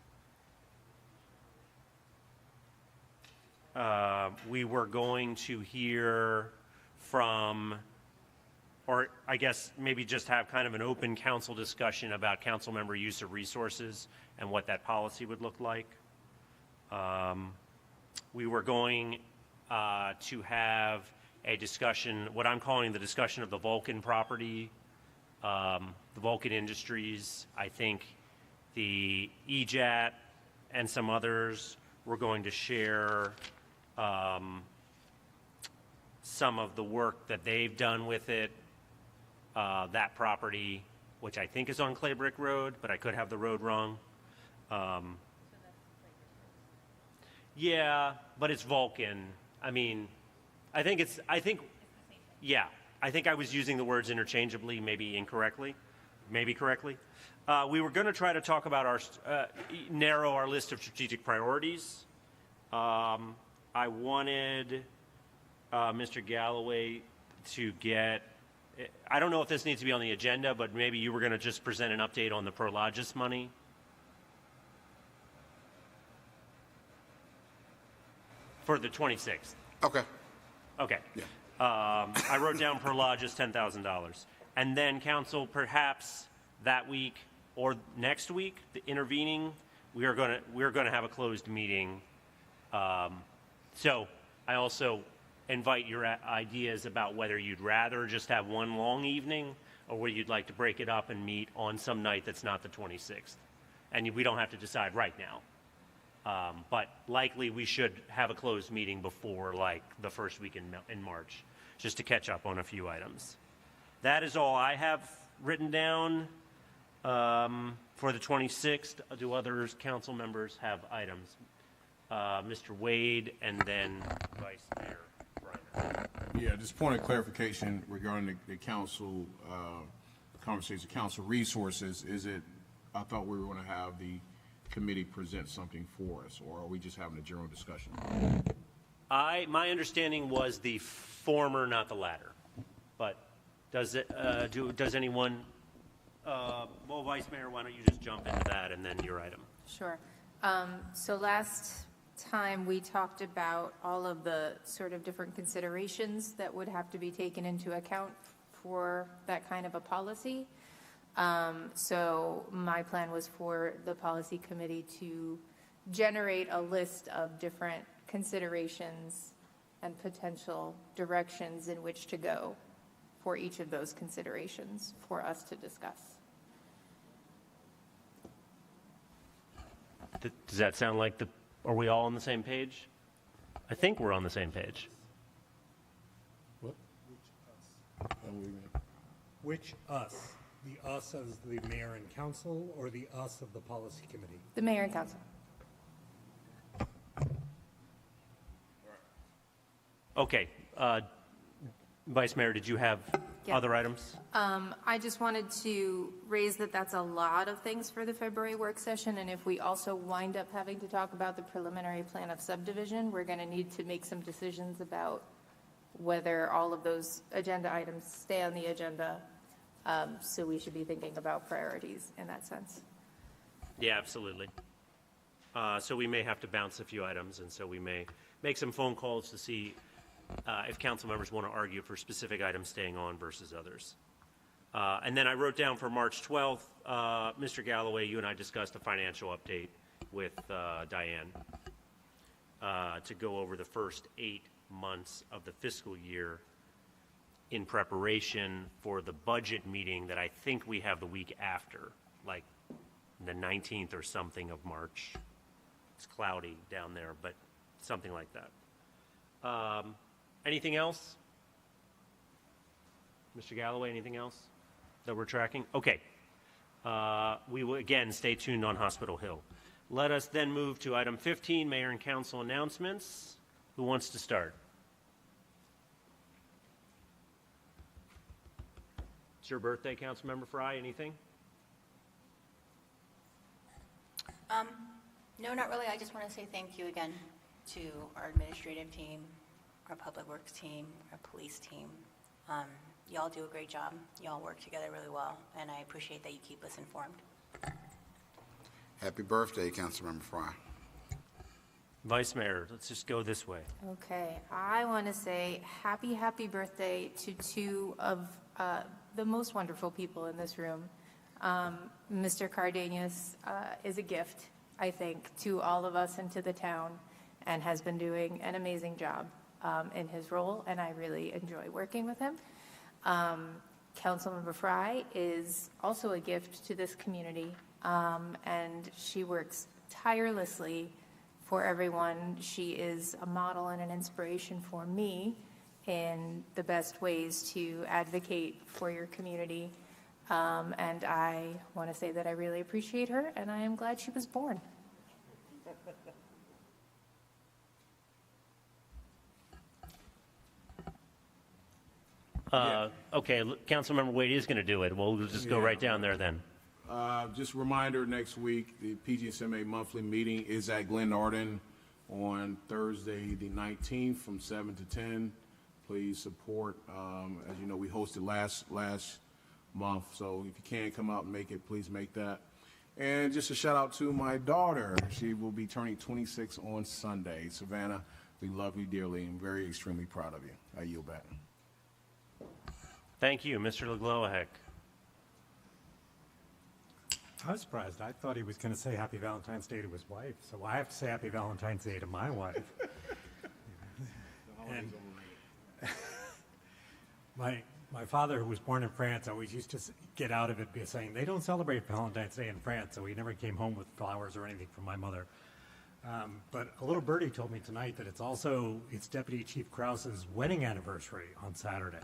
S1: We were going to hear from or I guess maybe just have kind of an open council discussion about council member use of resources and what that policy would look like. We were going to have a discussion, what I'm calling the discussion of the Vulcan property, the Vulcan Industries. I think the EJAT and some others were going to share some of the work that they've done with it. That property, which I think is on Clay Brick Road, but I could have the road wrong. Yeah, but it's Vulcan. I mean, I think I was using the words interchangeably, maybe incorrectly, maybe correctly. We were going to try to talk about narrow our list of strategic priorities. I wanted Mr. Galloway to get, I don't know if this needs to be on the agenda, but maybe you were going to just present an update on the Prologis money. For the 26th.
S9: Okay.
S1: Okay.
S9: Yeah.
S1: I wrote down Prologis $10,000. And then council, perhaps that week or next week, the intervening, we're going to have a closed meeting. So I also invite your ideas about whether you'd rather just have one long evening or whether you'd like to break it up and meet on some night that's not the 26th. And we don't have to decide right now. But likely we should have a closed meeting before like the first week in March, just to catch up on a few items. That is all I have written down for the 26th. Do other council members have items? Mr. Wade and then Vice Mayor Reiner.
S6: Yeah, just point of clarification regarding the council conversation, council resources. I thought we were going to have the committee present something for us, or are we just having a general discussion?
S1: My understanding was the former, not the latter. But does anyone, well, Vice Mayor, why don't you just jump into that and then your item?
S3: Sure. So last time we talked about all of the sort of different considerations that would have to be taken into account for that kind of a policy. So my plan was for the policy committee to generate a list of different considerations and potential directions in which to go for each of those considerations for us to discuss.
S1: Does that sound like are we all on the same page? I think we're on the same page.
S6: What?
S2: Which us? The us as the mayor and council, or the us of the policy committee?
S3: The mayor and council.
S1: Okay. Vice Mayor, did you have other items?
S3: I just wanted to raise that that's a lot of things for the February work session, and if we also wind up having to talk about the preliminary plan of subdivision, we're going to need to make some decisions about whether all of those agenda items stay on the agenda. So we should be thinking about priorities in that sense.
S1: Yeah, absolutely. So we may have to bounce a few items, and so we may make some phone calls to see if council members want to argue for specific items staying on versus others. And then I wrote down for March 12th, Mr. Galloway, you and I discussed a financial update with Diane to go over the first 8 months of the fiscal year in preparation for the budget meeting that I think we have the week after, like the 19th or something of March. It's cloudy down there, but something like that. Anything else? Mr. Galloway, anything else that we're tracking? Okay. We will, again, stay tuned on Hospital Hill. Let us then move to item 15, Mayor and Council announcements. Who wants to start? It's your birthday, Councilmember Fry. Anything?
S11: No, not really. I just want to say thank you again to our administrative team, our public works team, our police team. Y'all do a great job. Y'all work together really well, and I appreciate that you keep us informed.
S9: Happy birthday, Councilmember Fry.
S1: Vice Mayor, let's just go this way.
S3: Okay, I want to say happy birthday to two of the most wonderful people in this room. Mr. Cardenas is a gift, I think, to all of us and to the town, and has been doing an amazing job in his role, and I really enjoy working with him. Councilmember Fry is also a gift to this community, and she works tirelessly for everyone. She is a model and an inspiration for me in the best ways to advocate for your community. And I want to say that I really appreciate her, and I am glad she was born.
S1: Okay, Councilmember Wade is going to do it. We'll just go right down there then.
S6: Just a reminder, next week, the PGSMA monthly meeting is at Glen Arden on Thursday, the 19th, from 7 to 10. Please support. As you know, we hosted last month, so if you can come out and make it, please make that. And just a shout out to my daughter. She will be turning 26 on Sunday. Savannah, we love you dearly and very extremely proud of you. I yield back.
S1: Thank you, Mr. LeGloahec.
S2: I was surprised. I thought he was going to say Happy Valentine's Day to his wife, so I have to say Happy Valentine's Day to my wife. And my father, who was born in France, always used to get out of it by saying they don't celebrate Valentine's Day in France, so he never came home with flowers or anything from my mother. But a little birdie told me tonight that it's Deputy Chief Krause's wedding anniversary on Saturday.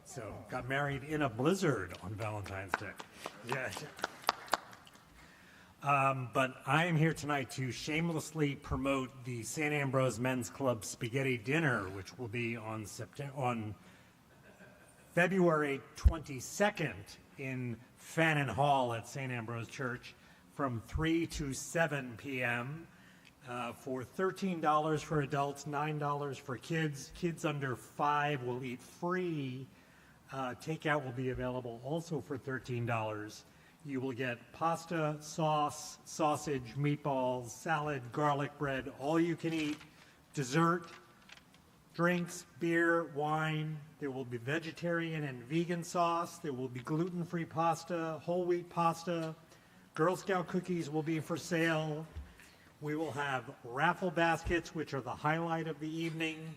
S2: So got married in a blizzard on Valentine's Day. Yeah. But I am here tonight to shamelessly promote the St. Ambrose Men's Club Spaghetti Dinner, which will be on February 22nd in Fannin Hall at St. Ambrose Church from 3 to 7 p.m. For $13 for adults, $9 for kids. Kids under 5 will eat free. Takeout will be available also for $13. You will get pasta, sauce, sausage, meatballs, salad, garlic bread, all you can eat, dessert, drinks, beer, wine. There will be vegetarian and vegan sauce. There will be gluten-free pasta, whole wheat pasta. Girl Scout cookies will be for sale. We will have raffle baskets, which are the highlight of the evening.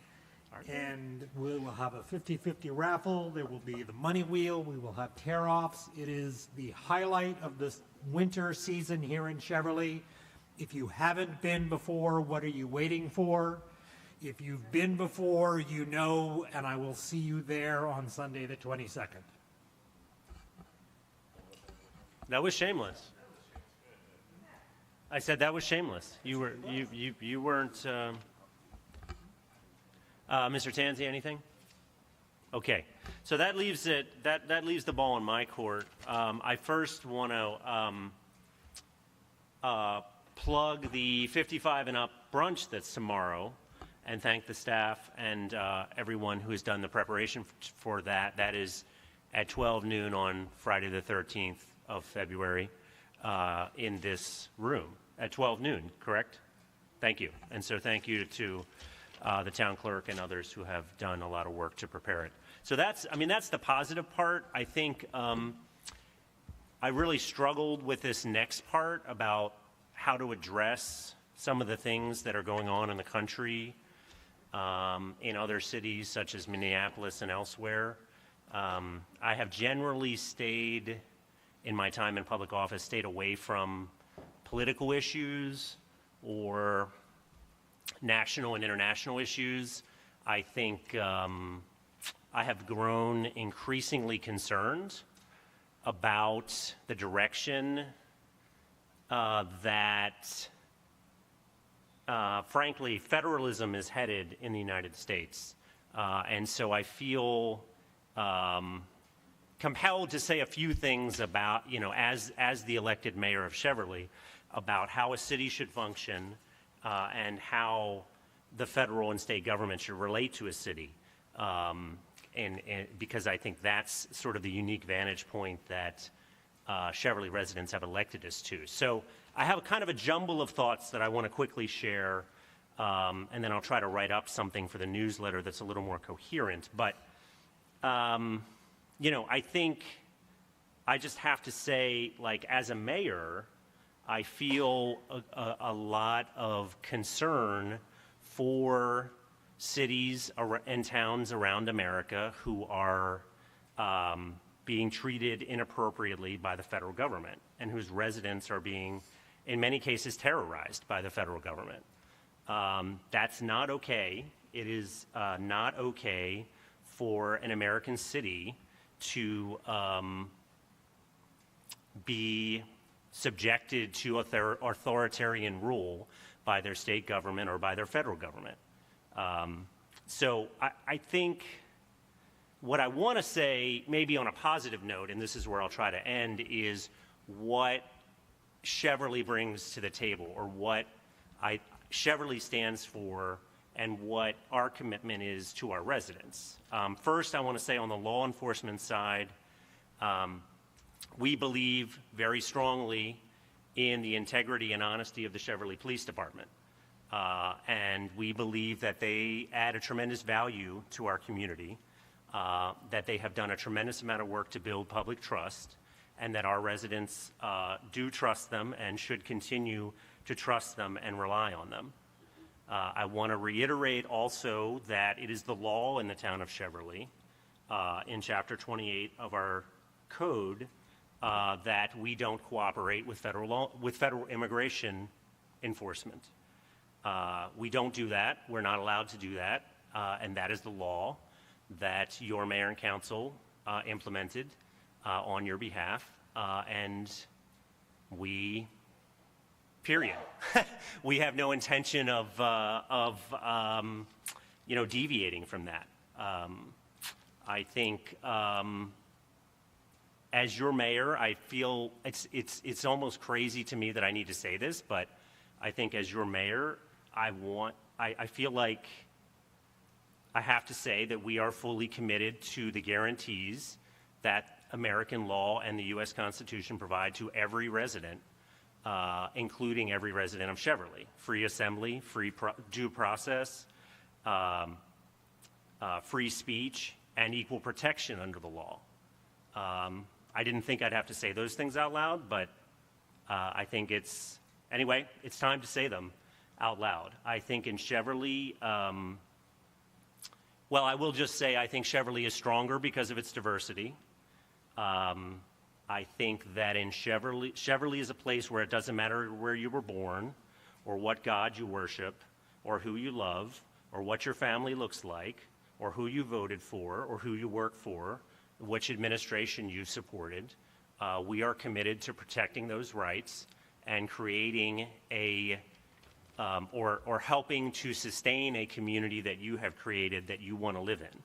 S2: And we will have a 50-50 raffle. There will be the money wheel. We will have tear-offs. It is the highlight of this winter season here in Cheverly. If you haven't been before, what are you waiting for? If you've been before, you know, and I will see you there on Sunday the 22nd.
S1: That was shameless. I said that was shameless. You weren't. Mr. Tanzi, anything? Okay, so that leaves the ball in my court. I first want to plug the 55 and up brunch that's tomorrow, and thank the staff and everyone who has done the preparation for that. That is at 12 noon on Friday the 13th of February in this room at 12 noon, correct? Thank you. And so thank you to the town clerk and others who have done a lot of work to prepare it. So that's the positive part. I think I really struggled with this next part about how to address some of the things that are going on in the country, in other cities such as Minneapolis and elsewhere. I have generally stayed, in my time in public office, stayed away from political issues or national and international issues. I think I have grown increasingly concerned about the direction that, frankly, federalism is headed in the United States. And so I feel compelled to say a few things about, as the elected mayor of Cheverly, about how a city should function and how the federal and state government should relate to a city. And because I think that's sort of the unique vantage point that Cheverly residents have elected us to. So I have kind of a jumble of thoughts that I want to quickly share, and then I'll try to write up something for the newsletter that's a little more coherent. But you know, I think I just have to say, like, as a mayor, I feel a lot of concern for cities and towns around America who are being treated inappropriately by the federal government and whose residents are being, in many cases, terrorized by the federal government. That's not okay. It is not okay for an American city to be subjected to authoritarian rule by their state government or by their federal government. So I think what I want to say, maybe on a positive note, and this is where I'll try to end, is what Cheverly brings to the table, or what Cheverly stands for, and what our commitment is to our residents. First, I want to say on the law enforcement side, we believe very strongly in the integrity and honesty of the Cheverly Police Department. And we believe that they add a tremendous value to our community, that they have done a tremendous amount of work to build public trust, and that our residents do trust them and should continue to trust them and rely on them. I want to reiterate also that it is the law in the town of Cheverly, in Chapter 28 of our code, that we don't cooperate with federal immigration enforcement. We don't do that. We're not allowed to do that, and that is the law that your mayor and council implemented on your behalf, and we, period. We have no intention of you know, deviating from that. I think as your mayor, I feel it's almost crazy to me that I need to say this, but I think as your mayor, I feel like I have to say that we are fully committed to the guarantees that American law and the U.S. Constitution provide to every resident, including every resident of Cheverly: free assembly, due process, free speech, and equal protection under the law. I didn't think I'd have to say those things out loud, but I think anyway, it's time to say them out loud. I think in Cheverly, well, I will just say I think Cheverly is stronger because of its diversity. I think that in Cheverly is a place where it doesn't matter where you were born, or what God you worship, or who you love, or what your family looks like, or who you voted for, or who you work for, which administration you supported. We are committed to protecting those rights and creating or helping to sustain a community that you have created that you want to live in.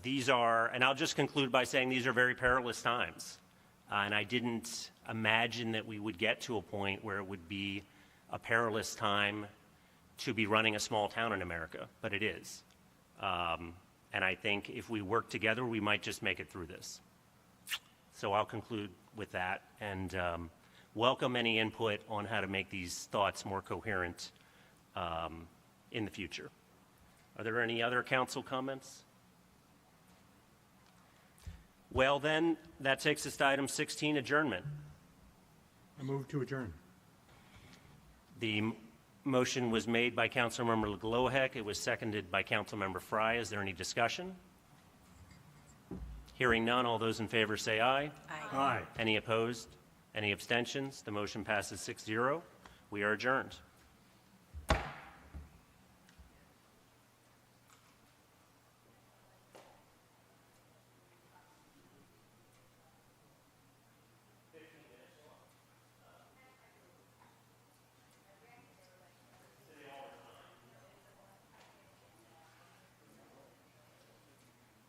S1: These are, and I'll just conclude by saying these are very perilous times. And I didn't imagine that we would get to a point where it would be a perilous time to be running a small town in America, but it is. And I think if we work together, we might just make it through this. So I'll conclude with that, and welcome any input on how to make these thoughts more coherent in the future. Are there any other council comments? Well then, that takes us to item 16, adjournment.
S2: I move to adjourn.
S1: The motion was made by Councilmember Glohek. It was seconded by Councilmember Fry. Is there any discussion? Hearing none, all those in favor say aye.
S2: Aye. Aye.
S1: Any opposed? Any abstentions? The motion passes 6-0. We are adjourned.